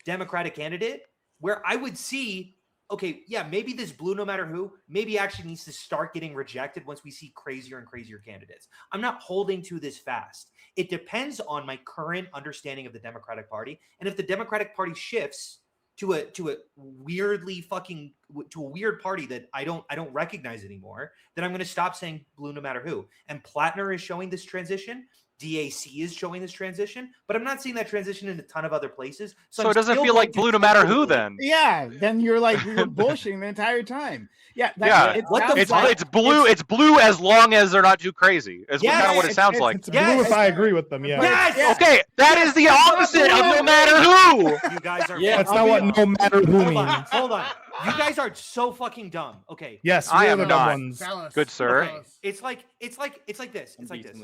Democratic candidate where I would see, okay, yeah, maybe this blue no matter who maybe actually needs to start getting rejected once we see crazier and crazier candidates. I'm not holding to this fast. It depends on my current understanding of the Democratic Party. And if the Democratic Party shifts to a weirdly fucking to a weird party that I don't recognize anymore, then I'm going to stop saying blue no matter who. And Plantner is showing this transition. DAC is showing this transition, but I'm not seeing that transition in a ton of other places. So it doesn't feel like blue no matter who then. Yeah, then you're like you're bullshitting the entire time. Yeah, it's blue. It's blue as long as they're not too crazy. Is kind of what it sounds like. It's blue if I agree with them. Yeah. Yes. Okay, that is the opposite of no matter who. You guys are. Yeah, that's not what no matter who means. Hold on. You guys are so fucking dumb. Okay. Yes, I am the not. dumb ones. Good sir. Okay. It's like this. It's like this. It's like this.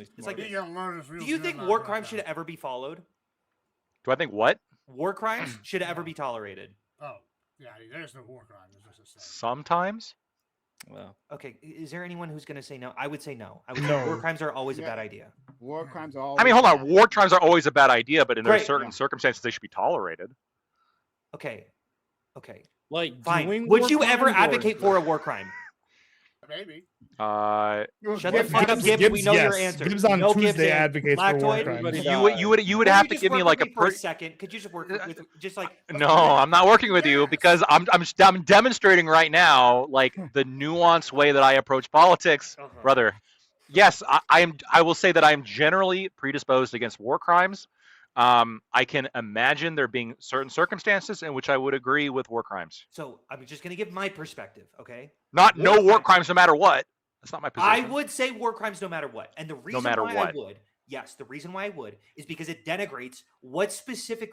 Do you think war war crimes should ever be followed? Do I think what? War crimes should ever be tolerated? Oh, yeah. There's no war crime. Sometimes. Well, okay. Is there anyone who's going to say no? I would say no. I would say No. war crimes are always a bad idea. War crimes are. I mean, hold on. War crimes are always a bad idea, but in Great. certain circumstances, they should be tolerated. Okay. like, Fine. doing Would war you ever crimes or- advocate for a war crime? Maybe. Shut the fuck up, Gibbs. We know your answer. Gibbs on No Tuesday Gibbs in. advocates for war Lactoid? crimes. Everybody You would have to give me like for a second. Could you just work with just like? No, I'm not working with you because I'm demonstrating right now like the nuanced way that I approach politics, brother. Yes, I will say that I am generally predisposed against war crimes. I can imagine there being certain circumstances in which I would agree with war crimes. So I'm just gonna give my perspective, okay? Not no war crimes no matter what. That's not my position. I would say war crimes no matter what, and the reason matter why what. I would, yes, the reason why I would is because it denigrates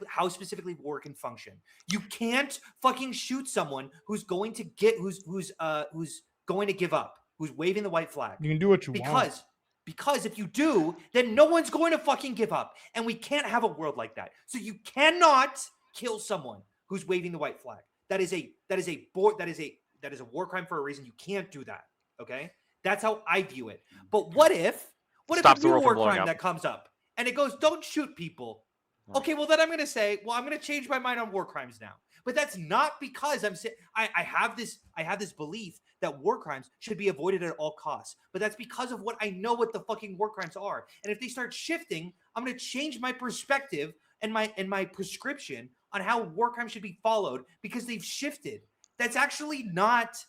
how specifically war can function. You can't fucking shoot someone who's going to give up, who's waving the white flag. You can do what you want. Because if you do, then no one's going to fucking give up. And we can't have a world like that. So you cannot kill someone who's waving the white flag. That is a war crime for a reason. You can't do that. Okay? That's how I view it. But what if a new war crime that comes up and it goes, don't shoot people? Okay, well then I'm gonna say, well, I'm gonna change my mind on war crimes now. But that's not because I have this belief that war crimes should be avoided at all costs. But that's because of what I know what the fucking war crimes are. And if they start shifting, I'm gonna change my perspective and my prescription on how war crimes should be followed because they've shifted. That's actually not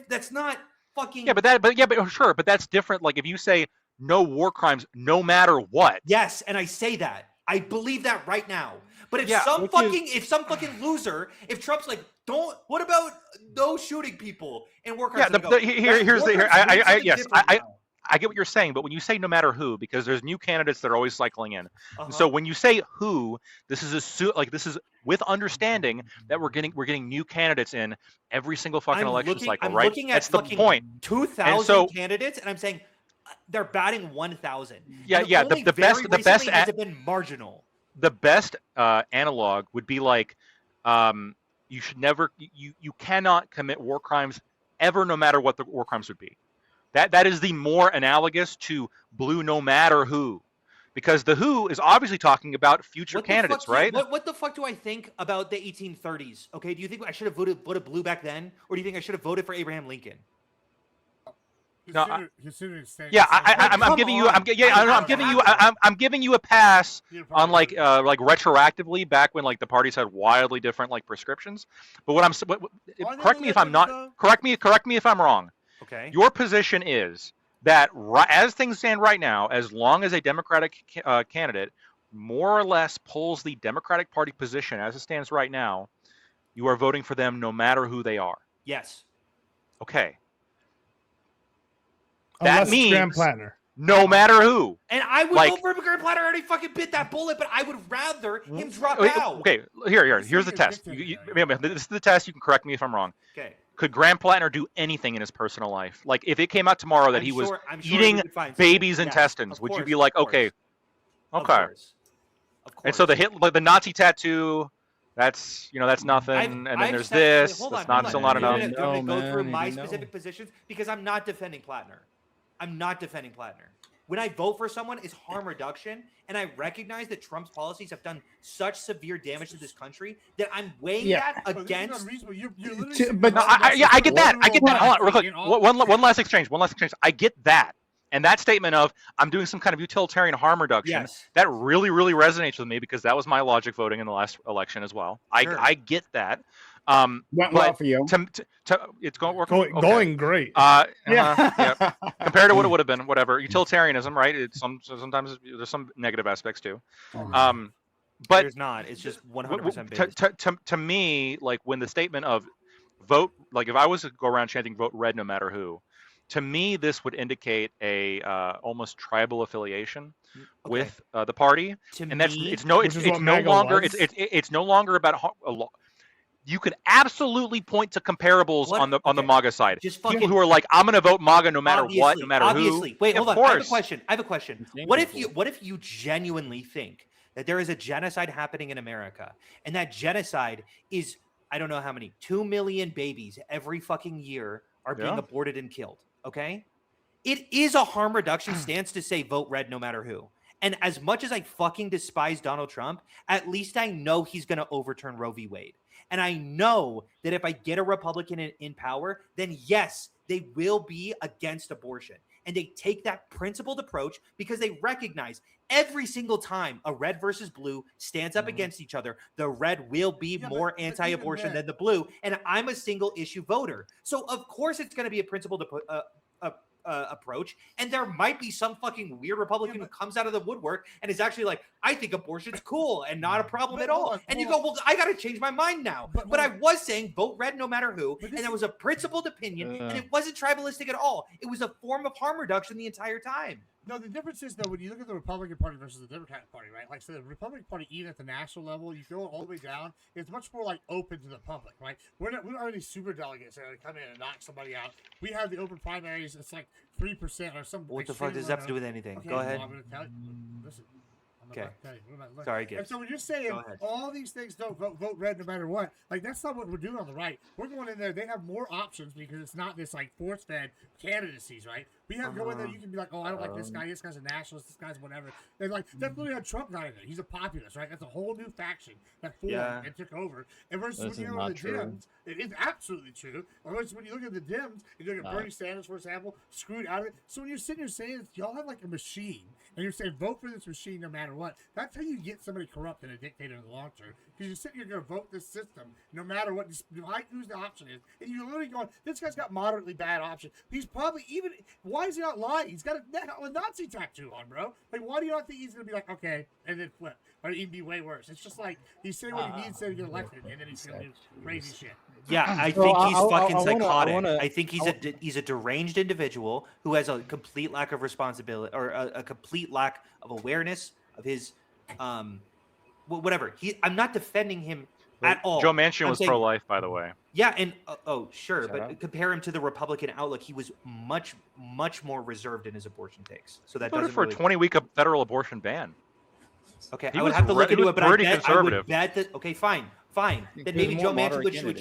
that's not fucking but sure, but that's different. Like if you say no war crimes no matter what. Yes, and I say that. I believe that right now. But if some fucking loser, if Trump's like, what about no shooting people in war crimes? I get what you're saying, but when you say no matter who, because there's new candidates that are always cycling in. And so when you say who, this is with understanding that we're getting new candidates in every single fucking election cycle, right? That's the point. 2,000 candidates, and I'm saying they're batting 1,000. The best has been marginal. The best analog would be like you cannot commit war crimes ever, no matter what the war crimes would be. That is the more analogous to blue no matter who, because the who is obviously talking about future candidates, right? What the fuck do I think about the 1830s? Okay, do you think I should have voted blue back then, or do you think I should have voted for Abraham Lincoln? I'm giving you a pass on like retroactively back when like the parties had wildly different like prescriptions. But correct me if I'm wrong. Okay. Your position is that as things stand right now, as long as a Democratic candidate more or less pulls the Democratic Party position as it stands right now, you are voting for them no matter who they are. Yes. Okay. Unless That means Graham Plantner. No matter who. And I would vote for Graham Plantner. I already fucking bit that bullet, but I would rather him drop out. Okay, here's the test. This is the test. You can correct me if I'm wrong. Okay. Could Graham Plantner do anything in his personal life? Like, if it came out tomorrow that he was eating babies' intestines, would you be like, okay? Of course. And so the Nazi tattoo, that's nothing. And then there's this. That's still not enough. I'm going to go through my specific positions because I'm not defending Plantner. When I vote for someone, it's harm reduction, and I recognize that Trump's policies have done such severe damage to this country that I'm weighing that against. I get that. Hold on, real quick. One last exchange. I get that, And that statement of I'm doing some kind of utilitarian harm reduction, Yes. that really, really resonates with me because that was my logic voting in the last election as well. Sure. I get that. Went well But for you. it's going okay. Going great. Yeah. Compared to what it would have been, whatever. Utilitarianism, right? It's sometimes there's some negative aspects too. But There's not. It's just 100% based. to me, like when the statement of vote, like if I was to go around chanting vote red no matter who, to me this would indicate a almost tribal affiliation with the party, and that's me, it's no longer was. it's no longer about you could absolutely point to comparables What? on the MAGA side. Just People fucking who are like, I'm gonna vote MAGA no matter what, no matter obviously. who. Wait, hold of on. course. I have a question. Same What people. if you genuinely think that there is a genocide happening in America, and that genocide is, I don't know how many, 2 million babies every fucking year are being Yeah. aborted and killed, okay? It is a harm reduction stance to say vote red no matter who. And as much as I fucking despise Donald Trump, at least I know he's going to overturn Roe v. Wade. And I know that if I get a Republican in power, then yes, they will be against abortion. And they take that principled approach because they recognize every single time a red versus blue stands up against each other, the red will be more but anti-abortion even than the blue. And I'm a single issue voter. So of course it's going to be a principled approach, and there might be some fucking weird Republican who comes out of the woodwork and is actually like, I think abortion's cool and not a problem at all. And you go, well, I got to change my mind now. But I was saying vote red no matter who, and that was a principled opinion, and it wasn't tribalistic at all. It was a form of harm reduction the entire time. No, the difference is though when you look at the Republican Party versus the Democratic Party, right? Like, so the Republican Party, even at the national level, you go all the way down, it's much more like open to the public, right? We don't have any super delegates that are come in and knock somebody out. We have the open primaries. It's like 3% or something. What the fuck does that have to do with anything? Okay, Go ahead. Well, I'm gonna tell you. Listen. Okay. Sorry, Sorry, Gibbs. And so when you're saying Go ahead. all these things don't vote red no matter what, like that's not what we're doing on the right. We're going in there. They have more options because it's not this like force-fed candidacies, right? We have go in there. You can be like, oh, I don't like this guy. This guy's a nationalist. This guy's whatever. And like that's literally how Trump got in there. He's a populist, right? That's a whole new faction that formed and took over. And versus when you go to the Dems, it is absolutely true. Whereas when you look at the Dems, you look at Bernie Sanders, for example, screwed out of it. So when you're sitting here saying y'all have like a machine, and you're saying vote for this machine no matter what, that's how you get somebody corrupt and a dictator in the long term. Because you're sitting here going to vote this system no matter what, who's the option is. And you're literally going, this guy's got moderately bad option. He's probably even, why is he not lying? He's got a Nazi tattoo on, bro. Like, why do you not think he's going to be like, okay, and then flip? Or even be way worse. It's just like, he's saying what he needs to get elected, and then he's going to do crazy shit. Yeah, I think he's fucking psychotic. I think he's a deranged individual who has a complete lack of responsibility or a complete lack of awareness of his whatever. I'm not defending him at all. Joe Manchin was pro-life, by the way. Yeah, and sure, but compare him to the Republican outlook. He was much more reserved in his abortion takes. So that voted for a 20-week federal abortion ban. Okay, He I would was have to look into it, but I would bet that. Okay, fine. Then maybe Joe Manchin would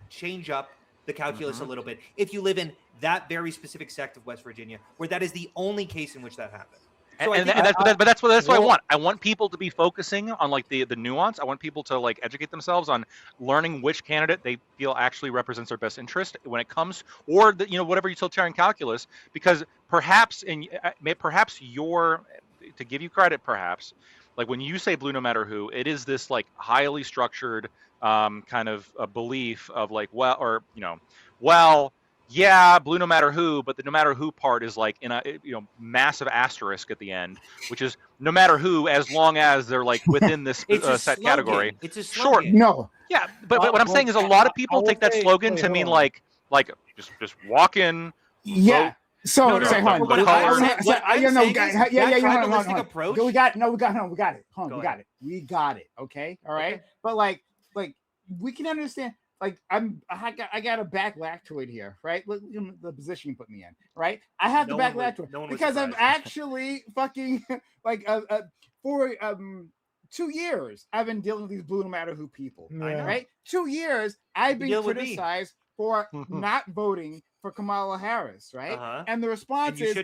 change up the calculus a little bit if you live in that very specific sect of West Virginia, where that is the only case in which that happened. So that's what I want. I want people to be focusing on like the nuance. I want people to like educate themselves on learning which candidate they feel actually represents their best interest when it comes, or whatever utilitarian calculus. Because perhaps to give you credit, perhaps like when you say blue no matter who, it is this like highly structured kind of a belief of like yeah, blue no matter who, but the no matter who part is like in a massive asterisk at the end, which is no matter who, as long as they're like within this set category. It's a slogan. Sure. No. Yeah, but what I'm saying is a lot of people take that slogan to mean like just walk in. Yeah. Vote. So No, say, but hold what on. I'm Hold on. approach. We got it. Hold on, Go we got it. Okay. All right. Okay. But like we can understand. Like I got a backlash here, right? Look, the position you put me in, right? I have the backlash because I'm actually fucking like for 2 years I've been dealing with these blue no matter who people, right? 2 years I've been criticized for not voting for Kamala Harris, right? And the response is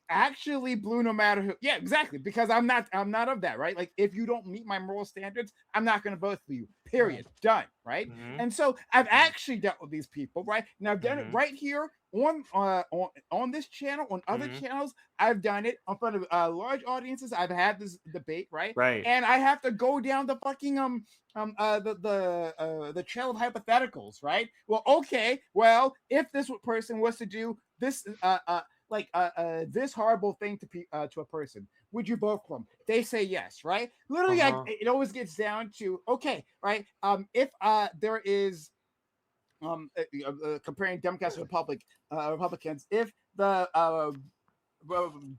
actually blue no matter who. Yeah, exactly. Because I'm not of that, right? Like if you don't meet my moral standards, I'm not going to vote for you. Period. Done. Right. And so I've actually dealt with these people right now. Right here on this channel, on other channels. I've done it in front of large audiences. I've had this debate, right? Right. And I have to go down the fucking the trail of hypotheticals, right? Well, okay, well, if this person was to do this this horrible thing to a person, would you vote for them? They say yes, right? Literally, it always gets down to okay, right? If there is comparing Democrats to Republicans, if the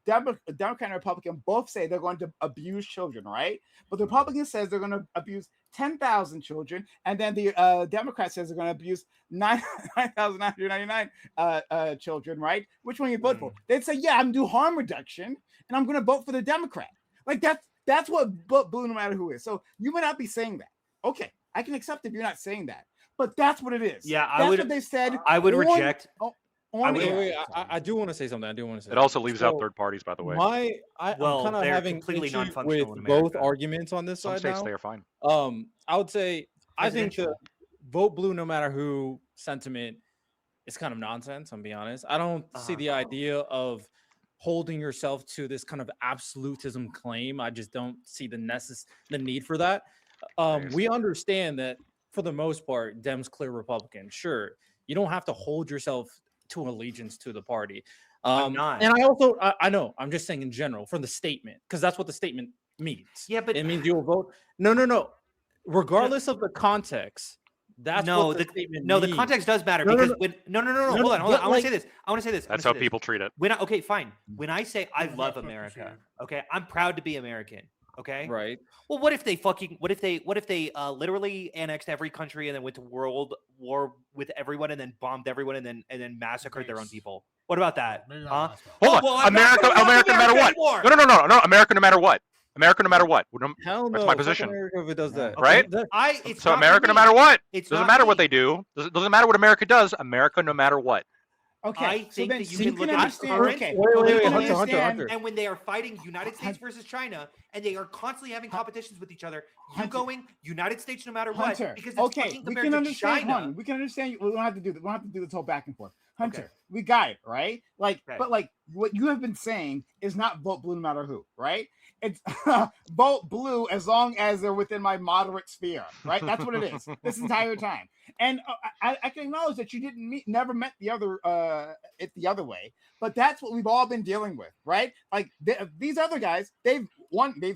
Democrat and Republican both say they're going to abuse children, right? But the Republican says they're going to abuse 10,000 children, and then the Democrat says they're going to abuse 9,999 children, right? Which one you vote for? They'd say, yeah, I'm do harm reduction, and I'm going to vote for the Democrat. Like that's what blue no matter who is. So you may not be saying that. Okay, I can accept if you're not saying that. But that's what it is. Yeah, that's what they said. I would reject. I do want to say something. It also leaves out third parties, by the way. I'm kind of having completely issue non-functional with in both America. arguments on this Some side states now. they are fine. I would say I think the Presidential. vote blue no matter who sentiment is kind of nonsense. I'm being honest. I don't see the idea of holding yourself to this kind of absolutism claim. I just don't see the need for that. We understand that for the most part, Dems clear Republican. Sure, you don't have to hold yourself to allegiance to the party. I'm not. And I also, I know, I'm just saying in general for the statement, because that's what the statement means. Yeah, but it means you'll vote. No. Regardless of the context, that's what the statement means. The context does matter because no. Hold on. I want to say this. That's how people treat it. Okay, fine. When I say I love America, okay, I'm proud to be American. Okay. Right. Well, what if they literally annexed every country and then went to world war with everyone and then bombed everyone and then massacred their own people? What about that? Huh? Hold on. America no matter what. No. America no matter what. America no matter what. Hell no. That's my position. America if it does that. Right? So America no matter what. Doesn't matter what they do. Doesn't matter what America does. America no matter what. Okay, I think that you can look at the understand. current Hunter. and when they are fighting United States versus China, and they are constantly having competitions with each other, going United States no matter what, because it's fucking we compared can to understand. China. We can understand. We don't have to do that. We don't have to do this whole back and forth. Hunter, we got it, right? But what you have been saying is not vote blue no matter who, right? It's vote blue as long as they're within my moderate sphere, right? That's what it is this entire time. And I can acknowledge that you never met the other it the other way, but that's what we've all been dealing with, right? Like these other guys, they've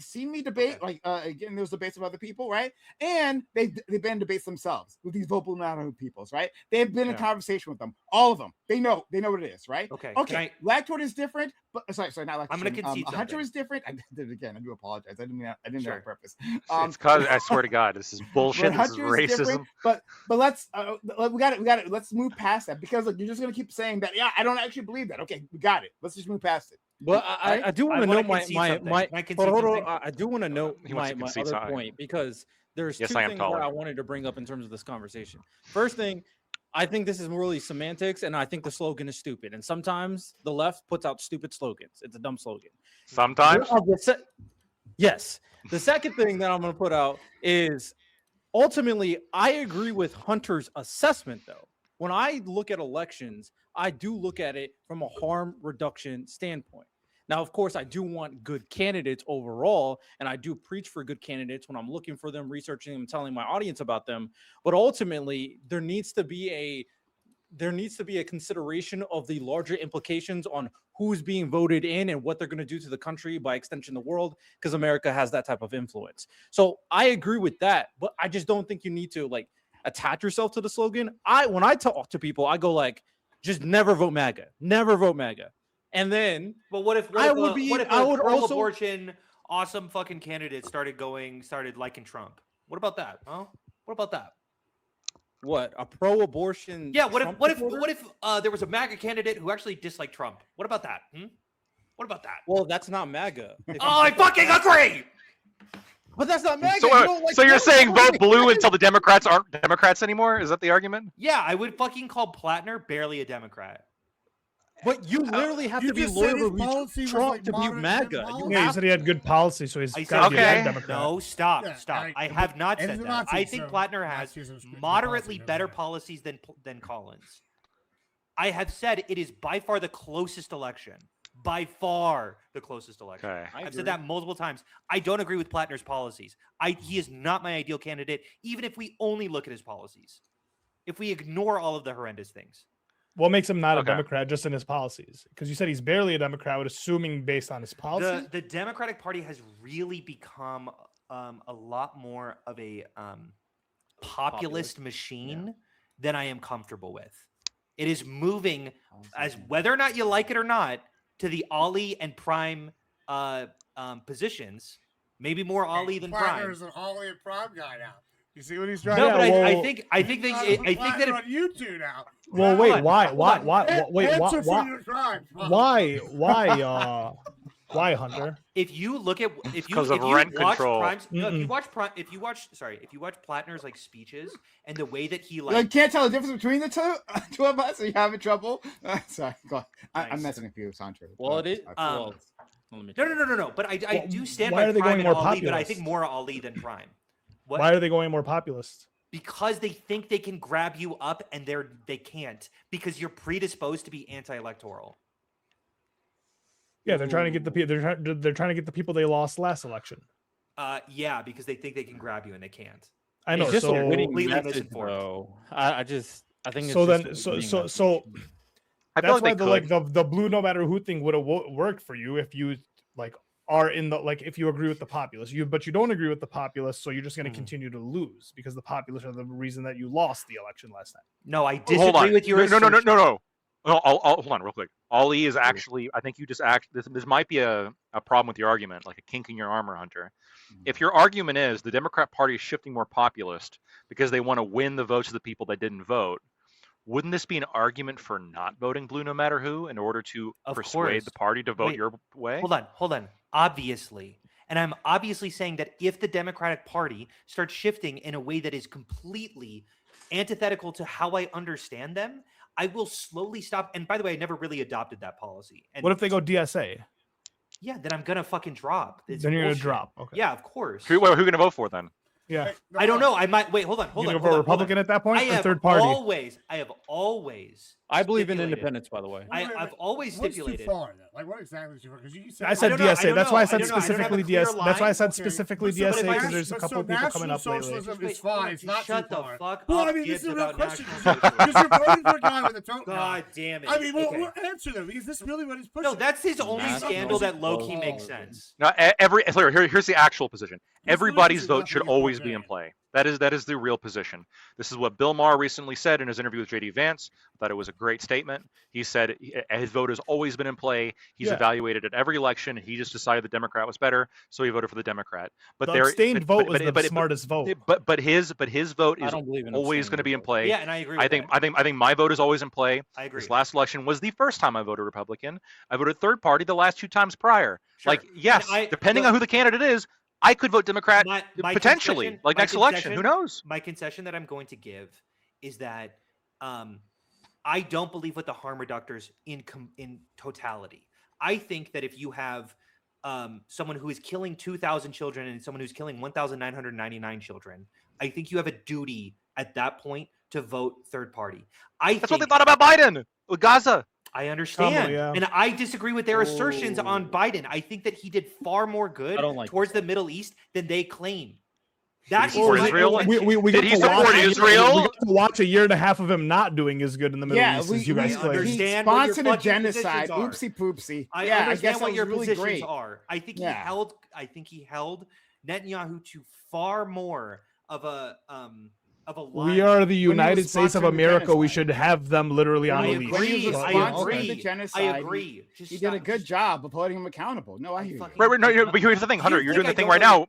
seen me debate, again, there's debates of other people, right? And they've been in debates themselves with these vocal non peoples, right? They've been in conversation with them, all of them. They know what it is, right? Okay. Lactord is different, but sorry, not lactord. I'm gonna concede Hunter is different. I did it again. I do apologize. I didn't do it on purpose. It's cause I swear to God, this is bullshit. This is racism. But let's we got it. Let's move past that because you're just gonna keep saying that. Yeah, I don't actually believe that. Okay, we got it. Let's just move past it. But I do want to know my hold on. I do want to know my other point because there's two things that I wanted to bring up in terms of this conversation. First thing, I think this is really semantics, and I think the slogan is stupid. And sometimes the left puts out stupid slogans. It's a dumb slogan. Sometimes. Yes. The second thing that I'm going to put out is ultimately, I agree with Hunter's assessment, though. When I look at elections, I do look at it from a harm reduction standpoint. Now, of course, I do want good candidates overall, and I do preach for good candidates when I'm looking for them, researching them, telling my audience about them. But ultimately, there needs to be a consideration of the larger implications on who's being voted in and what they're going to do to the country, by extension, the world, because America has that type of influence. So I agree with that, but I just don't think you need to attach yourself to the slogan. When I talk to people, I go just never vote MAGA, never vote MAGA. And then, but what if pro-abortion awesome fucking candidate started liking Trump? What about that? Huh? What about that? What, a pro-abortion? Yeah. What if there was a MAGA candidate who actually disliked Trump? What about that? What about that? Well, that's not MAGA. I fucking agree. But that's not MAGA. So you're saying vote blue until the Democrats aren't Democrats anymore? Is that the argument? Yeah, I would fucking call Plantner barely a Democrat. But you literally have to be loyal to Trump to be MAGA. Yeah, he said he had good policy, so he's got to be a Democrat. No, stop. I have not said that. I think Plantner has moderately better policies than Collins. I have said it is by far the closest election. By far the closest election. Okay. I've said that multiple times. I don't agree with Plattner's policies. He is not my ideal candidate, even if we only look at his policies. If we ignore all of the horrendous things. What makes him not a Okay. Democrat just in his policies? Because you said he's barely a Democrat, I would assuming based on his policies. The Democratic Party has really become a lot more of a populist machine than I am comfortable with. It is moving, as whether or not you like it or not, to the Ollie and Prime positions. Maybe more Ollie than Prime. Plantner's an Ollie and Prime guy now. You see what he's trying No, to but do? I think that Plantner on YouTube now. Well, wait, why, Answer for your crime. why, Hunter? if you look at because of rent control. If you watch Plattner's like speeches and the way that he You like can't tell the difference between the two of us. Are you having trouble? Sorry, go on. I'm Nice. messing with you, Sancho. Well, it is. Um, Let me no. But I do stand why by are they Prime going and more Ali, but I populist? think more Ali than Prime. What? Why are they going more populist? Because they think they can grab you up, and they can't because you're predisposed to be anti-electoral. Yeah, they're trying to get they're trying to get the people they lost last election. Yeah, because they think they can grab you and they can't. I know. It's just So a winning completely message, misinformed. though. I think it's so just then a so winning so message. so I that's feel why like they could. the blue no matter who thing would have worked for you if you like are in the if you agree with the populace. But you don't agree with the populace, so you're just going to continue to lose because the populace are the reason that you lost the election last time. No, I Hold on. disagree with your No. assertion. I'll hold on real quick. Ollie is actually, I think you just this might be a problem with your argument, like a kink in your armor, Hunter. If your argument is the Democrat Party is shifting more populist because they want to win the votes of the people that didn't vote, wouldn't this be an argument for not voting blue no matter who in order to Of persuade course. the party to vote Wait, your way? Hold on. Obviously. And I'm obviously saying that if the Democratic Party starts shifting in a way that is completely antithetical to how I understand them, I will slowly stop. And by the way, I never really adopted that policy. And What if they go DSA? yeah, then I'm gonna fucking drop. It's Then you're gonna bullshit. drop. Okay. Yeah, of course. Who are you going to vote for then? Yeah. I don't know. I might wait. Hold on. You gonna go Republican at that point I or have third party? I have always. I believe in stipulated- independence, by the way. I've always What's stipulated. too far, though? Like, what exactly is too far? Because you said I said don't know, I DSA. don't That's why I know, said I don't know, I don't have a specifically clear DSA. That's why I line. said Okay. specifically But so DSA if I- because there's a but couple so of people coming National up lately. Socialism Wait, is fine. It's not shut too the far. fuck Well, up, I mean, this Gibbs, is a real about question. National Because Socialism. you're voting for a guy with a tote. God damn it. I mean, Okay. we'll answer them. Is this really what he's pushing? No, that's his only National scandal that low key Socialism. makes sense. Now, here's the actual position. Everybody's vote should always be in play. That is the real position. This is what Bill Maher recently said in his interview with JD Vance. I thought it was a great statement. He said his vote has always been in play. He's Yeah. evaluated at every election. He just decided the Democrat was better, so he voted for the Democrat. But The there, abstained vote was the smartest vote. But his vote I is don't believe in always abstaining going to be in vote. play. Yeah, and I agree. With I think my vote is always in play. I agree. This last election was the first time I voted Republican. I voted third party the last two times prior. Sure. Like, yes, And depending on who the candidate is, I could vote Democrat My potentially, concession- like my next election. concession- Who knows? My concession that I'm going to give is that I don't believe with the harm reductors in totality. I think that if you have someone who is killing 2,000 children and someone who's killing 1,999 children, I think you have a duty at that point to vote third party. That's what they thought about Biden with Gaza. I understand, yeah. and I disagree with their assertions on Biden. I think that he did far more good I don't like towards this the Middle East than they claim. That is support my Israel? contention. We Did got he to support watch- Israel? We got to watch a year and a half of him not doing as good in the Middle Yeah, East we, as you we, guys claim. understand he what your sponsored a fucking genocide. positions are. Oopsie poopsie. I Yeah, I understand guess that what was your really positions great. are. I think Yeah. he held Netanyahu to far more of a line. We are the When he United was States of sponsoring the America. We genocide. should have them literally on I the When he agree. was leash. I sponsoring agree. the I genocide, agree. Just He did a stop- good just- job of holding him accountable. No, I hear you. fucking- Right, no, but here's the thing, Hunter. You You're think doing the I thing don't right know- now.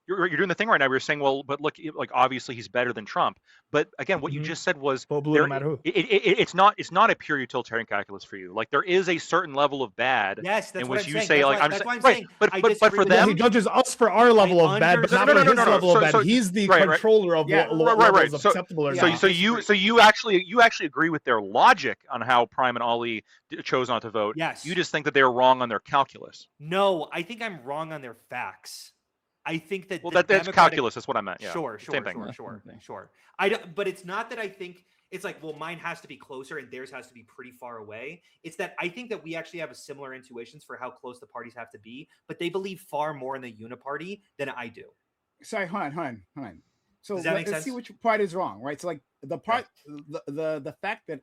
You're doing the thing right now. You're saying, well, but look, like obviously he's better than Trump. But again, what you Mhm. just said was Well, blue there- no matter who. it's not a pure utilitarian calculus for you. Like there is a certain level of bad Yes, that's in what which I'm you saying. say, That's like why- I'm that's saying, why I'm right, saying but I but disagree for with Yeah, them, he judges us for our level of bad, but not No, for no, his no, no. level of So- bad. He's the right. controller of Yeah, what right. levels So- acceptable or yeah. not. So you actually agree with their logic on how Prime and Ali chose not to vote. Yes. You just think that they were wrong on their calculus. No, I think I'm wrong on their facts. I think that Well, the that's Democratic- calculus. That's what I meant. Yeah. Sure, Same thing. sure. Okay. I don't, but it's not that I think it's like, well, mine has to be closer and theirs has to be pretty far away. It's that I think that we actually have a similar intuitions for how close the parties have to be, but they believe far more in the uniparty than I do. Sorry, hold on. So Does that make let's see sense? which part is wrong, right? So like the part, the fact that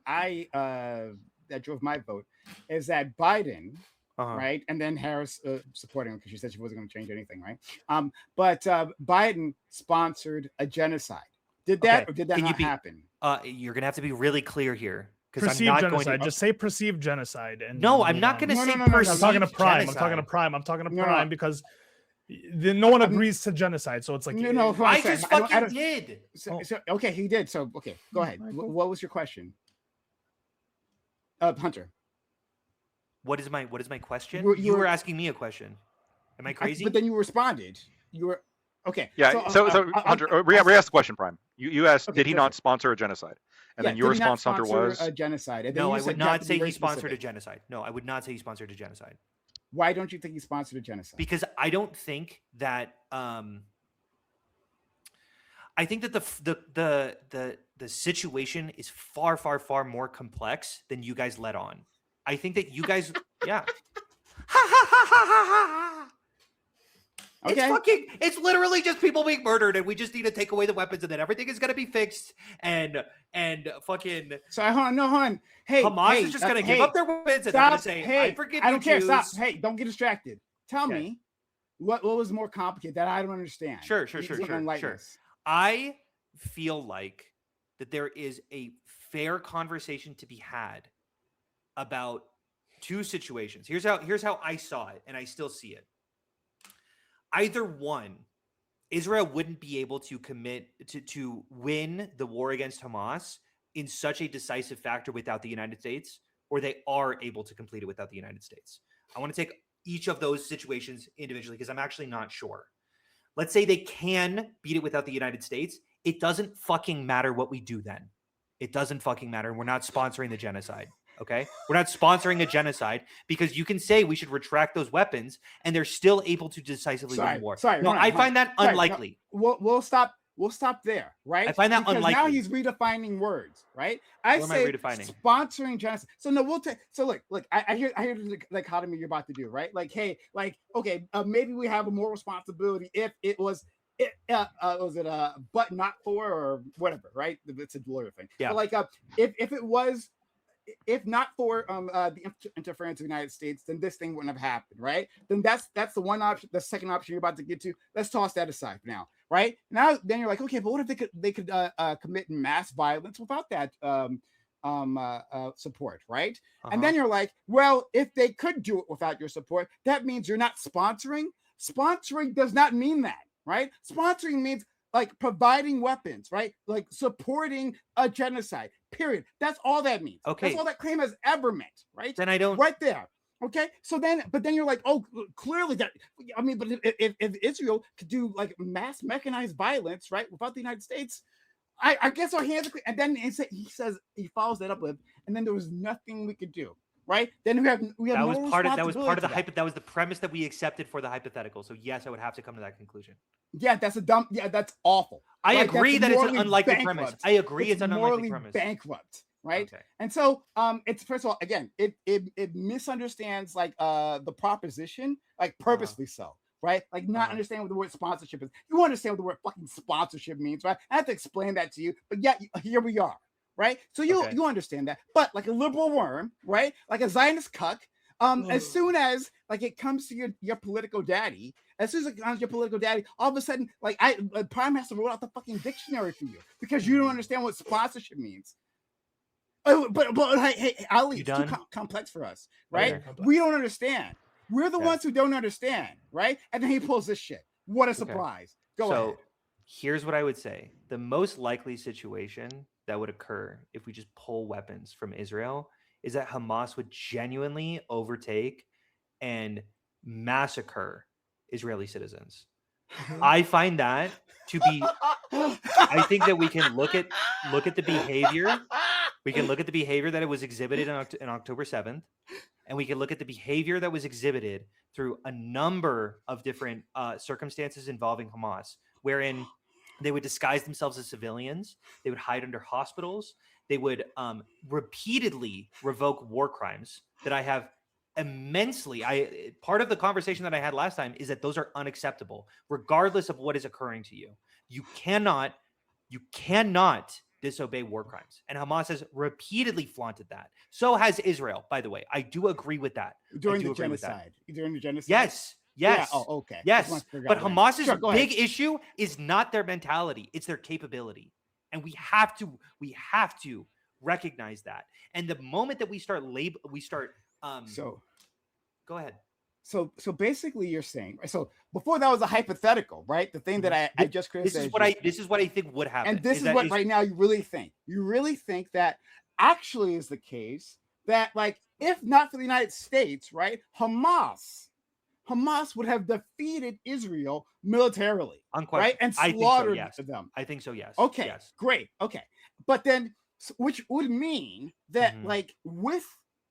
that drove my vote is that Biden, right, and then Harris supporting him because she said she wasn't going to change anything, right? But Biden sponsored a genocide. Did that or did that not happen? You're gonna have to be really clear here because I'm Perceived not genocide. going to Just say perceived genocide. And No, I'm move not on. going to say no, perceived I'm talking to Prime. genocide. I'm talking to Prime because no one agrees to genocide. So it's like No, I just fucking did. So, okay, he did. So okay, go ahead. What was your question, Hunter? What is my question? You You were- were asking me a question. Am I crazy? But then you responded. You were okay. Yeah. So Hunter, re-ask the question, Prime. You asked, Okay, did he so- not sponsor a genocide? And then your did he not response, Hunter, sponsor was a genocide. And then No, you I said would you have not to be say very he sponsored a specific. genocide. No, I would not say he sponsored a genocide Why don't you think he sponsored a genocide? because I don't think that I think that the situation is far more complex than you guys let on. I think that you guys, yeah. Okay. It's literally just people being murdered, and we just need to take away the weapons, and then everything is gonna be fixed. And fucking So hold on. Hey, Hamas hey, is just gonna hey, give up their weapons, and they're stop. gonna say, Hey, "I forgive I you, don't care. Stop. Jews." Hey, don't get distracted. Tell Okay. me what was more complicated that I don't understand. Sure. Enlighten us. I feel like that there is a fair conversation to be had about two situations. Here's how I saw it, and I still see it. Either one, Israel wouldn't be able to commit to win the war against Hamas in such a decisive factor without the United States, or they are able to complete it without the United States. I want to take each of those situations individually because I'm actually not sure. Let's say they can beat it without the United States. It doesn't fucking matter what we do then. It doesn't fucking matter. We're not sponsoring the genocide. Okay? We're not sponsoring a genocide because you can say we should retract those weapons and they're still able to decisively win the war. No, I find that unlikely. No, we'll stop there, right? I find that because unlikely. Now he's redefining words, right? What am I redefining? Sponsoring genocide. So no, we'll take. So look. I hear the dichotomy you're about to do, right? Like, hey, like, okay, maybe we have a more responsibility if it was. Was it but not for or whatever, right? It's a lawyer thing. Yeah. But like, if it was. If not for the interference of the United States, then this thing wouldn't have happened, right? Then that's the one option. The second option you're about to get to. Let's toss that aside now, right? Now, then you're like, okay, but what if they could commit mass violence without that support, right? And then you're like, well, if they could do it without your support, that means you're not sponsoring. Sponsoring does not mean that, right? Sponsoring means like providing weapons, right? Like supporting a genocide, period. That's all that means. Okay. That's all that claim has ever meant, right? Then I don't. Right there. Okay. So then, but then you're like, oh, clearly that, I mean, but if Israel could do like mass mechanized violence, right, without the United States, I guess our hands are clean. And then he says, he follows that up with, and then there was nothing we could do. Right? Then we have That was no part of the responsibility that was the premise that we accepted for the hypothetical. So yes, I would have to come to that conclusion. Yeah, that's that's awful. I Right? agree That's that it's an morally unlikely bankrupt. premise. I agree it's an unlikely morally premise. bankrupt, right? Okay. And so it's first of all, again, it misunderstands like the proposition, like purposely so, right? Like not understanding what the word sponsorship is. You understand what the word fucking sponsorship means, right? I have to explain that to you, but yeah, here we are. Right, so you understand that, but like a liberal worm, right, like a Zionist cuck, as soon as like it comes to your political daddy, as soon as it comes to your political daddy, all of a sudden, like Prime has to roll out the fucking dictionary for you because you don't understand what sponsorship means. But hey, Ali, it's too complex for us, right? Okay. We don't understand. We're the ones who don't understand, right? And then he pulls this shit. What a surprise! Go ahead. Here's what I would say: the most likely situation that would occur if we just pull weapons from Israel is that Hamas would genuinely overtake and massacre Israeli citizens. I find that to be. I think that we can look at the behavior. We can look at the behavior that it was exhibited on October 7th. and we can look at the behavior that was exhibited through a number of different circumstances involving Hamas, wherein they would disguise themselves as civilians, they would hide under hospitals, they would repeatedly revoke war crimes that I have immensely. Part of the conversation that I had last time is that those are unacceptable, regardless of what is occurring to you. You cannot disobey war crimes. And Hamas has repeatedly flaunted that. So has Israel, by the way. I do agree with that. During the genocide. Yes. Yeah. Oh, okay. Yes. But Hamas's big ahead. issue is not their mentality, it's their capability. And we have to recognize that. And the moment that we start go ahead. So basically you're saying, so before that was a hypothetical, right? The thing that I just criticized. This is what I think would happen. And this is what right now you really think. You really think that actually is the case that, like, if not for the United States, right, Hamas would have defeated Israel militarily, right, and slaughtered them. I think so. Yes. Okay. Yes. Great. Okay. But then, which would mean that, like, with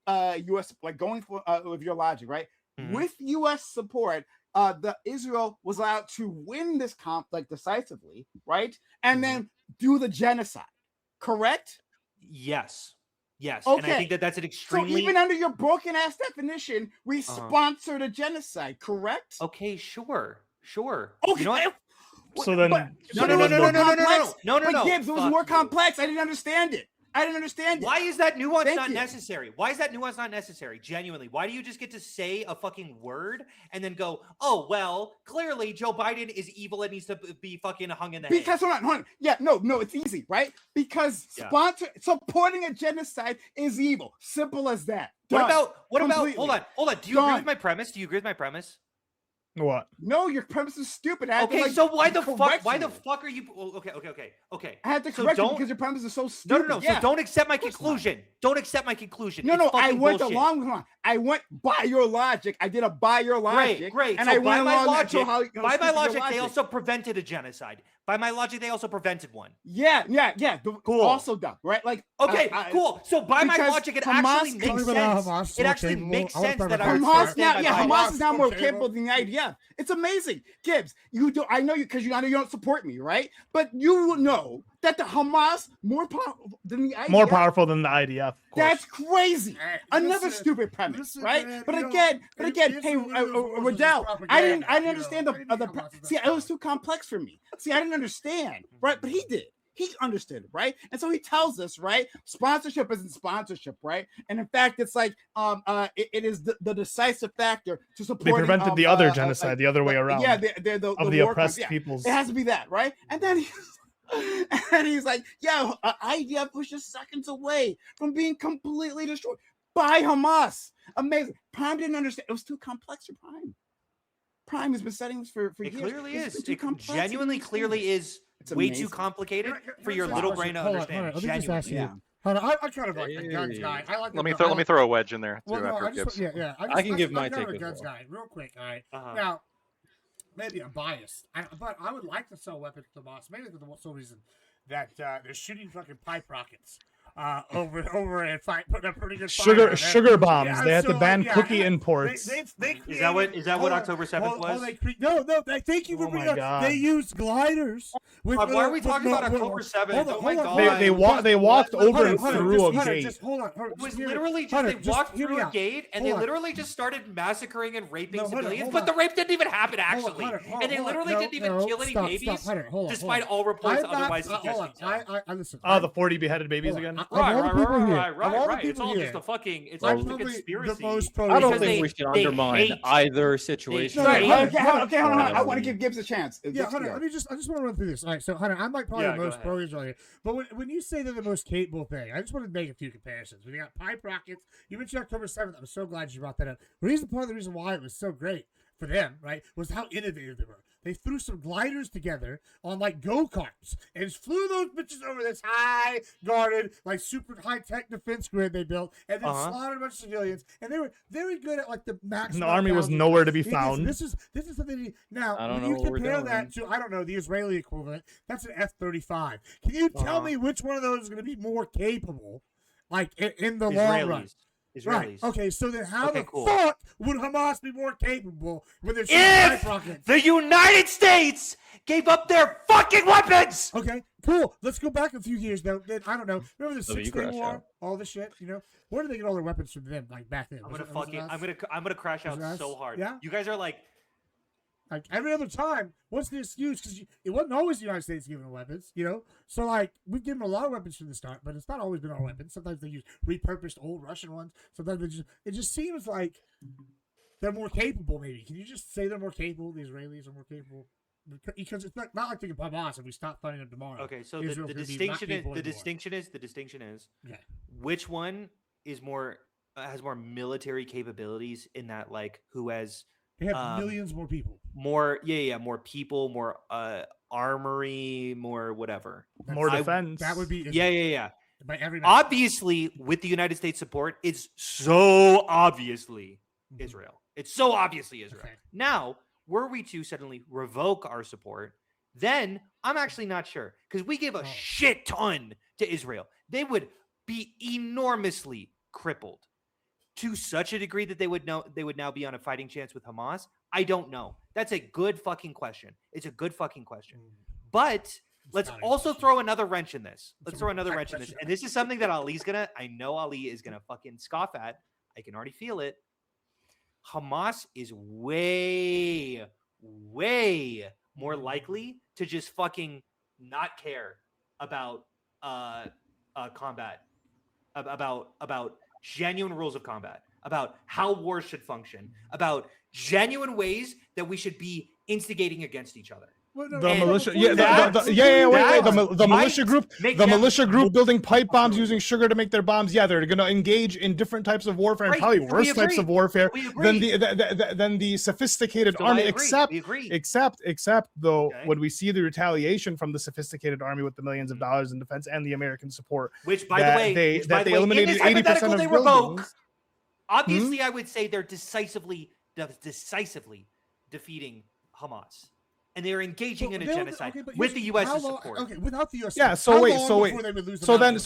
U.S. like going for with your logic, right? With U.S. support, the Israel was allowed to win this conflict decisively, right? And then do the genocide. Correct? Yes. Yes. Okay. And I think that that's an extremely. So even under your broken ass definition, we sponsored a genocide. Correct? Okay. Sure. Okay. You know what? So then, No. Gibbs, it was more complex. I didn't understand it. Why is that nuance not necessary? Why is that nuance not necessary? Genuinely, why do you just get to say a fucking word and then go, oh, well, clearly Joe Biden is evil and needs to be fucking hung in the Because hold on. Yeah, no, it's easy, right? Because supporting a genocide is evil. Simple as that. What about hold on. Do you agree with my premise? What? No, your premise is stupid. Okay, so why the fuck are you? Okay. I had to correct you because your premise is so stupid. No. Yeah. So don't accept my conclusion. Don't accept my conclusion. No. I went along. I went by your logic. I did a by your logic. Great. And so I went along by my logic, they also prevented a genocide. By my logic, they also prevented one. Yeah. Cool. Also dumb, right? Like, okay, cool. So by my logic, it actually makes sense. It actually makes sense that Hamas is now more capable than the IDF. It's amazing, Gibbs. I know you because you don't support me, right? But you know that the Hamas more powerful than the IDF. More powerful than the IDF. That's crazy. Another stupid premise, right? But again, hey, Riddell, I didn't understand the. See, it was too complex for me. See, I didn't understand, right? But he did. He understood it, right? And so he tells us, right? Sponsorship isn't sponsorship, right? And in fact, it's like it is the decisive factor to support. They prevented the other genocide the other way around. Yeah, the oppressed peoples. It has to be that, right? And then he's like, IDF was just seconds away from being completely destroyed by Hamas. Amazing. Prime didn't understand. It was too complex for Prime. Prime has been setting this for years. It clearly is. It genuinely clearly is. It's way too complicated for your little brain to understand. Genuinely. Hold on, I'm kind of like a guns guy. Let me throw a wedge in there too after Gibbs. I can give my take. I'm kind of a guns guy, real quick. All right. Now, maybe I'm biased, but I would like to sell weapons to Hamas. Maybe for the sole reason that they're shooting fucking pipe rockets over and putting a pretty good sugar bombs. Yeah, they had to ban cookie imports. They is that what October 7th was? No. Thank you for bringing up. They used gliders. Why are we talking about October 7th? Oh my god! They walked over and through a gate. Just hold on. It was literally just they walked through a gate and they literally just started massacring and raping civilians. But the rape didn't even happen actually, and they literally didn't even kill any babies, despite all reports otherwise suggesting. Listen. The 40 beheaded babies again. Right. It's all just a fucking. It's actually a conspiracy. I don't think we should undermine either situation. Okay, hold on. I want to give Gibbs a chance. Yeah, Hunter. I just want to run through this. All right, so Hunter, I'm like probably the most pro-Israel here. But when you say they're the most capable thing, I just want to make a few comparisons. When you got pipe rockets, you mentioned October 7th. I'm so glad you brought that up. Part of the reason why it was so great for them, right, was how innovative they were. They threw some gliders together on like go-karts and just flew those bitches over this high guarded, like super high-tech defense grid they built, and then slaughtered a bunch of civilians. And they were very good at like the max. The army was nowhere to be found. This is something. Now, when you compare that to the Israeli equivalent, that's an F-35. Can you tell me which one of those is going to be more capable, like in the long run? Israelis. Right. Okay, so then how Okay, the cool. fuck would Hamas be more capable with their If sniper rockets? the United States gave up their fucking weapons. Okay, cool. Let's go back a few years though. Then I don't know. Remember the So you 6 Day crash War? out. All this shit, Where did they get all their weapons from them? Like back then? I'm Was gonna it- was it fucking. us? I'm gonna crash Was out it us? so hard. Yeah? You guys are like, Like every other time, what's the excuse? Because it wasn't always the United States giving them weapons, So like we've given them a lot of weapons from the start, but it's not always been our weapons. Sometimes they use repurposed old Russian ones. Sometimes it just seems like they're more capable. Maybe can you just say they're more capable? The Israelis are more capable because it's not like they can Hamas if we stop fighting them tomorrow. okay. So Israel's the gonna be not distinction is capable the anymore. distinction is Okay. which one is more has more military capabilities in that like who has They have millions more people. more more people, more armory, more whatever. More I- defense. That would be Yeah. by every Obviously, with the United States support, it's so obviously Israel. It's so obviously Israel. Okay. Now, were we to suddenly revoke our support, then I'm actually not sure because we gave a shit ton to Israel. They would be enormously crippled to such a degree that they would now be on a fighting chance with Hamas. I don't know. That's a good fucking question. It's a good fucking question. But let's not a also question. throw another wrench in this. It's Let's a throw another tech wrench in this. question. And this is something that I know Ali is gonna fucking scoff at. I can already feel it. Hamas is way more likely to just fucking not care about combat, about genuine rules of combat, about how wars should function, about genuine ways that we should be instigating against each other. Well, no, The And militia, before yeah, that- wait. The might militia group, make the them- militia group building pipe bombs using sugar to make their bombs. Yeah, they're going to engage in different types of warfare and Right, probably we worse types agree. of warfare We than agree. the sophisticated So I army. agree. We agree. Except though, Okay. when we see the retaliation from the sophisticated army with the millions of dollars in defense and the American support, Which, by that the way, they eliminated in this 80% hypothetical of they revoke. buildings. Obviously, I would say they're decisively defeating Hamas, and they're engaging in a genocide with the U.S.'s support. Okay, without the U.S. Yeah, support, so how wait, long so wait. before they would lose So them out then, of the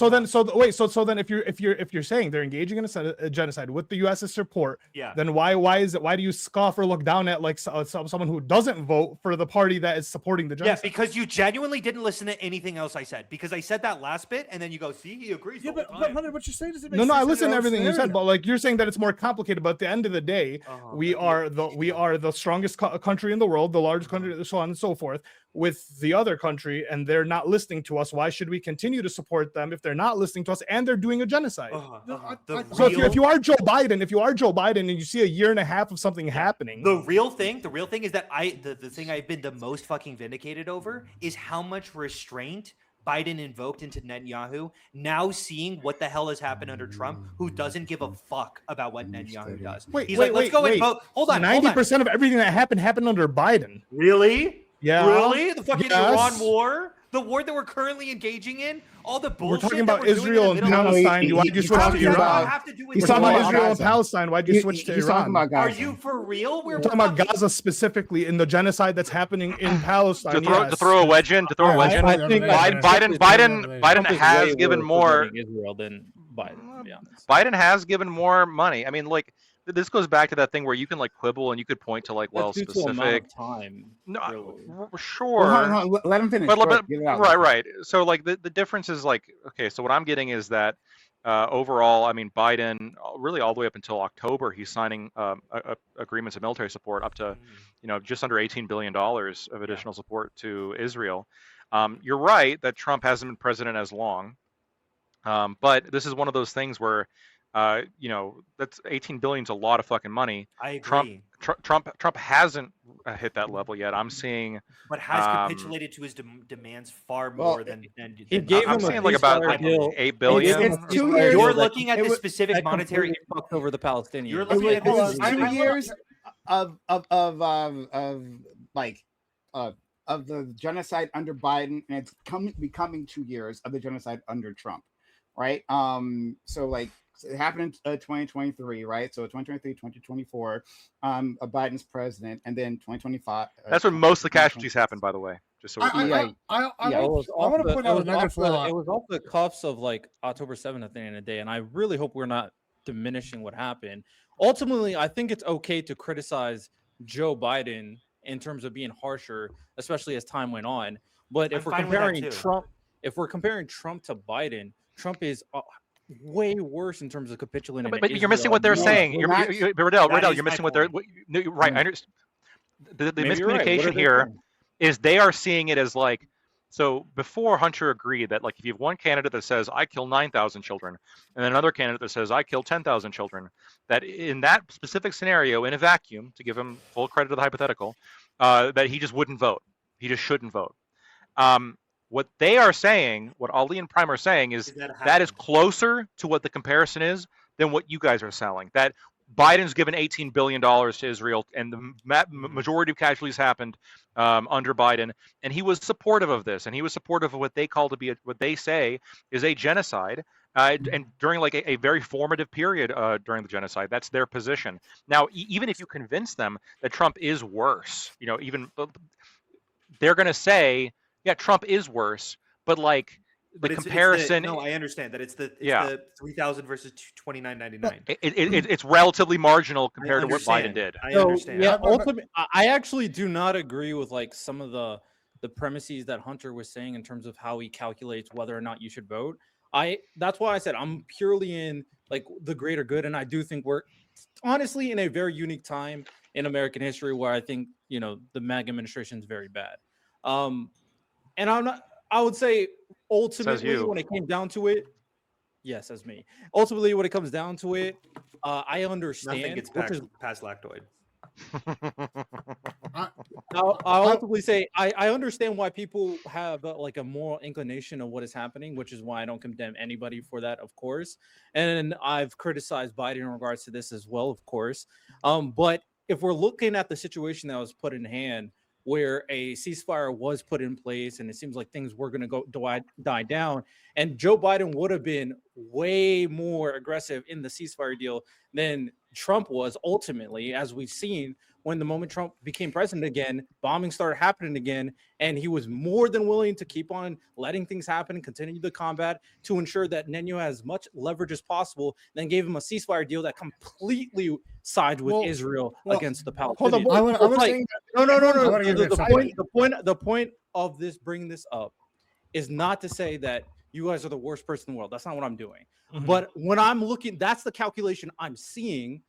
so then, if you're saying they're engaging in a genocide with the U.S.'s support, Yeah. then why do you scoff or look down at like someone who doesn't vote for the party that is supporting the Yeah, genocide? because you genuinely didn't listen to anything else I said. Because I said that last bit, and then you go, "See, he agrees." Yeah, the but whole time." Hunter, what you're saying doesn't make No, sense. I in listened your to own everything you said, scenario. but like you're saying that it's more complicated. But at the end of the day, Uh-huh. we are the strongest country in the world, the largest country, so on and so forth. With the other country, and they're not listening to us. Why should we continue to support them if they're not listening to us and they're doing a genocide? No, I- So if you are Joe Biden, and you see a year and a half of something happening, The real thing is that the thing I've been the most fucking vindicated over is how much restraint Biden invoked into Netanyahu. Now seeing what the hell has happened under Trump, who doesn't give a fuck about what Netanyahu does. He's like, let's go and vote. Hold on. 90% of everything that happened under Biden. Really? Yeah. Really? The fucking Yes. Iran war? The war that we're currently engaging in? All the bullshit We're talking that about we're doing in the Israel and Middle East? Palestine. Why'd you he's switch to talking How does that about- Iran? have to do with He's We're talking about talking about Israel and Gaza. Palestine. Why'd you switch to He's Iran? talking about Are Gaza. you for real? We're talking about Gaza specifically in the genocide that's happening in Palestine. To throw a wedge in, Biden has given more. Israel than Biden, to be honest. Biden has given more money. I mean, like this goes back to that thing where you can like quibble and you could point to like, well, That's due to amount specific. of time. No, really. sure. Well, hold on, let him finish. But, Go but ahead, get it out. right. So like the difference is like, okay, so what I'm getting is that overall, I mean, Biden really all the way up until October, he's signing agreements of military support up to, just under $18 billion of additional support to Israel. You're right that Trump hasn't been president as long, but this is one of those things where, that's 18 billion is a lot of fucking money. I agree. Trump hasn't hit that level yet. I'm seeing, But has capitulated to his demands far more than He gave I'm him a seeing like about ceasefire deal. 8 billion. It's 2 years. You're Like, looking at it the was- specific That monetary. completely fucked over the Palestinians. You're It looking was, at it was this- 2 years of the genocide under Biden, and it's becoming 2 years of the genocide under Trump, right? So like it happened in 2023, right? So 2023, 2024, Biden's president, and then 2025. That's when most of the casualties happen, by the way. Just so we're clear. Yeah. I It was want to point out another flaw. It was off the cuffs of like October 7th at the end of the day, and I really hope we're not diminishing what happened. Ultimately, I think it's okay to criticize Joe Biden in terms of being harsher, especially as time went on. But if I'm we're fine with that comparing too. if we're comparing Trump to Biden, Trump is way worse in terms of capitulating. But you're missing what they're No, saying. we're not- Riddell, That is you're my missing what they're. point. Right. I understand. The Maybe you're right. What are miscommunication they here saying? is they are seeing it as like, so before Hunter agreed that, like, if you have one candidate that says I kill 9,000 children and then another candidate that says I kill 10,000 children, that in that specific scenario, in a vacuum, to give him full credit to the hypothetical, that he just wouldn't vote. He just shouldn't vote. What they are saying, what Ali and Prime are saying, is that is happened? closer to what the comparison is than what you guys are selling. That Biden's given $18 billion to Israel, and the majority of casualties happened under Biden, and he was supportive of this, and he was supportive of what they call to be what they say is a genocide, and during like a very formative period during the genocide. That's their position. Now, even if you convince them that Trump is worse, even they're going to say, yeah, Trump is worse, but like the comparison. No, I understand that it's the 3,000 versus 29.99. It's relatively marginal compared to what Biden did. I understand. Yeah, ultimately, I actually do not agree with like some of the premises that Hunter was saying in terms of how he calculates whether or not you should vote. That's why I said I'm purely in like the greater good, and I do think we're honestly in a very unique time in American history where I think the MAGA administration is very bad. And I would say ultimately when it came down to it, yes, as me. Ultimately, when it comes down to it, I understand. Nothing gets past lactoid. I'll ultimately say I understand why people have like a moral inclination of what is happening, which is why I don't condemn anybody for that, of course. And I've criticized Biden in regards to this as well, of course. But if we're looking at the situation that was put in hand, where a ceasefire was put in place and it seems like things were going to die down, and Joe Biden would have been way more aggressive in the ceasefire deal than Trump was ultimately, as we've seen when the moment Trump became president again, bombing started happening again, and he was more than willing to keep on letting things happen and continue the combat to ensure that Netanyahu has as much leverage as possible, then gave him a ceasefire deal that completely sided with Israel against the Palestinians. Hold on, The point of this bringing this up is not to say that you guys are the worst person in the world. That's not what I'm doing. Mm-hmm. But when I'm looking, that's the calculation I'm seeing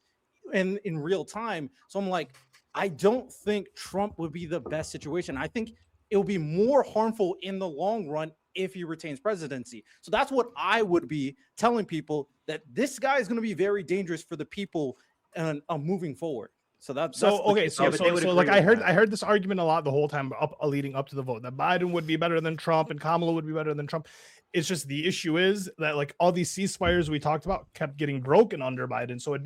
in real time. So I'm like, I don't think Trump would be the best situation. I think it will be more harmful in the long run if he retains presidency. So that's what I would be telling people, that this guy is going to be very dangerous for the people and moving forward. So that's okay. So like I heard this argument a lot the whole time leading up to the vote, that Biden would be better than Trump and Kamala would be better than Trump. It's just the issue is that like all these ceasefires we talked about kept getting broken under Biden. So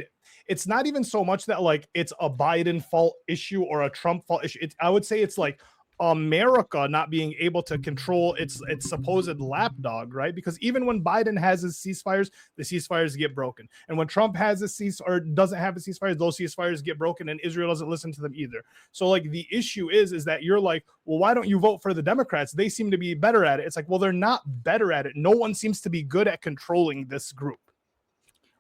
it's not even so much that like it's a Biden fault issue or a Trump fault issue. I would say it's like America not being able to control its supposed lapdog, right? Because even when Biden has his ceasefires, the ceasefires get broken. And when Trump has a or doesn't have a ceasefire, those ceasefires get broken, and Israel doesn't listen to them either. So like the issue is that you're like, well, why don't you vote for the Democrats? They seem to be better at it. It's like, well, they're not better at it. No one seems to be good at controlling this group.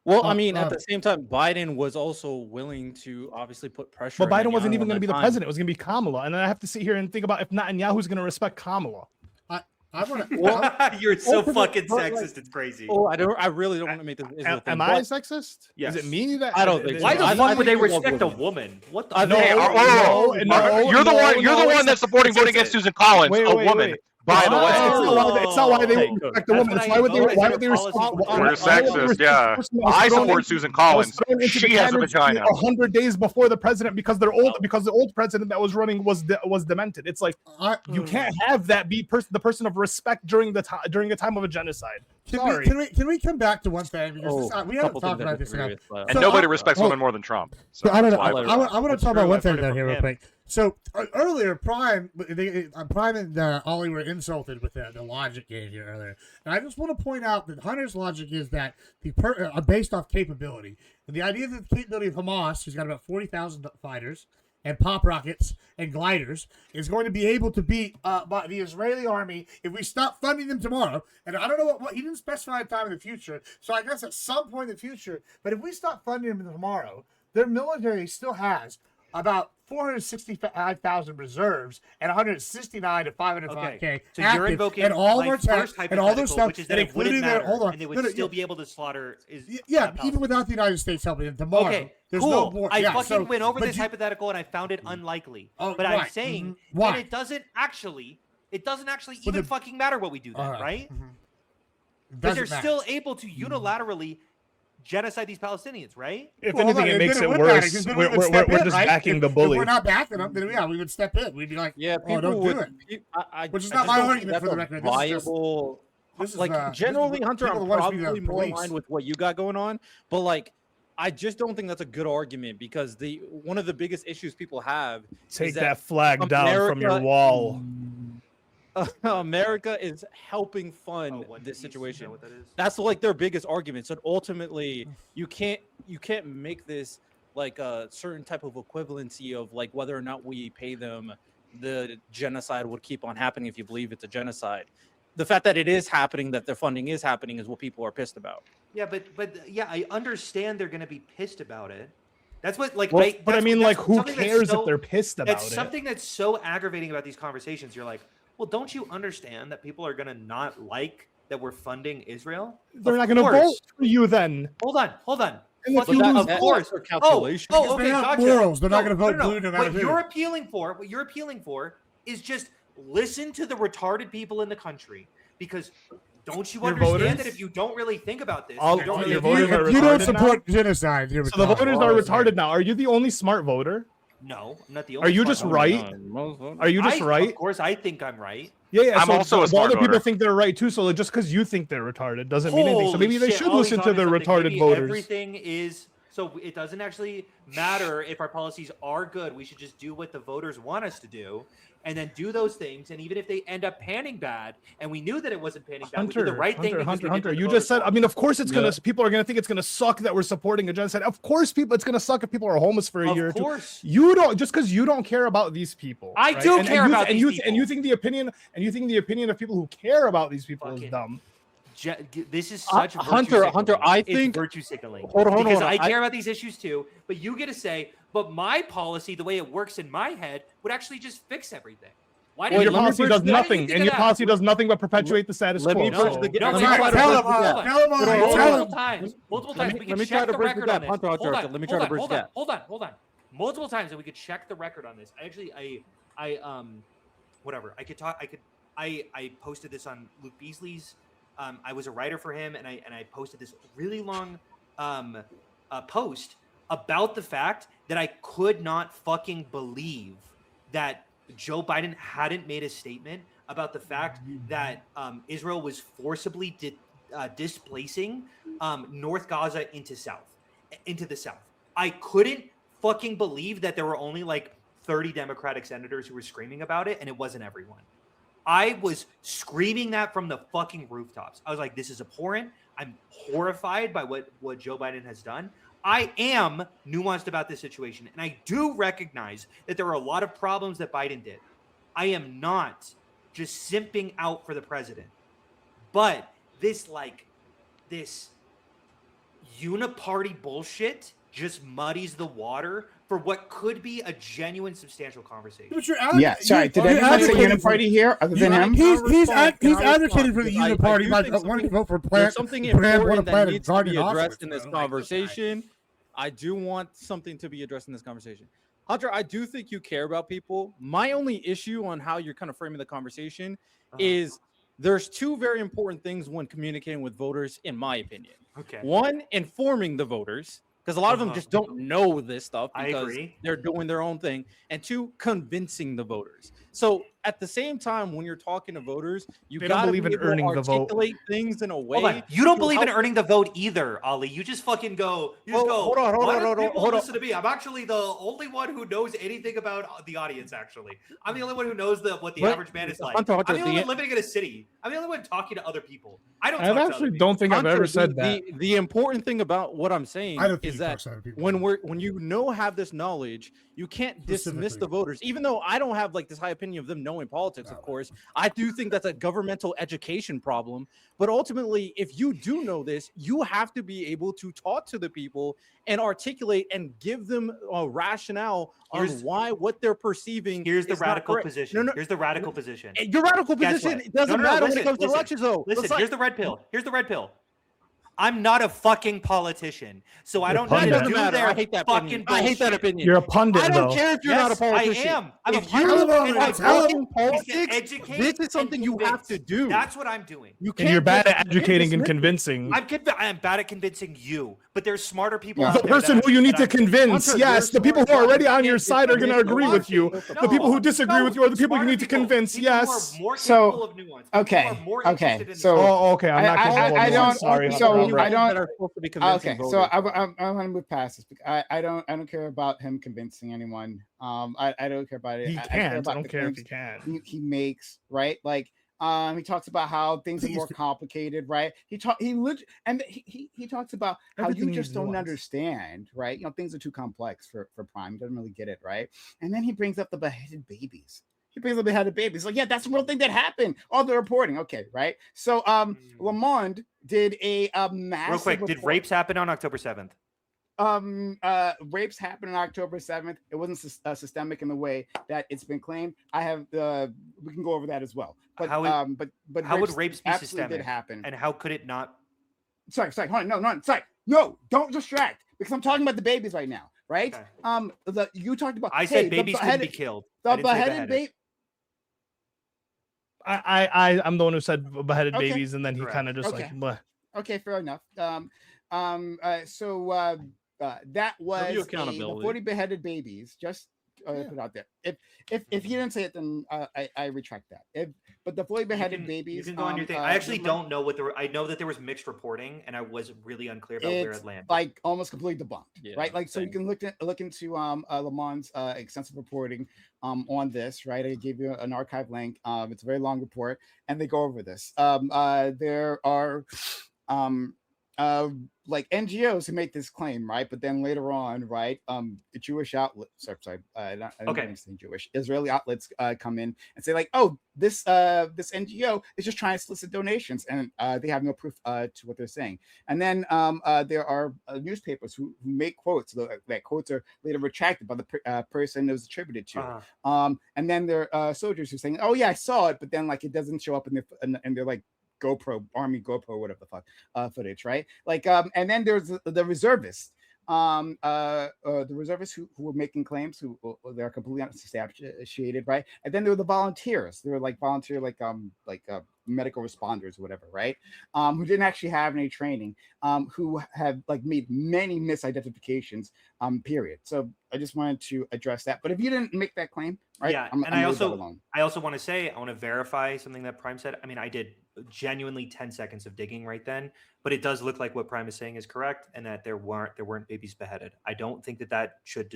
Well, I mean, at the same time, Biden was also willing to obviously put pressure. But Biden wasn't even going to be the president. It was going to be Kamala. And then I have to sit here and think about if Netanyahu's going to respect Kamala. I want to. You're so fucking sexist. It's crazy. Oh, I really don't want to make this. Am I sexist? Yes. Is it me that? I don't think so. Why the fuck would they respect a woman? What the? No, you're the one that's supporting voting against Susan Collins, a woman. By the way, it's not why they would respect the woman. It's why would they respect? We're sexist, yeah. I support Susan Collins. She has a vagina. 100 days before the president because they're old. Because the old president that was running was demented. It's like you can't have that be the person of respect during a time of a genocide. Can we come back to one thing, because we haven't talked about this enough. And nobody respects women more than Trump. So I don't know. I want to talk about one thing down here real quick. So earlier, Prime and Ollie were insulted with the logic game here earlier, and I just want to point out that Hunter's logic is that based off capability, and the idea that the capability of Hamas, who's got about 40,000 fighters, and pop rockets and gliders is going to be able to beat by the Israeli army if we stop funding them tomorrow. And I don't know what he didn't specify a time in the future, so I guess at some point in the future. But if we stop funding them tomorrow, their military still has about 465,000 reserves and 169 to 505K. Okay, so active, you're invoking and all of my our tech first and all those hypothetical, stuff, which is that and it wouldn't including their matter, hold on, and they would no, no, still be able to slaughter. Even without the United States helping them tomorrow. Okay, there's cool. no more. I yeah, fucking so, went over but this hypothetical and I found it unlikely. Oh, but I'm right. saying Why? that it doesn't actually But even fucking matter what we do then, right? But they're still able to unilaterally genocide these Palestinians, right? If Well, anything, hold on, it makes then it would matter, worse. 'cause then We're, we would we're, step we're in, just right? backing the If bully. we're not backing them, then we would step in. We'd be like, Yeah, oh, people don't do would. it. I Which is I not just my don't think argument that's for the a record. This is just- viable. This is, Like this is generally, what Hunter, people I'm want us to be probably the more police. aligned with what you got going on, but like, I just don't think that's a good argument because one of the biggest issues people have Take is that flag down from your America- wall. America is helping fund this situation. That's like their biggest argument. So ultimately, you can't make this like a certain type of equivalency of like whether or not we pay them. The genocide would keep on happening if you believe it's a genocide. The fact that it is happening, that their funding is happening, is what people are pissed about. Yeah, but yeah, I understand they're gonna be pissed about it. That's what like. Well, but I that's- mean, that's like, who something that's cares so- if they're pissed about That's it? something that's so aggravating about these conversations. You're like, well, don't you understand that people are gonna not like that we're funding Israel? They're Of not going to course. vote for you then. Hold on. And if Fucking- you lose of course. their calculation. Oh, They okay, have gotcha. morals. They're not gonna vote blue no matter What who. you're appealing for is just listen to the retarded people in the country, because don't you Your understand voters? that if you don't really think about this, All- you don't all really your If voters you, are if you don't retarded support genocide, you're So the retarded. voters All are I'm saying. retarded now. Are you the only smart voter? No, I'm not the only. Are you smart just voter. right? Are you just right? Of course, I think I'm right. Yeah. I'm so also a the smart other people voter. think they're right too. So just because you think they're retarded doesn't mean anything. So Holy maybe they shit, should Ollie's listen to onto the something. retarded Maybe voters. Everything is so it doesn't actually matter if our policies are good. We should just do what the voters want us to do, and then do those things. And even if they end up panning bad, and we knew that it wasn't panning bad, we did the right thing. because we did what the You voters just said. I wanted. mean, of course it's Yeah. gonna. People are gonna think it's gonna suck that we're supporting a genocide. Of course, it's gonna suck if people are homeless for a year or Of two. course. You don't just because you don't care about these people. I right? do And care you, about and these you, people. And you think the opinion of people who care about these people is Fucking dumb. This is such Hunter, virtue Hunter, signaling. I It's think- virtue signaling. Hold on, because hold on. I care about these issues too, but you get to say, but my policy, the way it works in my head, would actually just fix everything. Why Well, did your you- policy why does didn't you nothing, think and of your that? policy does nothing but perpetuate the status Let quo. me No, bridge the gap. no, Let me tell try to him, bridge tell the him, gap. tell him, Multiple tell him. times. Multiple times. We let can me try check to the bridge the record gap. on this. Hunter, Hold on, let me try to bridge the gap. Hold on. Multiple times that we could check the record on this. Whatever. I posted this on Luke Beasley's. I was a writer for him, and I posted this really long post about the fact that I could not fucking believe that Joe Biden hadn't made a statement about the fact that Israel was forcibly displacing North Gaza into the south. I couldn't fucking believe that there were only like 30 Democratic senators who were screaming about it, and it wasn't everyone. I was screaming that from the fucking rooftops. I was like, this is abhorrent. I'm horrified by what Joe Biden has done. I am nuanced about this situation, and I do recognize that there are a lot of problems that Biden did. I am not just simping out for the president. But this uniparty bullshit just muddies the water for what could be a genuine, substantial conversation. But you're Yeah, sorry. Did anyone say uniparty here other than him? He's Can I advocating for the respond? uniparty do by think wanting to something- vote for There's plant. something Brand, important wanna that plant a needs to garden be in addressed Auschwitz, in this bro. Like, conversation. I do want something to be addressed in this conversation. Hunter, I do think you care about people. My only issue on how you're kind of framing the conversation is there's two very important things when communicating with voters, in my opinion. Okay. One, informing the voters, because a lot of them just don't know this stuff I because agree. they're doing their own thing. And two, convincing the voters. So at the same time, when you're talking to voters, you They don't gotta believe be in able to earning the vote. articulate things in a way. Hold on. You don't to believe in help- earning the vote either, Ollie. You just fucking go. You just Well, go. hold on, Why don't hold on, people hold on. listen to me? I'm actually the only one who knows anything about the audience. Actually, I'm the only one who knows what the But- average man is like. Hunter, I'm the only the- one living in a city. I'm the only one talking to other people. I don't. I talk to actually other people. don't think I've Hunter, ever said that. The important thing about what I'm saying I don't think is you that talk to other people. when you have this knowledge, you can't dismiss the Specifically. voters. Even though I don't have like this high opinion of them knowing politics, of course, I do think that's a governmental education problem. But ultimately, if you do know this, you have to be able to talk to the people and articulate and give them a rationale on Here's- why what they're perceiving. Here's the is not radical correct. position. No, no, Here's the radical position. your radical Guess position what? it doesn't No, no, no, matter when listen, it comes to listen, elections, though. Listen, It's like- here's the red pill. Here's the red pill. I'm not a fucking politician, so I You're don't pundit. need to Doesn't do matter. their I hate that fucking opinion. I hate that bullshit. opinion. You're a pundit, I don't though. care if you're not a Yes, politician. I am. I'm a If pundit. you Tell him, are tell him. talking Is to politics, educate this is and something you have to convince. do. That's what I'm doing. You And you're can't bad just- at you can't educating and dismiss it. convincing. I am bad at convincing you, but there's smarter people. Yeah. out The there person that who you need to that I- convince, Hunter, yes, you're the people who are smart. already on You your can't side are going to dismiss agree the with you. logic. The people who No, disagree with you are the people you smarter need to people. convince. People who are Yes. more So, capable of nuance. People okay, who are more okay, interested in so- the- Oh, okay. I'm not I capable of don't- nuance. Sorry, so Hunter, I'm right. I don't- That are supposed to be convincing Okay, so voters. I want to move past this. I don't care about him convincing anyone. I don't care about it. He I care can't. I about don't the care if claims he can. he makes, right? Like he talks about how things are more complicated, right? He talks about how Everything you needs just don't nuance. understand, right? You know, things are too complex for Prime. He doesn't really get it, right? And then he brings up the beheaded babies. He brings up the beheaded babies. Like, yeah, that's a real thing that happened. All the reporting, okay, right? So Lamond did a massive Real quick, did report. rapes happen on October 7th? Rapes happened on October 7th. It wasn't systemic in the way that it's been claimed. I have we can go over that as well. But How but How would rapes be absolutely systemic? did happen. And how could it not? Sorry, hold on, no, don't distract because I'm talking about the babies right now, right? Okay. You talked about I said the babies couldn't be beheaded- killed. The I didn't say beheaded baby. I'm the one who said beheaded Okay. babies, and then he Correct. kind of just Okay. like, bleh. Okay, fair enough. That was the accountability. 40 beheaded babies. Just put it out there. If he didn't say it, then I retract that. But the 40 beheaded babies. You can go on your thing. I actually don't know what I know that there was mixed reporting, and I was really unclear about where It's it landed. like almost completely debunked, Yeah, right? Like, so you same. can look into Lamond's extensive reporting on this, right? I gave you an archive link. It's a very long report, and they go over this. There are like NGOs who make this claim, right? But then later on, right, Jewish outlets, I don't Okay. mean to say Jewish, Israeli outlets come in and say like, oh, this NGO is just trying to solicit donations, and they have no proof to what they're saying. And then there are newspapers who make quotes. That quotes are later retracted by the person it was attributed to. Uh-huh. And then there are soldiers who are saying, oh yeah, I saw it, but then like it doesn't show up in their like GoPro, Army GoPro, whatever the fuck footage, right? Like, and then there's the reservists, the reservists who were making claims, who they're completely unsubstantiated, right? And then there were the volunteers. They were like volunteer, like medical responders, or whatever, right? Who didn't actually have any training, who have like made many misidentifications, period. So I just wanted to address that. But if you didn't make that claim, right? Yeah, I'm and I leave that also alone. want to say I want to verify something that Prime said. I mean, I did genuinely 10 seconds of digging right then, but it does look like what Prime is saying is correct, and that there weren't babies beheaded. I don't think that should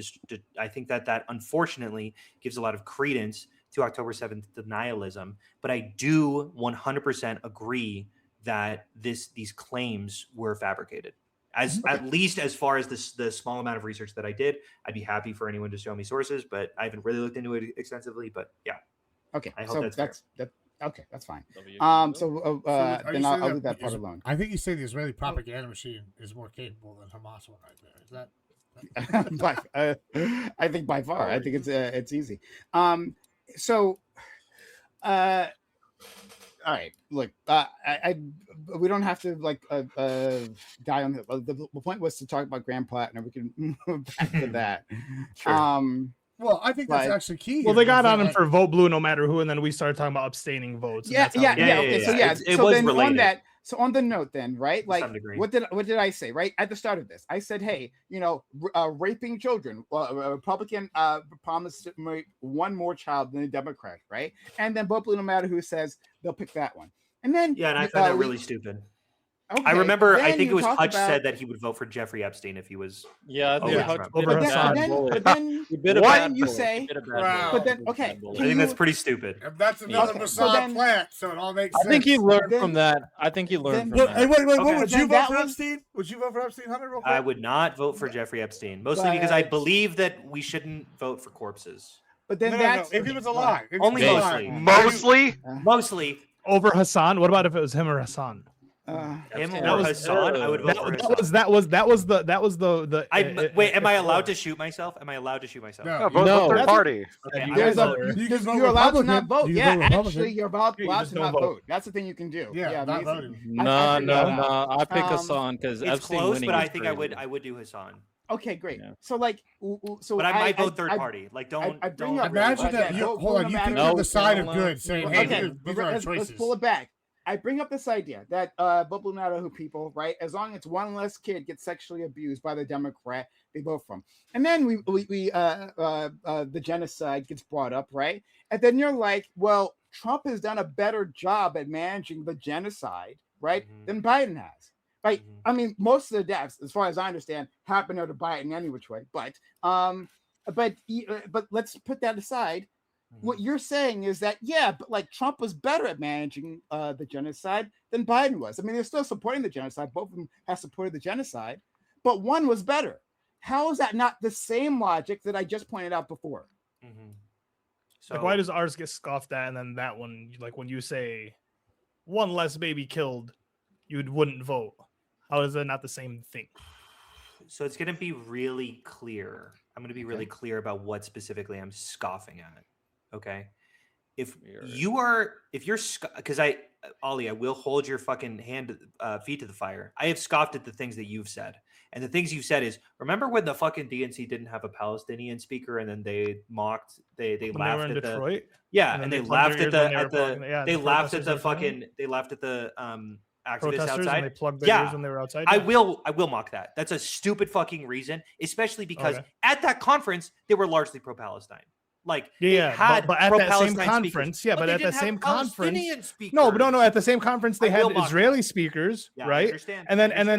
I think that unfortunately gives a lot of credence to October 7th denialism, but I do 100% agree that these claims were fabricated. At least as far as the small amount of research that I did. I'd be happy for anyone to show me sources, but I haven't really looked into it extensively. But yeah, Okay, I hope so that's fair. okay, that's fine. Are So are then you I'll saying leave that part alone. I think you say the Israeli propaganda machine is more capable than Hamas one right there. Is that? I think by far. I think it's easy. So, all right. Look, we don't have to like die on the point was to talk about Grand Plantner. We can move back to that. Sure. Well, I think that's But- actually key. Well, here, they got is on him that, for vote blue no matter who, and then we started talking about abstaining votes. and Yeah, that's how yeah, we- yeah. Okay, so yeah, It so was then on related. that, so on the note, then right, like some degree. what did I say right at the start of this? I said, hey, raping children. Well, a Republican promised to rape one more child than a Democrat, right? And then vote blue no matter who says they'll pick that one. And then Yeah, and I find that really stupid. I okay, remember, I then think it you was talked Hutch about- said that he would vote for Jeffrey Epstein if he was. Yeah, I think Over Hutch Trump. bit Over a Hassan. bad bullet. But then, He bit a what bad you bullet. say? He bit a bad Wow. bullet. But then, He bit a okay, bad bullet. I think you- that's pretty stupid. If that's another Okay, so Mossad then- plant, so it all makes I sense. think he learned Then- from that. I think he learned then- from What, that. hey, wait, Okay. what would Then you vote that for was- Epstein? Would you vote for Epstein, Hunter? Real I quick? would not vote for Jeffrey Epstein, mostly because I But- believe that we shouldn't vote for corpses. But then No. that's If he was alive, if he Only was mostly. alive. Mostly. Mostly Over Hassan. What about if it was him or Hassan? him That or was- Hassan. I would vote for Hassan. That was the. Wait, am I allowed to shoot myself? Am I allowed to shoot myself? No. No, vote No. third That's- party. Okay, I'm There's gonna a vote. You can vote you're allowed to not Republican. vote. You can Yeah, vote Republican. actually, you're allowed Yeah, you to just not don't vote. vote. That's the thing you can do. Yeah, not amazing. voting. I No, figured that out. no. I pick Um, Hassan because It's Epstein close, winning but I is think crazy. I would do Hassan. Okay, great. Yeah. So like, so But I might vote third party. Like, don't. I bring don't up- really Imagine vote that. Yeah, You, vote hold on. no You matter think what. you're the side of No, good, saying, Okay, "Hey, these are our let's choices." pull it back. I bring up this idea that Bubble Nadaho people, right? As long as one less kid gets sexually abused by the Democrat, they vote for him. And then the genocide gets brought up, right? And then you're like, well, Trump has done a better job at managing the genocide, right, Mhm. than Biden has. Right? Mhm. I mean, most of the deaths, as far as I understand, happen under Biden any which way. But let's put that aside. What you're saying is that, yeah, but like Trump was better at managing the genocide than Biden was. I mean, they're still supporting the genocide. Both of them have supported the genocide, but one was better. How is that not the same logic that I just pointed out before? Mhm. So Like, why does ours get scoffed at, and then that one, like when you say one less baby killed, you wouldn't vote? How is that not the same thing? So it's going to be really clear. I'm going to be really clear about what specifically I'm scoffing at. Okay. If you're, because Ollie, I will hold your fucking feet to the fire. I have scoffed at the things that you've said. And the things you've said is, remember when the fucking DNC didn't have a Palestinian speaker and then they mocked, they When laughed they were in at Detroit, yeah, and and then they they laughed plugged at their the, ears at when they were the, fucking- yeah, they the laughed at protesters the were fucking fucking, they laughed at the activists protesters, outside. and they plugged their Yeah. ears when they were outside. I yeah. will mock that. That's a stupid fucking reason, especially because Okay. at that conference they were largely pro-Palestine. Like they Yeah, had but at that same pro-Palestine conference, speakers, yeah, but they at the didn't have same conference, Palestinian no, but no, speakers. at the same conference they I had will mock Israeli that. speakers, Yeah, I right? understand. And I then understand.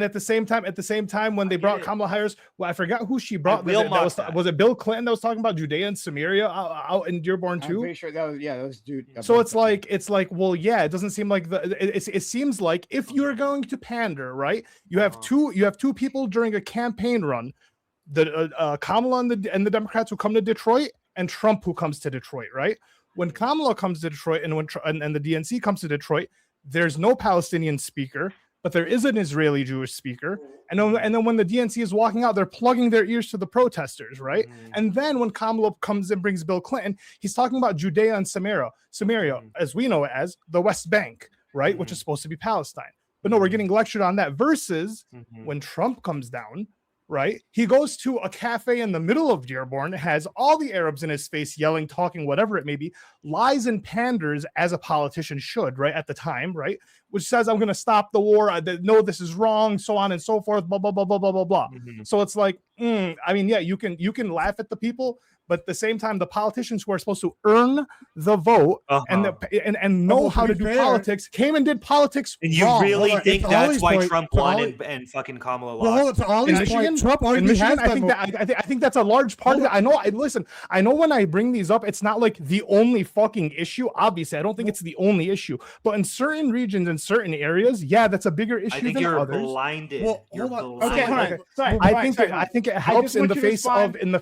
at the same time when they get brought it. Kamala Harris, well, I forgot who she brought. will that mock was, that. was it Bill Clinton that was talking about Judea and Samaria out in Dearborn I'm too? pretty sure that was dude. So it's like, well, yeah, it doesn't seem like it seems like if you're going to pander, right? You have two people during a campaign run, the Kamala and the Democrats who come to Detroit, and Trump who comes to Detroit, right? When Kamala comes to Detroit and and the DNC comes to Detroit, there's no Palestinian speaker, but there is an Israeli Jewish speaker. And then when the DNC is walking out, they're plugging their ears to the protesters, right? And then when Kamala comes and brings Bill Clinton, he's talking about Judea and Samaria, as we know it as the West Bank, right? Which is supposed to be Palestine. But no, we're getting lectured on that versus when Trump comes down, right? He goes to a cafe in the middle of Dearborn, has all the Arabs in his face yelling, talking, whatever it may be, lies and panders as a politician should, right? At the time, right? Which says, I'm going to stop the war. No, this is wrong, so on and so forth, blah, blah, blah, blah, blah, blah, blah. So it's like, I mean, yeah, you can laugh at the people, but at the same time, the politicians who are supposed to earn the vote and know Well, how to to be do fair- politics came and did politics And you wrong. really Hold on, think to that's Ollie's why point- Trump to won Ollie- and fucking Kamala Well, hold lost? on, to in Ollie's Michigan, point, Trump already in Michigan, has I think that that I think that's a large part of it. I know. I know when I bring these up, it's not like the only fucking issue. Obviously, I don't think it's the only issue, but in certain regions, in certain areas, yeah, that's a bigger issue I think than you're others. blinded. Well, You're hold on. Okay, hold blinded. on. Sorry, I think it helps in the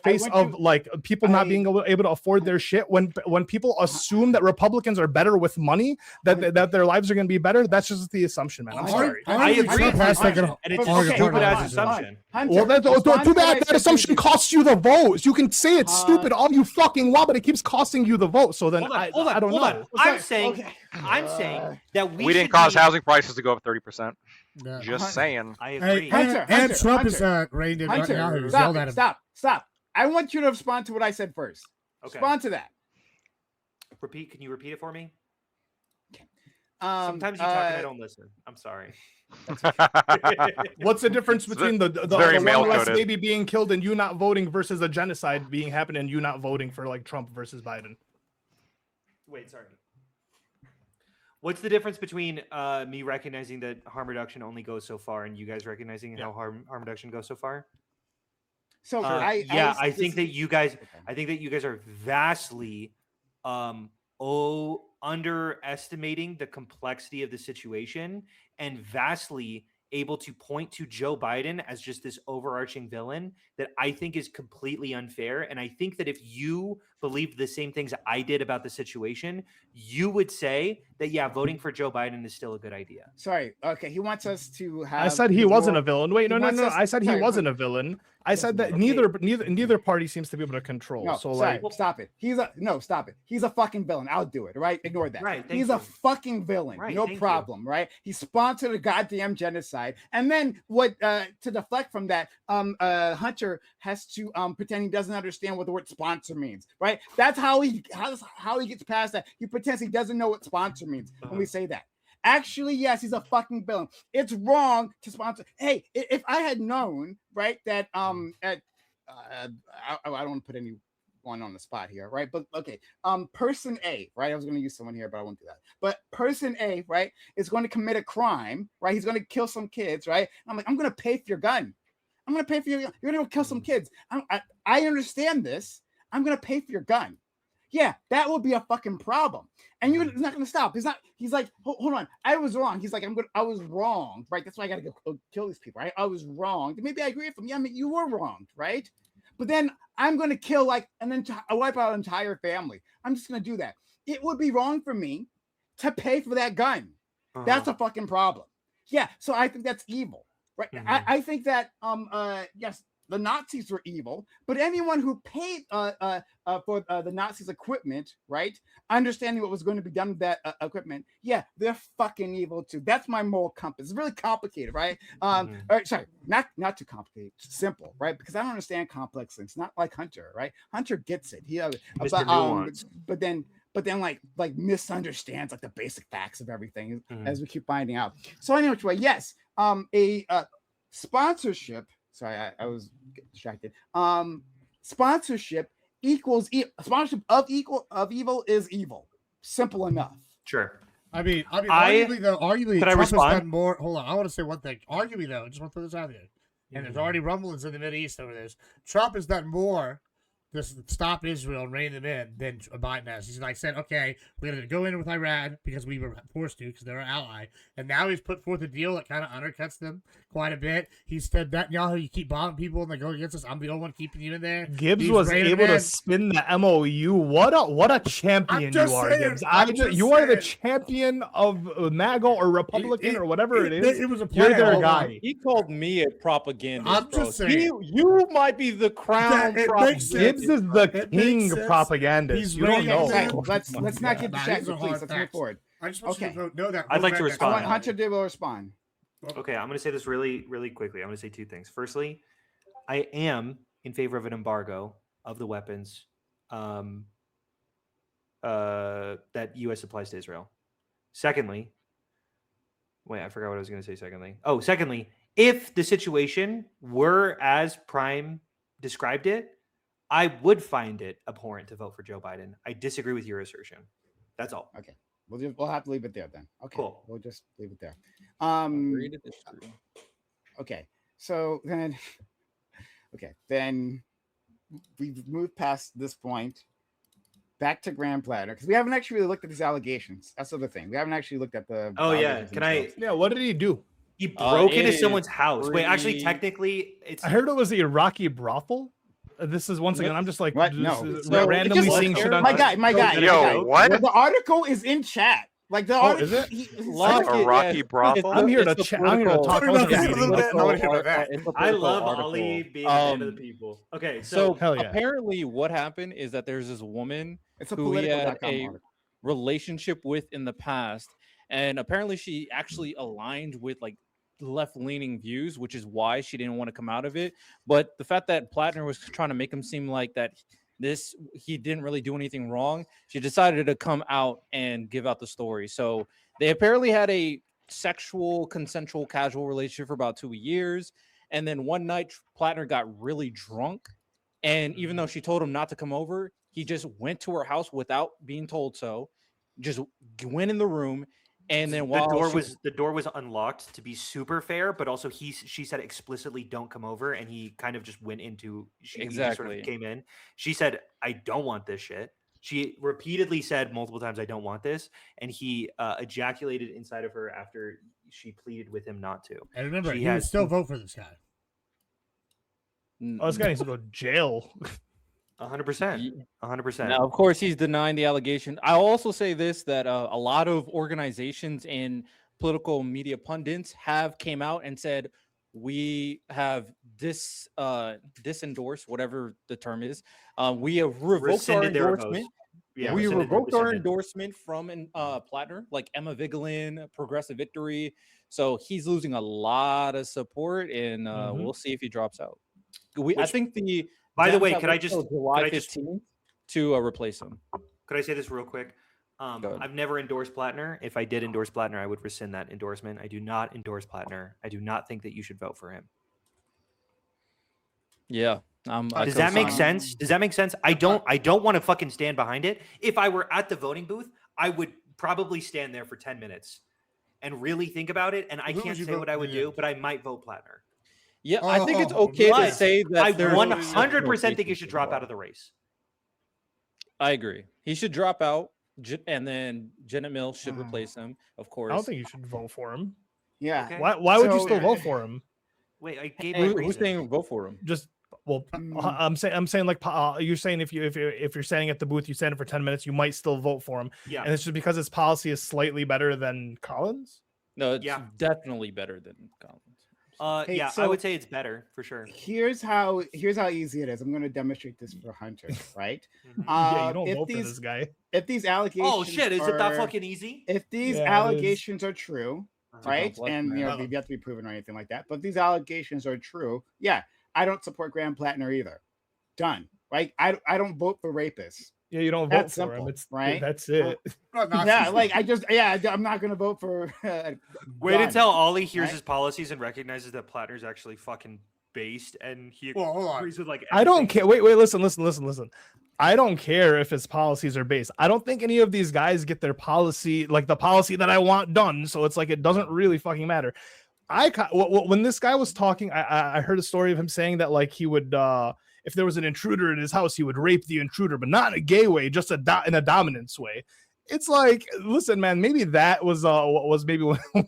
face of like people not being able to afford their shit. When people assume that Republicans are better with money, that their lives are going to be better. That's just the assumption, man. I'm sorry. I agree. Trump has And taken it's all a your stupid point ass out. assumption. Well, that's too bad. That assumption costs you the votes. You can say it's stupid all you fucking want, but it keeps costing you the vote. So then I don't know. I'm saying that we We didn't should cause be- housing prices to go up 30%. Yeah. Just saying. I Hey, agree. Hunter, and Hunter, Trump is Hunter, reined in right now. Hunter, Who's stop, yelled at him. stop. I want you to respond to what I said first. Okay. Respond to that. Repeat. Can you repeat it for me? Um, Sometimes you talk and I don't listen. I'm sorry. What's the difference between the very one less male-coded. baby being killed and you not voting versus a genocide being happened and you not voting for like Trump versus Biden? Wait, sorry. What's the difference between me recognizing that harm reduction only goes so far and you guys recognizing how harm reduction goes so far? So I think that you guys are vastly underestimating the complexity of the situation and vastly able to point to Joe Biden as just this overarching villain that I think is completely unfair. And I think that if you believed the same things I did about the situation, you would say that, yeah, voting for Joe Biden is still a good idea. Sorry. Okay. He wants us to have. I said he wasn't a villain. Wait, no. wants us- I said he sorry, wasn't a villain. I said that Okay. neither party seems to be able to control. No, so sorry, like, stop it. Stop it. He's a fucking villain. I'll do it. Right? Ignore that. Right, thank He's you. a fucking villain. Right, No thank you. problem. Right? He sponsored a goddamn genocide. And then what? To deflect from that, Hunter has to pretend he doesn't understand what the word sponsor means. Right? That's how he gets past that. He pretends he doesn't know what sponsor means when we say that. Actually, yes, he's a fucking villain. It's wrong to sponsor. Hey, if I had known, right, that I don't want to put anyone on the spot here, right? But okay, person A, right? I was going to use someone here, but I won't do that. But person A, right, is going to commit a crime, right? He's going to kill some kids, right? I'm like, I'm going to pay for your gun. I'm going to pay for your gun. You're going to go kill some kids. I understand this. I'm going to pay for your gun. Yeah, that would be a fucking problem. And you're not going to stop. He's like, hold on. I was wrong. He's like, I was wrong, right? That's why I got to go kill these people, right? I was wrong. Maybe I agree with him. Yeah, I mean, you were wrong, right? But then I'm going to kill wipe out an entire family. I'm just going to do that. It would be wrong for me to pay for that gun. That's a fucking problem. Yeah, so I think that's evil, right? I think that, yes, the Nazis were evil, but anyone who paid for the Nazis' equipment, right, understanding what was going to be done with that equipment, yeah, they're fucking evil too. That's my moral compass. It's really complicated, right? Sorry, not too complicated, simple, right? Because I don't understand complex things. Not like Hunter, right? Hunter gets it. But then like misunderstands like the basic facts of everything as we keep finding out. So anyway, yes, a sponsorship. Sorry, I was distracted. Sponsorship equals sponsorship of evil is evil. Simple enough. Sure. I mean, arguably, could I Trump has respond? done more. Hold on, I want to say one thing. Arguably, though, I just want to put this out there, and there's already rumblings in the Middle East over this. Trump has done more to stop Israel and rein them in than Biden has. He's like said, okay, we're going to go in with Iran because we were forced to because they're our ally. And now he's put forth a deal that kind of undercuts them quite a bit. He said that y'all, you keep bombing people and they go against us. I'm the only one keeping you in there. Gibbs was able to spin the MOU. What a champion you are, Gibbs. You are the champion of MAGA or Republican or whatever it is. It was a You're plan. their guy. He called me a propagandist. I'm just saying. You might be the crown propagandist. Gibbs is the king propagandist. He's You don't know. Exactly. Let's not get Nah, distracted, these are please. hard Let's move facts. forward. I just want you to know that. I'd like to respond. Hunter will respond. Okay, I'm going to say this really, really quickly. I'm going to say two things. Firstly, I am in favor of an embargo of the weapons that U.S. supplies to Israel. Secondly, wait, I forgot what I was going to say secondly. Oh, secondly, if the situation were as Prime described it, I would find it abhorrent to vote for Joe Biden. I disagree with your assertion. That's all. Okay. We'll have to leave it there then. Okay. Cool. We'll just leave it there. Agree to disagree. Okay. So then we've moved past this point. Back to Grand Platter because we haven't actually really looked at these allegations. That's the other thing. We haven't actually looked at the. Oh yeah. allegations Can I? themselves. Yeah, what did he do? He broke it into is someone's house. Wait, actually, pretty- technically, it's. I heard it was the Iraqi brothel. This is once again. I'm just like What? No. So, randomly just- seeing shit on. My guy. Yo, what? The article is in chat. Like the article. is it? Lock a it, Rocky yes. brothel? I'm here to It's a chat. I'm here to political- talk. Talk about that a It's little bit. I wanna hear about that. It's a I political love article. Ali being a fan of the people. Okay, So Hell yeah. apparently, what happened is that there's this woman It's a who he had political.com a article. relationship with in the past, and apparently she actually aligned with like left-leaning views, which is why she didn't want to come out of it. But the fact that Plantner was trying to make him seem like that he didn't really do anything wrong, she decided to come out and give out the story. So they apparently had a sexual, consensual, casual relationship for about 2 years. And then one night, Plantner got really drunk. And even though she told him not to come over, he just went to her house without being told so, just went in the room. And then while the door was unlocked to be super fair, but also she said explicitly don't come over, and he kind of just went into he sort of came in. She said, I don't want this shit. She repeatedly said multiple times, I don't want this, and he ejaculated inside of her after she pleaded with him not to. And remember, he would still vote for this guy. Oh, this guy needs to go to jail. 100%. 100%. Now, of course, he's denying the allegation. I'll also say this, that a lot of organizations and political media pundits have came out and said, we have disendorsed, whatever the term is. We have revoked our endorsement. We revoked our endorsement from Plantner, like Emma Vigeland, Progressive Victory. So he's losing a lot of support, and we'll see if he drops out. I think the... By the way, could I just July 15th to replace him? Could I say this real quick? I've never endorsed Plantner. If I did endorse Plantner, I would rescind that endorsement. I do not endorse Plantner. I do not think that you should vote for him. Yeah. Does that make sense? Does that make sense? I don't want to fucking stand behind it. If I were at the voting booth, I would probably stand there for 10 minutes and really think about it. And I can't say what I would do, but I might vote Plantner. Yeah, I think it's okay to say that. I 100% think he should drop out of the race. I agree. He should drop out, and then Janet Mills should replace him, of course. I don't think you should vote for him. Yeah. Okay. Why would you still vote for him? Wait, I gave who's saying vote for him? Just I'm saying like you're saying if you're standing at the booth, you stand it for 10 minutes, you might still vote for him. Yeah. And it's just because his policy is slightly better than Collins. No, it's definitely better than Collins. Hey, so I would say it's better for sure. Here's how easy it is. I'm going to demonstrate this for Hunter, right? Yeah, you don't vote for this guy. If these allegations, oh shit, is it that fucking easy? If these allegations are true, right, and you know they've yet to be proven or anything like that, but these allegations are true, yeah, I don't support Graham Plantner either. Done. Right? I don't vote for rapists. Yeah, you don't vote for him. It's right. That's it. Yeah, like I'm not gonna vote for. Wait until Ollie hears his policies and recognizes that Plantner's actually fucking based, and he agrees with like. I don't care. Wait, listen. I don't care if his policies are based. I don't think any of these guys get their policy, like the policy that I want done. So it's like it doesn't really fucking matter. When this guy was talking, I heard a story of him saying that like he would. If there was an intruder in his house, he would rape the intruder, but not in a gay way, just in a dominance way. It's like, listen, man, maybe that was what was maybe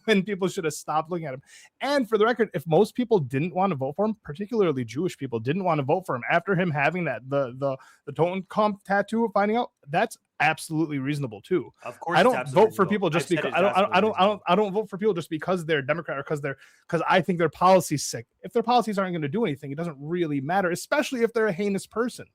when people should have stopped looking at him. And for the record, if most people didn't want to vote for him, particularly Jewish people didn't want to vote for him after him having that the totem comp tattoo of finding out, that's absolutely reasonable too. Of course, I don't vote for people just because I don't vote for people just because they're Democrat or because I think their policy's sick. If their policies aren't going to do anything, it doesn't really matter, especially if they're a heinous person.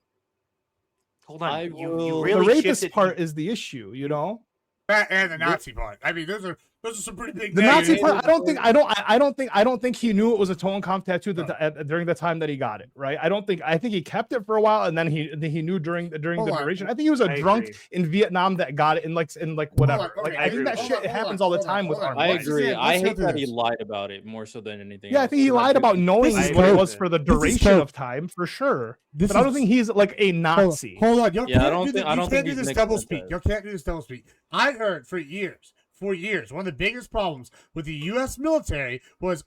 Hold on, you really the rapist part is the issue, you know. That and the Nazi part. I mean, those are some pretty big. The Nazi part. I don't think he knew it was a totem comp tattoo during the time that he got it. Right. I think he kept it for a while, and then he knew during the duration. I think he was a drunk in Vietnam that got it in whatever. I think that shit happens all the time with army. I agree. I hate that he lied about it more so than anything. Yeah, I think he lied about knowing what it was for the duration of time for sure. But I don't think he's like a Nazi. Hold on. You can't do this double speak. You can't do this double speak. I heard for years, one of the biggest problems with the U.S. military was,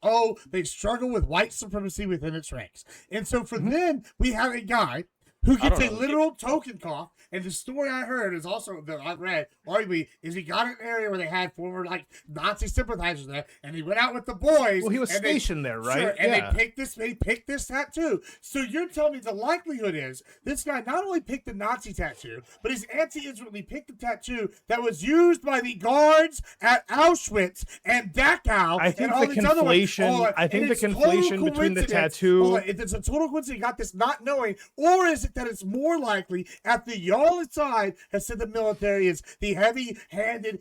they struggle with white supremacy within its ranks. And so for them, we have a guy who gets a literal token cough. And the story I heard is also that I read, arguably, is he got an area where they had former Nazi sympathizers there, and he went out with the boys. Well, he was stationed there, right? Sure, and they picked this tattoo. So you're telling me the likelihood is this guy not only picked the Nazi tattoo, but he's anti-Israel. He picked the tattoo that was used by the guards at Auschwitz and Dachau. I think the conflation. I think the conflation between the tattoo. If it's a total coincidence, he got this not knowing, or is it that it's more likely after y'all inside has said the military is the heavy-handed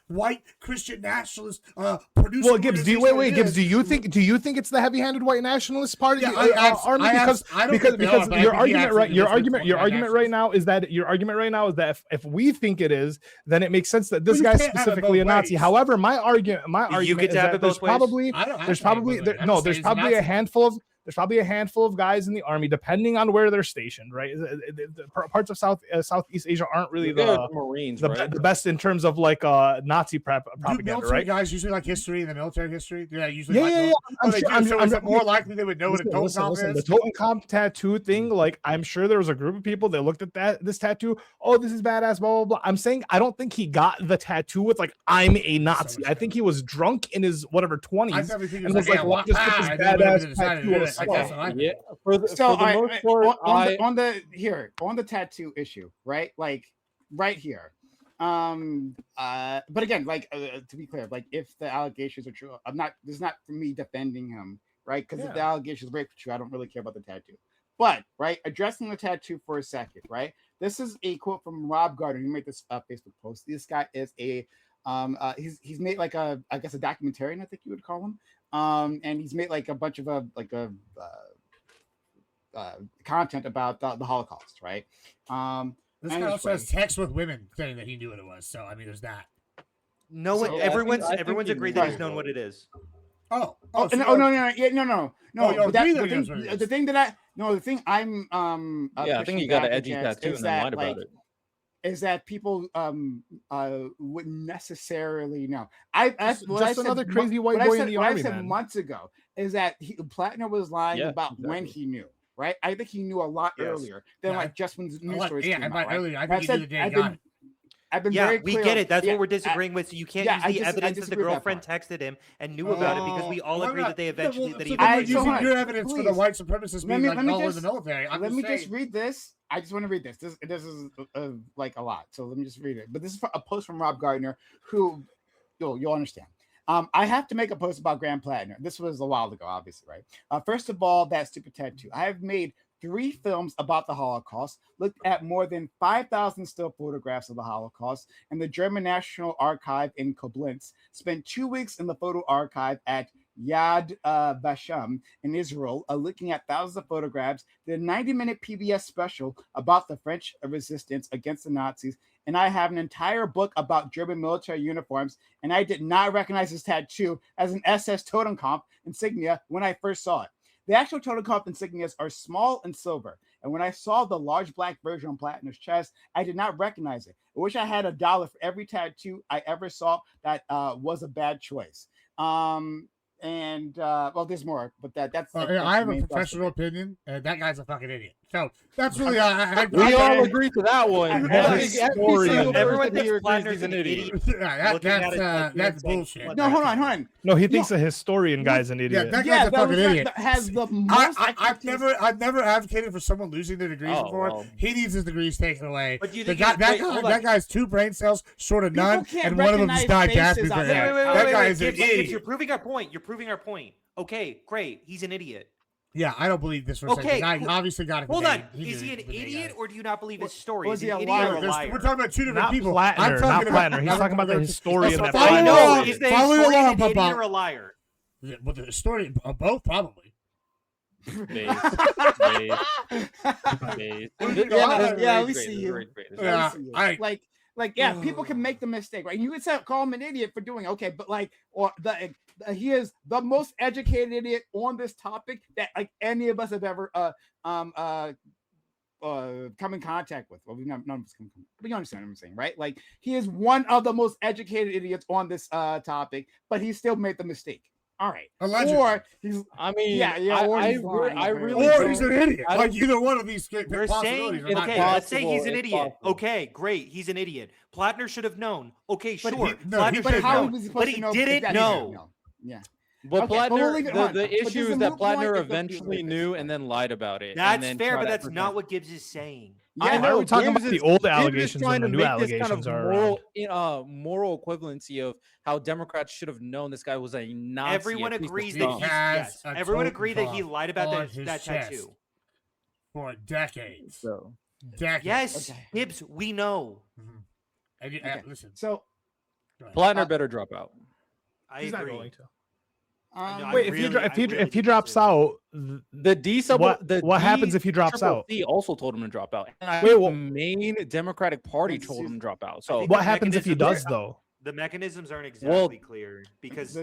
white Christian nationalist producer. Well, Gibbs, Gibbs, do you think it's the heavy-handed white nationalist part of the army? Because your argument right now is that if we think it is, then it makes sense that this guy's specifically a Nazi. However, my argument is that there's probably a handful of guys in the army, depending on where they're stationed, right? The parts of Southeast Asia aren't really the Marines, the best in terms of like Nazi propaganda, right? Guys usually like history and the military history. Yeah, usually. Yeah. I'm more likely they would know what a Totenkopf is. The Totenkopf tattoo thing, like I'm sure there was a group of people that looked at this tattoo. Oh, this is badass, blah blah blah. I'm saying I don't think he got the tattoo with like I'm a Nazi. I think he was drunk in his whatever 20s and was like, "Well, just put this badass tattoo." Yeah. On the tattoo issue, right? Like right here. But again, like to be clear, like if the allegations are true, this is not for me defending him, right? Because if the allegations are true, I don't really care about the tattoo. But right, addressing the tattoo for a second, right? This is a quote from Rob Gardner. He made this Facebook post. This guy is a he's made like a documentarian, I think you would call him. And he's made like a bunch of content about the Holocaust, right? This guy also has text with women saying that he knew what it was. So I mean, there's that. No one, everyone's agreed that he's known what it is. No. The thing I'm I think you got an edgy tattoo and then lied about it. Is that people wouldn't necessarily know. Another crazy white boy in the army, What I said man. months ago is that Plantner was lying about when he knew. Right, I think he knew a lot earlier than like just when the news stories came out. Right? Earlier, I think he knew the day God. I've been very clear. We get it. That's what we're disagreeing with. So you can't use the evidence that the girlfriend texted him and knew about it because we all agree that they eventually that he. Using your evidence for the white supremacists being like all in the military. Let me just read this. I just want to read this. This is like a lot. So let me just read it. But this is a post from Rob Gardner, who you'll understand. I have to make a post about Graham Plantner. This was a while ago, obviously, right? First of all, that stupid tattoo. I have made 3 films about the Holocaust, looked at more than 5,000 still photographs of the Holocaust, and the German National Archive in Koblenz, spent 2 weeks in the photo archive at Yad Vashem in Israel, looking at thousands of photographs, did a 90-minute PBS special about the French resistance against the Nazis, and I have an entire book about German military uniforms, and I did not recognize this tattoo as an SS Totenkopf insignia when I first saw it. The actual Totenkopf insignias are small and silver, and when I saw the large black version on Plantner's chest, I did not recognize it. I wish I had $1 for every tattoo I ever saw that was a bad choice. Well, there's more, but that's I have a professional opinion, and that guy's a fucking idiot. So that's really we all agree to that one. Everyone thinks Plantner's an idiot. That's bullshit. No, hold on. No, he thinks a historian guy's an idiot. That guy's a fucking idiot. Has the most I've never advocated for someone losing their degrees before. Well. He needs his degrees taken away. But that guy's 2 brain cells short of none, and one of them just died gasping for air. That guy is an idiot. You're proving our point. Okay, great. He's an idiot. Yeah, I don't believe this for a second. The guy obviously got it. Hold on. Is he an idiot or do you not believe his story? Was he a liar? We're talking about 2 different people. Not Plantner. He's talking about the historian. Is the historian an idiot or a liar? Yeah, well, the historian, both probably. Yeah, we see you. People can make the mistake, right? You could call him an idiot for doing okay, but he is the most educated idiot on this topic that like any of us have ever come in contact with. Well, none of us come, but you understand what I'm saying, right? Like he is one of the most educated idiots on this topic, but he still made the mistake. All right. Allegedly. Or he's, I mean, or he's an idiot. Like either one of these possibilities. Let's say he's an idiot. Okay, great. He's an idiot. Plantner should have known. Okay, sure. But he didn't know. Yeah. But Plantner, the issue is that Plantner eventually knew and then lied about it. That's fair, but that's not what Gibbs is saying. Yeah, why are we talking about the old allegations and the new allegations are moral equivalency of how Democrats should have known this guy was a Nazi. Everyone agrees that everyone agreed that he lied about that tattoo. for decades. So Decades. Yes, Okay. Gibbs, we know. Mhm. And you, Okay. listen. so Go ahead. Plantner better drop out. I He's not agree. going to. I Wait, really- I really if he think drops so. out, The D sub. what happens if he drops Triple out? C also told him to drop out. And I Wait, think well- the main Democratic Party It's told him just- to drop out. I So think What the happens if he mechanisms does are- though? The mechanisms aren't Well, exactly clear because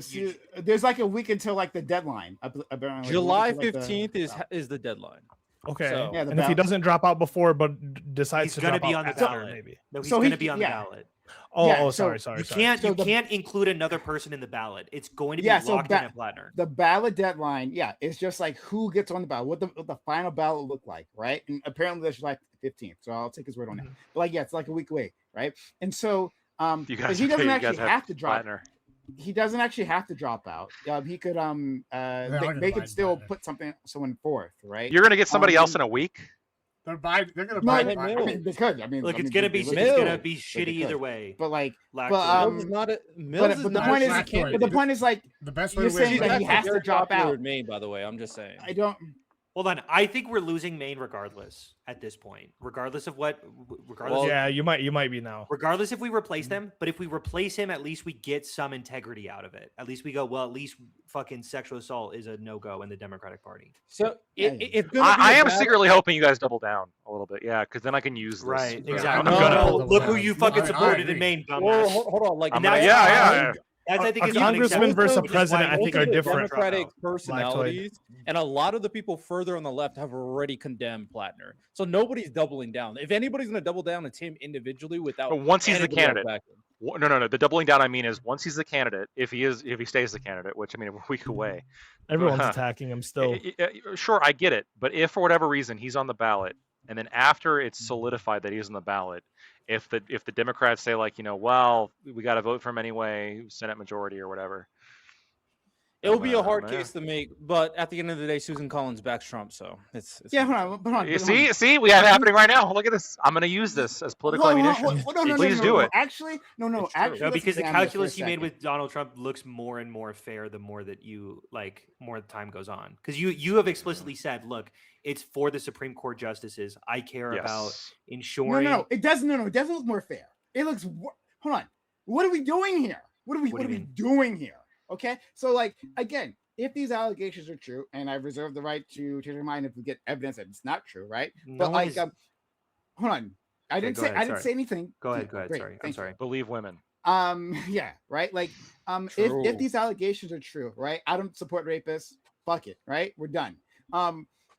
there's like a week until like the deadline. Apparently, like, a week July until, like, the 15th ballot. is the deadline. Okay. So- Yeah, the And if he ballot. doesn't drop out before, but decides He's to gonna drop be out on the after, ballot. maybe. no, he's So going he- to be on the yeah. ballot. Oh, Yeah, oh, so sorry. You sorry. can't So you the- can't include another person in the ballot. It's going to be Yeah, so locked in at Plantner. The ballot deadline, yeah, it's just like who gets on the ballot, what the final ballot look like, right? And apparently that's July 15th, so I'll take his word on that. But like, yeah, it's like a week away, right? And so, You but guys, he doesn't you actually guys have to drop. Plantner. He doesn't actually have to drop out. He could I'm gonna they could Biden still Plantner. put someone forth, right? You're gonna get somebody else Um, in a week. They're buying. They're gonna No, buy. I Mills. mean, they could. I mean, Look, I it's mean, gonna they be really it's could. gonna be They shitty could. either way. But like, Lack but, of- Mills is not a Mills but is the not point a is, black candidate. but the point is like, The best way You're to saying win. that he Actually has to very drop popular out. in Maine, by the way. I'm just saying. I don't. Hold on, I think we're losing Maine regardless at this point. Regardless of what, regardless, Well, Yeah, you might be now. regardless if we replace them. But if we replace him, at least we get some integrity out of it. At least we go, well, at least fucking sexual assault is a no go in the Democratic Party. So Yeah. it's gonna be I a am battle- secretly hoping you guys double down a little bit, yeah, because then I can use this. Right, for- exactly. No, No, no, look no. who you No, fucking I supported agree. in Maine, Well, dumbass. hold on, like I'm And gonna, that's yeah, why- yeah. That's, I think, A is even congressman acceptable, versus a which is why president, I most think, of are the different. Democratic dropout. personalities, and a lot of the people further on the left have already condemned Plantner. So nobody's doubling down. If anybody's going to double down, it's him individually without. But once he's the anybody else candidate. backing. No. The doubling down I mean is once he's the candidate, if he stays the candidate, which I mean we're a week away. Everyone's Uh-huh. attacking him still. Sure, I get it, but if for whatever reason he's on the ballot, and then after it's solidified that he's on the ballot, if the Democrats say like, well, we got to vote for him anyway, Senate majority or whatever. It will be a hard Yeah. case to make, but at the end of the day, Susan Collins backs Trump, so it's Yeah, fine. hold on. You see, we have it happening right now. Look at this. I'm going to use this as political ammunition. Please do it. Actually, no. It's true. Actually, No, let's because the examine this for a calculus you made second. with Donald Trump looks more and more fair the more that more time goes on. Because you have explicitly said, look, it's for the Supreme Court justices. I care about Yes. ensuring. No, it doesn't. No, it doesn't look more fair. It looks. Hold on. What are we doing here? What What do are you we mean? doing here? Okay. So, like, again, if these allegations are true, and I reserve the right to change my mind if we get evidence that it's not true, right? No But one like, is- hold on. I Okay, didn't go say. ahead, I didn't sorry. say anything. Go ahead. Great, Sorry. I'm thank you. sorry. Believe women. Yeah, right. Like, if True. these allegations are true, right? I don't support rapists. Fuck it, right? We're done.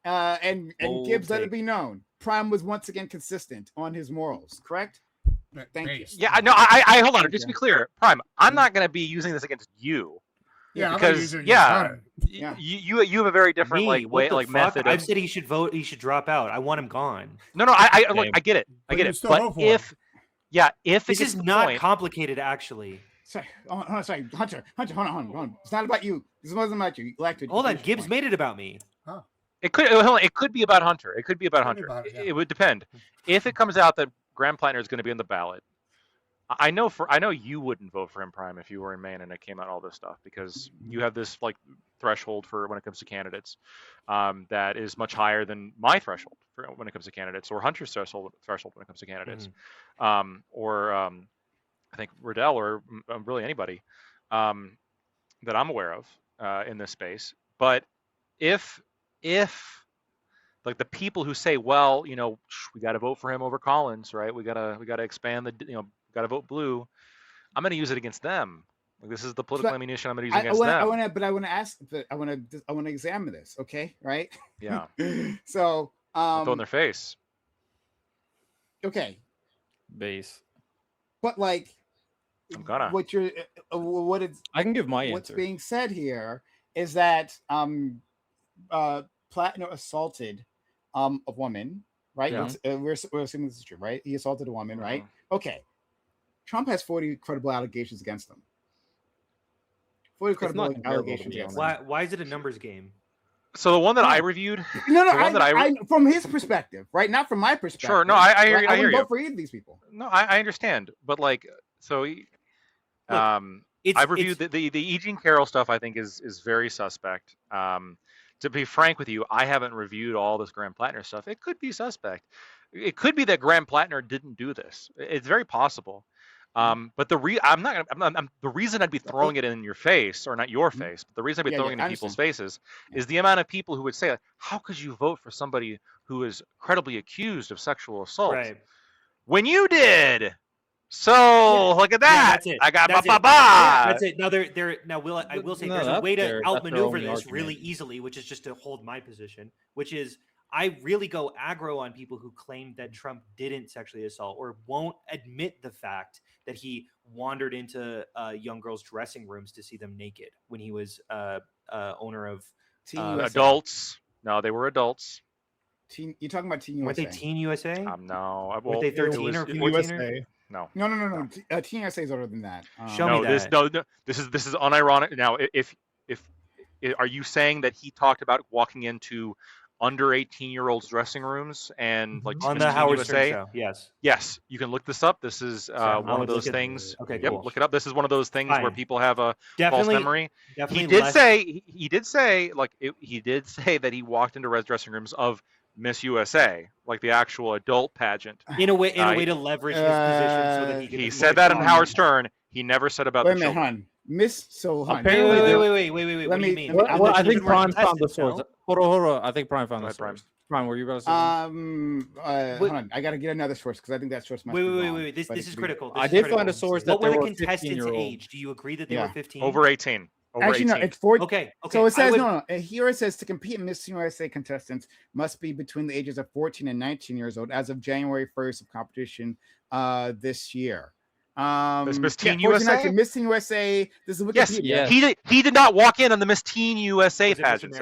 And Bold Gibbs let it take. be known. Prime was once again consistent on his morals. Correct. Thank you. Based. Yeah, no, I hold on. Thank Just to you. be clear, Prime, I'm not going to be using this against you. Yeah, I'm not because using it yeah, against Hunter. Yeah. you have a very different Me? like What way the like fuck? method. I've Of, said he should vote. He should drop out. I want him gone. no, look, I get it. I But get you it. still But vote for him. if it This gets is to the not point, complicated, actually. Sorry, sorry, Hunter, hold on. It's not about you. This wasn't about you. Elected. Hold on, Gibbs made it about me. it could be about Hunter. It could be about Could be Hunter. about it, yeah. It would depend. If it comes out that Graham Plantner is going to be on the ballot, I know you wouldn't vote for him, Prime, if you were in Maine and it came out all this stuff, because you have this like threshold for when it comes to candidates that is much higher than my threshold for when it comes to candidates, or Hunter's threshold when it comes to candidates, or I think Riddell or really anybody that I'm aware of in this space. But if like the people who say, well, we got to vote for him over Collins, right? We gotta expand the, got to vote blue. I'm going to use it against them. Like, this is the political ammunition I'm going to use against them. I want to examine this. Okay, right? Yeah. So, Throw in their face. okay, Base. but like, I'm gonna. what I can give my what's answer. being said here is that Platinum assaulted a woman, right? Yeah. We're assuming this is true, right? He assaulted a woman, right? Okay. Trump has 40 credible allegations against him. 40 credible not comparable, to allegations be against honest. him. Why is it a numbers game? So the one that I reviewed. No, the one that I from his perspective, right? Not from my perspective. Sure, no, I hear, Right? I hear wouldn't you. vote for either of these people. No, I understand, but like, so, It's I've reviewed the E. Jean Carroll stuff. I think is very suspect. to be frank with you, I haven't reviewed all this Graham Plantner stuff. It could be suspect. It could be that Graham Plantner didn't do this. It's very possible. But the reason I'd be throwing it in your face, or not your face, but the reason I'd be throwing it in people's faces is the amount of people who would say, like, how could you vote for somebody who is credibly accused of sexual assault when you did? So look at that. That's it. I got that's ba it. ba ba. That's it. Now I will say there's a way to outmaneuver this really easily, which is just to hold my position, which is I really go aggro on people who claim that Trump didn't sexually assault or won't admit the fact that he wandered into young girls' dressing rooms to see them naked when he was owner of adults. No, they were adults. You're talking about Teen USA. Weren't they Teen USA? No. Were they 13 or 14? No. Teen USA is older than that. Show me that. No. This is unironic. Now, if are you saying that he talked about walking into under 18-year-olds dressing rooms and like on the Howard Stern show? Yes, you can look this up. This is one of those things. Okay, yep, cool. Look it up. This is one of those things where people have a false memory. Definitely He did say that he walked into dressing rooms of Miss USA, like the actual adult pageant. In a way to leverage his position so that he could. He said that in Howard Stern. He never said about the children. Miss Sohan. Wait. What do you mean? I think Prime found the source. Hold on. I think Prime found the source. Prime, were you about to say? Hold on. I got to get another source because I think that source might be wrong. Wait. This is critical. I did find a source that what were there the contestants' age? Do you agree that they were 15? Over 18. Actually, no, it's 14. Okay. So it says no. Here it says to compete in Miss USA contestants must be between the ages of 14 and 19 years old as of January 1st of competition this year. Miss Teen USA? Miss Teen USA. This is Wikipedia. Yes. He did not walk in on the Miss Teen USA pageant.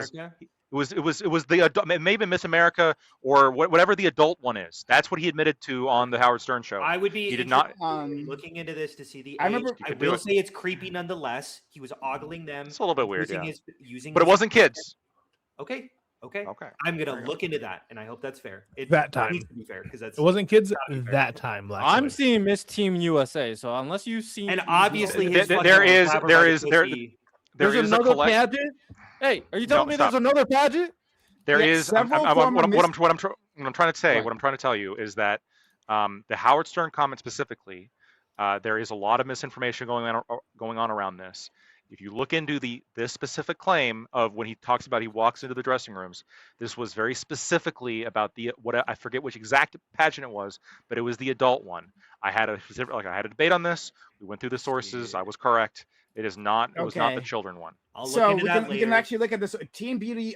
It was the it may have been Miss America or whatever the adult one is. That's what he admitted to on the Howard Stern show. I would be he did not looking into this to see the age. I will say it's creepy nonetheless. He was ogling them. It's a little bit weird, using but it wasn't kids. Okay. I'm gonna look into that, and I hope that's fair. That time needs to be fair because it wasn't kids that time. I'm seeing Miss Team USA, so unless you see, and obviously there is another pageant. Hey, are you telling me there's another pageant? There is. What I'm trying to say, what I'm trying to tell you is that the Howard Stern comment specifically, there is a lot of misinformation going on around this. If you look into this specific claim of when he talks about he walks into the dressing rooms, this was very specifically about I forget which exact pageant it was, but it was the adult one. I had a debate on this. We went through the sources. I was correct. It is not. It was not the children one. We can actually look at this. Teen Beauty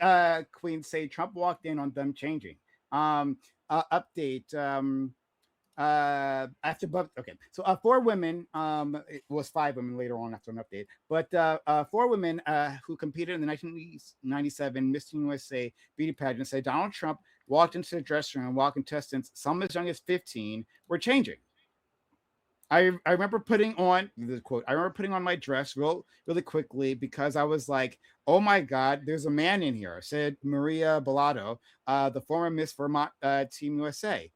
queens say Trump walked in on them changing. Update. After so 4 women, it was 5 women later on after an update, but 4 women who competed in the 1997 Miss USA beauty pageant say Donald Trump walked into the dressing room while contestants, some as young as 15, were changing. I remember putting on the quote. I remember putting on my dress really quickly because I was like, "Oh my God, there's a man in here," said Maria Bellotto, the former Miss Vermont Team USA.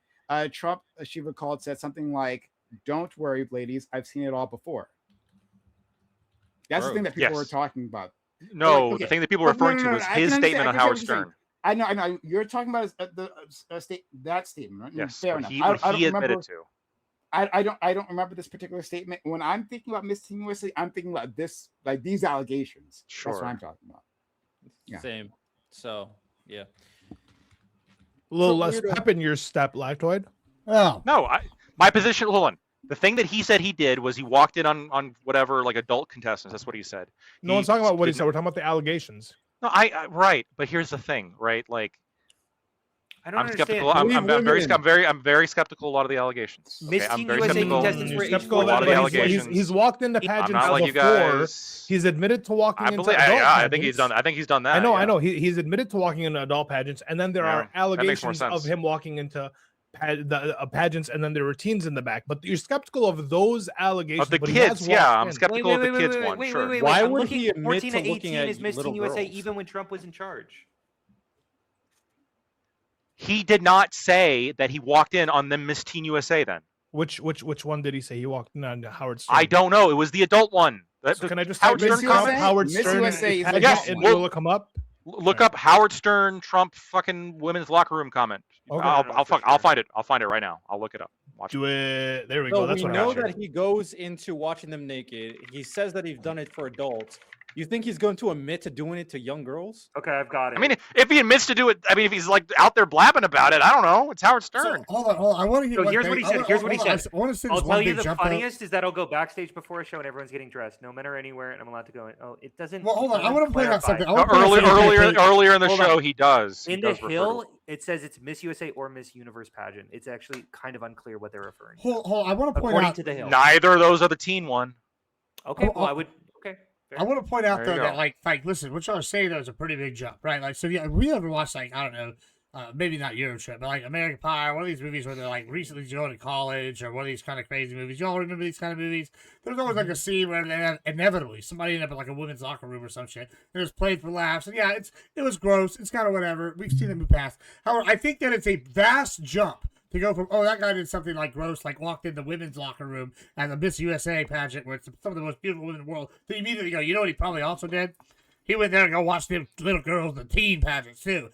Trump, she recalled, said something like, "Don't worry, ladies, I've seen it all before." That's the thing that people were talking about. No, the thing that people were referring to was his statement on Howard Stern. I know. You're talking about that statement, right? Yes, fair enough. He admitted to. I don't remember this particular statement. When I'm thinking about Miss Teen USA, I'm thinking about this, like these allegations. Sure. That's what I'm talking about. Yeah. Same. So yeah. A little less pep in your step, Lactoid. Oh no, my position. Hold on. The thing that he said he did was he walked in on whatever, like adult contestants. That's what he said. No one's talking about what he said. We're talking about the allegations. No, right. But here's the thing, right? Like, I'm skeptical. I'm very skeptical of a lot of the allegations. Okay? I'm very skeptical of a lot of the allegations. He's walked into pageants like before. He's admitted to walking into adult pageants. I think he's done that. I know. He's admitted to walking into adult pageants, and then there are allegations of him walking into pageants, and then there were teens in the back. But you're skeptical of those allegations. Of the kids, I'm skeptical of the kids one. Sure. Why would he admit 14 to to looking 18 at is Miss little Teen USA girls? even when Trump was in charge? He did not say that he walked in on them Miss Teen USA then. Which one did he say he walked in on? Howard Stern? I don't know. It was the adult one. So can I just Howard type Stern Howard Miss Stern USA and will it come up? Look up Howard Stern Trump fucking women's locker room comment. Okay. I'll find it. I'll find it right now. I'll look it up. Watch Do it. There we So go. That's we what I know got. that he goes into watching them naked. He says that he's done it for adults. You think he's going to admit to doing it to young girls? Okay, I've got it. I mean, if he admits to do it, I mean, if he's like out there blabbing about it, I don't know. It's Howard So, Stern. hold on. I want to hear. So here's what he said. Here's what he said. I want to say I'll this tell one you big the jump, though. funniest is that I'll go backstage before a show and everyone's getting dressed. No men are anywhere, and I'm allowed to go in. Oh, it doesn't. Well, hold on. I want to point out something. I No, wanna point out something. earlier in the Hold show, on. he does. In he the does refer to Hill, it. it says it's Miss USA or Miss Universe pageant. It's actually kind of unclear what they're referring to. Hold on. I want to point According out. to the Hill. Neither of those are the teen one. Okay, well, Oh, I would. Okay. fair. I want to point out There though you that go. like listen, what y'all are saying though is a pretty big jump, right? Like, so yeah, we ever watched like I don't know, maybe not Euro Trip, but like American Pie, one of these movies where they're like recently going to college, or one of these kind of crazy movies. Y'all remember these kind of movies? There's always like a scene where they have, inevitably somebody end up in like a women's locker room or some shit. It was played for laughs, and yeah, it was gross. It's kind of whatever. We've seen it move past. However, I think that it's a vast jump to go from, oh, that guy did something like gross, like walked in the women's locker room at the Miss USA pageant where it's some of the most beautiful women in the world, to immediately go, you know what he probably also did? He went there and go watch them little girls, the teen pageants too.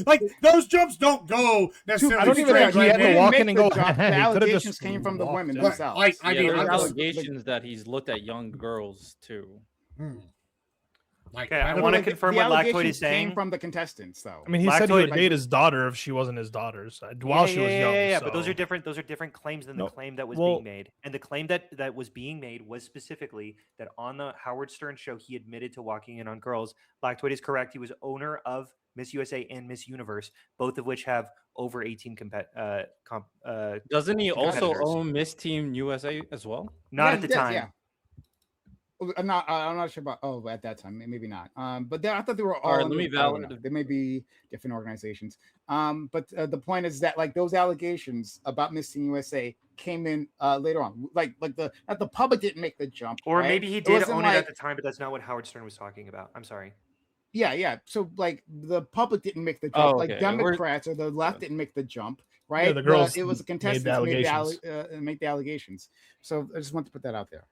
Like, those jumps don't go necessarily. I don't even think he had to walk in and go, The "Hey," he could've allegations just came from the walked women in. themselves. Like, I Yeah, mean, there's I'm just- allegations that he's looked at young girls too. Like, Okay, I don't want to know. confirm the what Lactoid allegations is saying. came from the contestants, though. I mean, he said he would Lactoid- date his daughter if she wasn't his daughter's while she was young. Yeah, but those so- are different. Those are different claims than the Nope. claim that was Well- being made. And the claim that was being made was specifically that on the Howard Stern show, he admitted to walking in on girls. Lactoid is correct. He was owner of Miss USA and Miss Universe, both of which have over 18 Doesn't he also competitors. own Miss Team USA as well? not Yeah, at the he does, time. yeah. I'm not sure about. Oh, at that time, maybe not. But I thought they were all. All right, let under- me I don't know. validate. They may be different organizations. But the point is that like those allegations about Miss Teen USA came in later on. Like the public didn't make the jump, Or right? maybe he It did wasn't own it like- at the time, but that's not what Howard Stern was talking about. I'm sorry. Yeah. So like the public didn't make the Oh, jump. Like okay. Democrats or the left didn't make the jump, right? the girls it was the made the contestants made allegations. make the allegations. So I just want to put that out there.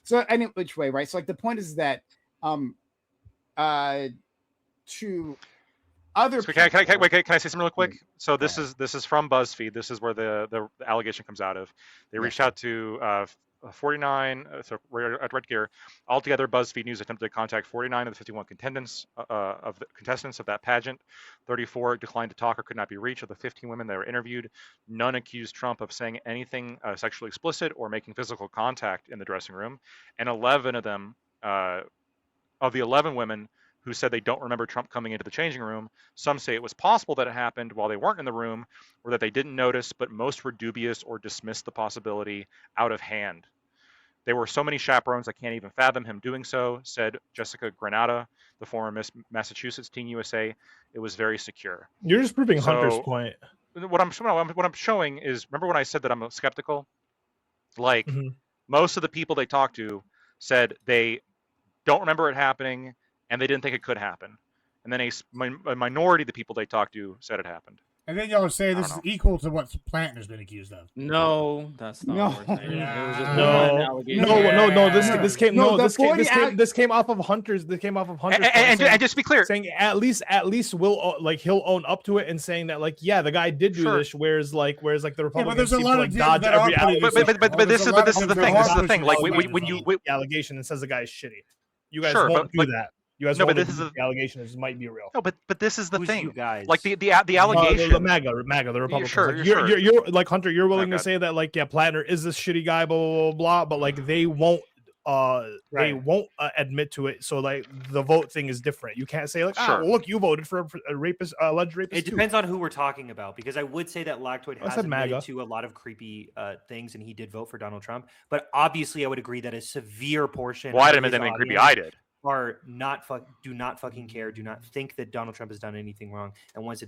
So any which way, right? So like the point is that to other So can I people- say something real quick? So this is from BuzzFeed. This is where the allegation comes out of. They reached out to 49, so we're at Red Gear. Altogether, BuzzFeed News attempted to contact 49 of the 51 contestants of that pageant. 34 declined to talk or could not be reached. Of the 15 women that were interviewed, none accused Trump of saying anything sexually explicit or making physical contact in the dressing room. And 11 of them, of the 11 women who said they don't remember Trump coming into the changing room, some say it was possible that it happened while they weren't in the room, or that they didn't notice, but most were dubious or dismissed the possibility out of hand. There were so many chaperones I can't even fathom him doing so, said Jessica Granata, the former Miss Massachusetts Teen USA. It was very secure. You're just proving Hunter's So- point. What I'm showing is, remember when I said that I'm skeptical? Like, Mhm. most of the people they talked to said they don't remember it happening and they didn't think it could happen. And then a minority of the people they talked to said it happened. And then y'all say I this don't is equal to what Plantner's been accused of. No, that's not No. what we're saying. It was just No. one allegation. No. This came. No, No, the this came. 40 This came off of Hunter's. This came off of Hunter's. And point, just to be clear, saying at least will like he'll own up to it and saying that like yeah the guy did do Sure. this whereas the Yeah, Republicans but there's a seem lot to of like dudes dodge that are every putting allegation. this- but this is the thing. This is the thing. Like when you allegation and says the guy's shitty. You guys Sure, won't but- do that. You guys no, won't but do this is the allegations might be real. no, but this is the Who's thing. you guys? Like the The allegation. MAGA, the Republicans. sure, Like, sure. you're like Hunter. You're willing to Okay. say that like yeah, Plantner is this shitty guy, blah blah blah, blah but like they won't admit to it. So like the vote thing is different. You can't say like Sure. well, look, you voted for a rapist, alleged rapist. It depends on who we're talking about, because I would say that Lactoid I has said admitted MAGA. to a lot of creepy things, and he did vote for Donald Trump. But obviously, I would agree that a severe portion Well, I of didn't admit his anything creepy. audience I did. are do not fucking care, do not think that Donald Trump has done anything wrong, and once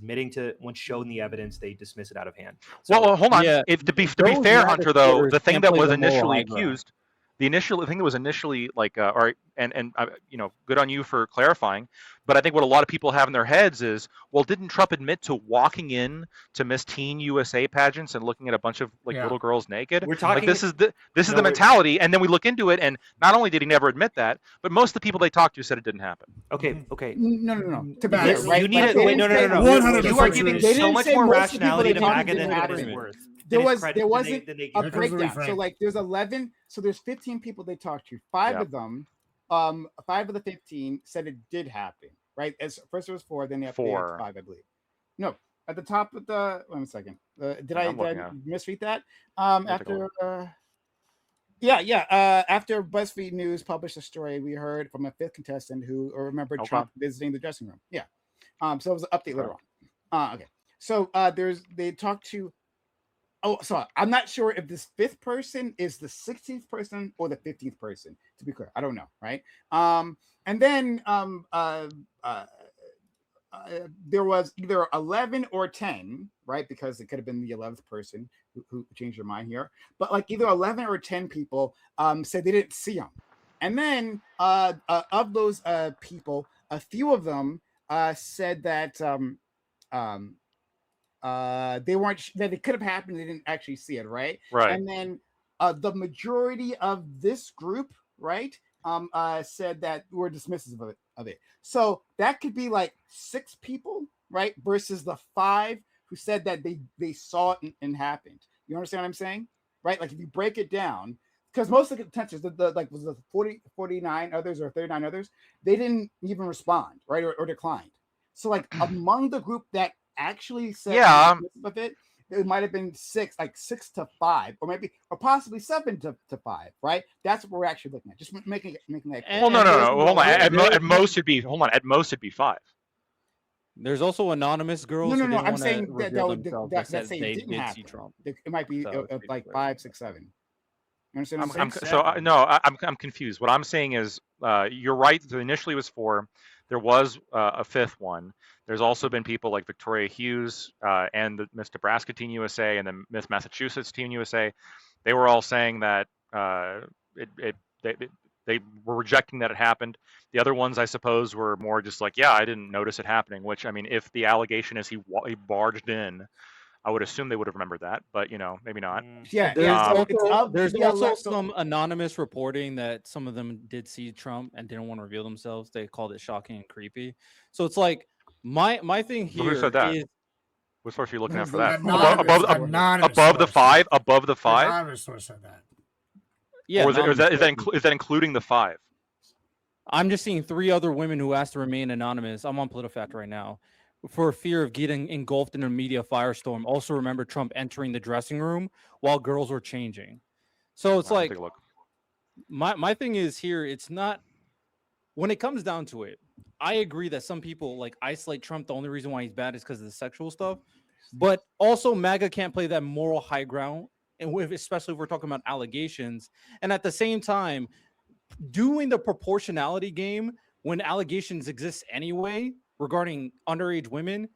shown the evidence, they dismiss it out of hand. So, Well, hold on. Yeah, To be those fair, Hunter, though, navigators the thing can't that play was the moral initially high ground. accused, the thing that was initially like, all right, and you know, good on you for clarifying. But I think what a lot of people have in their heads is, well, didn't Trump admit to walking in to Miss Teen USA pageants and looking at a bunch of like Yeah. little girls naked? We're talking. Like this is the No, we're- mentality, and then we look into it, and not only did he never admit that, but most of the people they talked to said it didn't happen. Okay. Okay. No. To be Yes, clear, right? You need Like, to they wait. No. didn't say- 100% You are true. giving They so didn't much say more most of the people rationality they to talked MAGA to than didn't it is happen. worth. There Than its was credit- there than wasn't they give a it. Because of breakdown. So reframe. like there's 11. So there's 15 people they talked to. Five Yeah. of them, 5 of the 15 said it did happen. Right? As first it was 4, then they updated to 4. 5, I believe. No, at the top of the. Wait a second. Did I'm looking I at it. misread that? take a After. look. After BuzzFeed News published a story, we heard from a 5th contestant who remembered Okay. Trump visiting the dressing room. Yeah. So it was an update later on. Okay. So they talked to. Oh, so I'm not sure if this 5th person is the 16th person or the 15th person. To be clear, I don't know, right? And then there was either 11 or 10, right? Because it could have been the 11th person who changed their mind here. But like either 11 or 10 people said they didn't see him. And then of those people, a few of them said that they weren't that it could have happened. They didn't actually see it, right? Right. And then the majority of this group, right, said that we're dismissive of it. So that could be like 6 people, right, versus the 5 who said that they saw it and happened. You understand what I'm saying? Right? Like if you break it down, because most of the contestants, like was the 49 others or 39 others, they didn't even respond, right, or declined. So like among the group that actually said of it might have been 6 to 5, or maybe or possibly 7 to 5, right? That's what we're actually looking at. Just making that clear. Well, no. Hold on. there- At most it'd be At most it'd be 5. There's also anonymous girls. No. who didn't I'm wanna saying that reveal that themselves that said say they it didn't did happen. see Trump. It might be So it's like basically- 5, 6, 7. You understand what I'm I'm saying? no. I'm confused. What I'm saying is, you're right. So initially it was 4. There was a 5th one. There's also been people like Victoria Hughes and the Miss Nebraska Teen USA and the Miss Massachusetts Teen USA. They were all saying that they were rejecting that it happened. The other ones, I suppose, were more just like, yeah, I didn't notice it happening. Which, I mean, if the allegation is he barged in, I would assume they would have remembered that. But you know, maybe not. Yeah, There's yeah, also so- some anonymous reporting that some of them did see Trump and didn't want to reveal themselves. They called it shocking and creepy. So it's like my thing Who here said that? is What source are you looking at for There's that? Anonymous, Above anonymous the source. 5. Above the 5. Anonymous source said that. yeah. Or is anonymous that sources. is that including the 5? I'm just seeing 3 other women who asked to remain anonymous. I'm on PolitiFact right now. For fear of getting engulfed in a media firestorm. Also remember Trump entering the dressing room while girls were changing. So it's like Take a look. my thing is here, it's not when it comes down to it, I agree that some people like isolate Trump. The only reason why he's bad is because of the sexual stuff. But also MAGA can't play that moral high ground, and especially if we're talking about allegations. And at the same time, doing the proportionality game when allegations exist anyway regarding underage women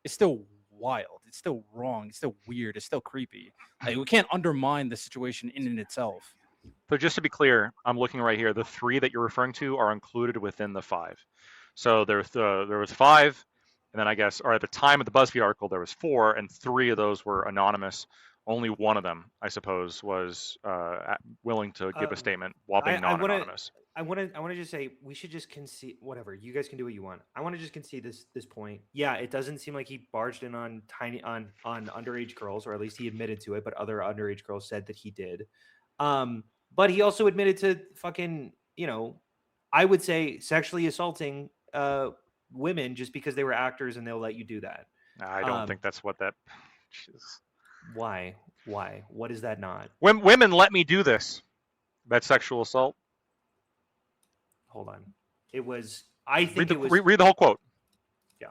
is still wild. It's still wrong. It's still weird. It's still creepy. Like, we can't undermine the situation in and itself. So just to be clear, I'm looking right here. The 3 that you're referring to are included within the 5. So there was 5, and then I guess, or at the time of the BuzzFeed article, there was 4, and 3 of those were anonymous. Only one of them, I suppose, was willing to give a statement while being non-anonymous. I want to just say we should just concede. Whatever, you guys can do what you want. I want to just concede this point. Yeah, it doesn't seem like he barged in on underage girls, or at least he admitted to it. But other underage girls said that he did. But he also admitted to fucking, I would say sexually assaulting women just because they were actors and they'll let you do that. I don't think that's what that. Jeez. Why? What is that not? Women let me do this. That's sexual assault. Hold on. It was. I think read the whole quote. Yeah.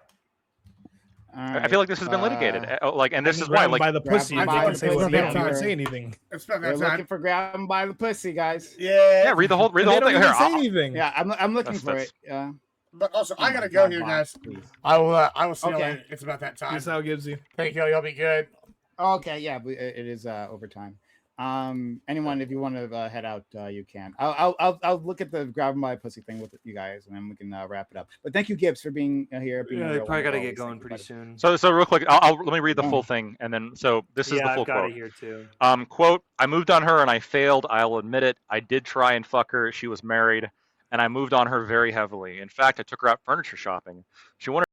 I feel like this has been litigated. And this is why, Grab 'em by the pussy. grab They 'em by can the say what pussy. they don't even say anything. It's about We're that looking time. for grabbing by the pussy, guys. Yeah. read the whole They thing. don't even Here, say anything. Yeah, I'm looking for That's- it. Yeah. But also, I gotta Oh, go God, here, Bob, guys. please. I will see you Okay. later. It's about that time. Peace out, Gibbsy. Thank you. Y'all be good. Okay, yeah, it is overtime. Anyone, if you want to head out, you can. I'll look at the grab my pussy thing with you guys, and then we can wrap it up. But thank you, Gibbs, for being here. Being Yeah, a I real probably got to wonderful get always. going Thank you, pretty buddy. soon. So real quick, let me read the full thing, and then this is the Yeah, full I've got quote. it here too. Quote, I moved on her and I failed. I'll admit it. I did try and fuck her. She was married, and I moved on her very heavily. In fact, I took her out furniture shopping. She wanted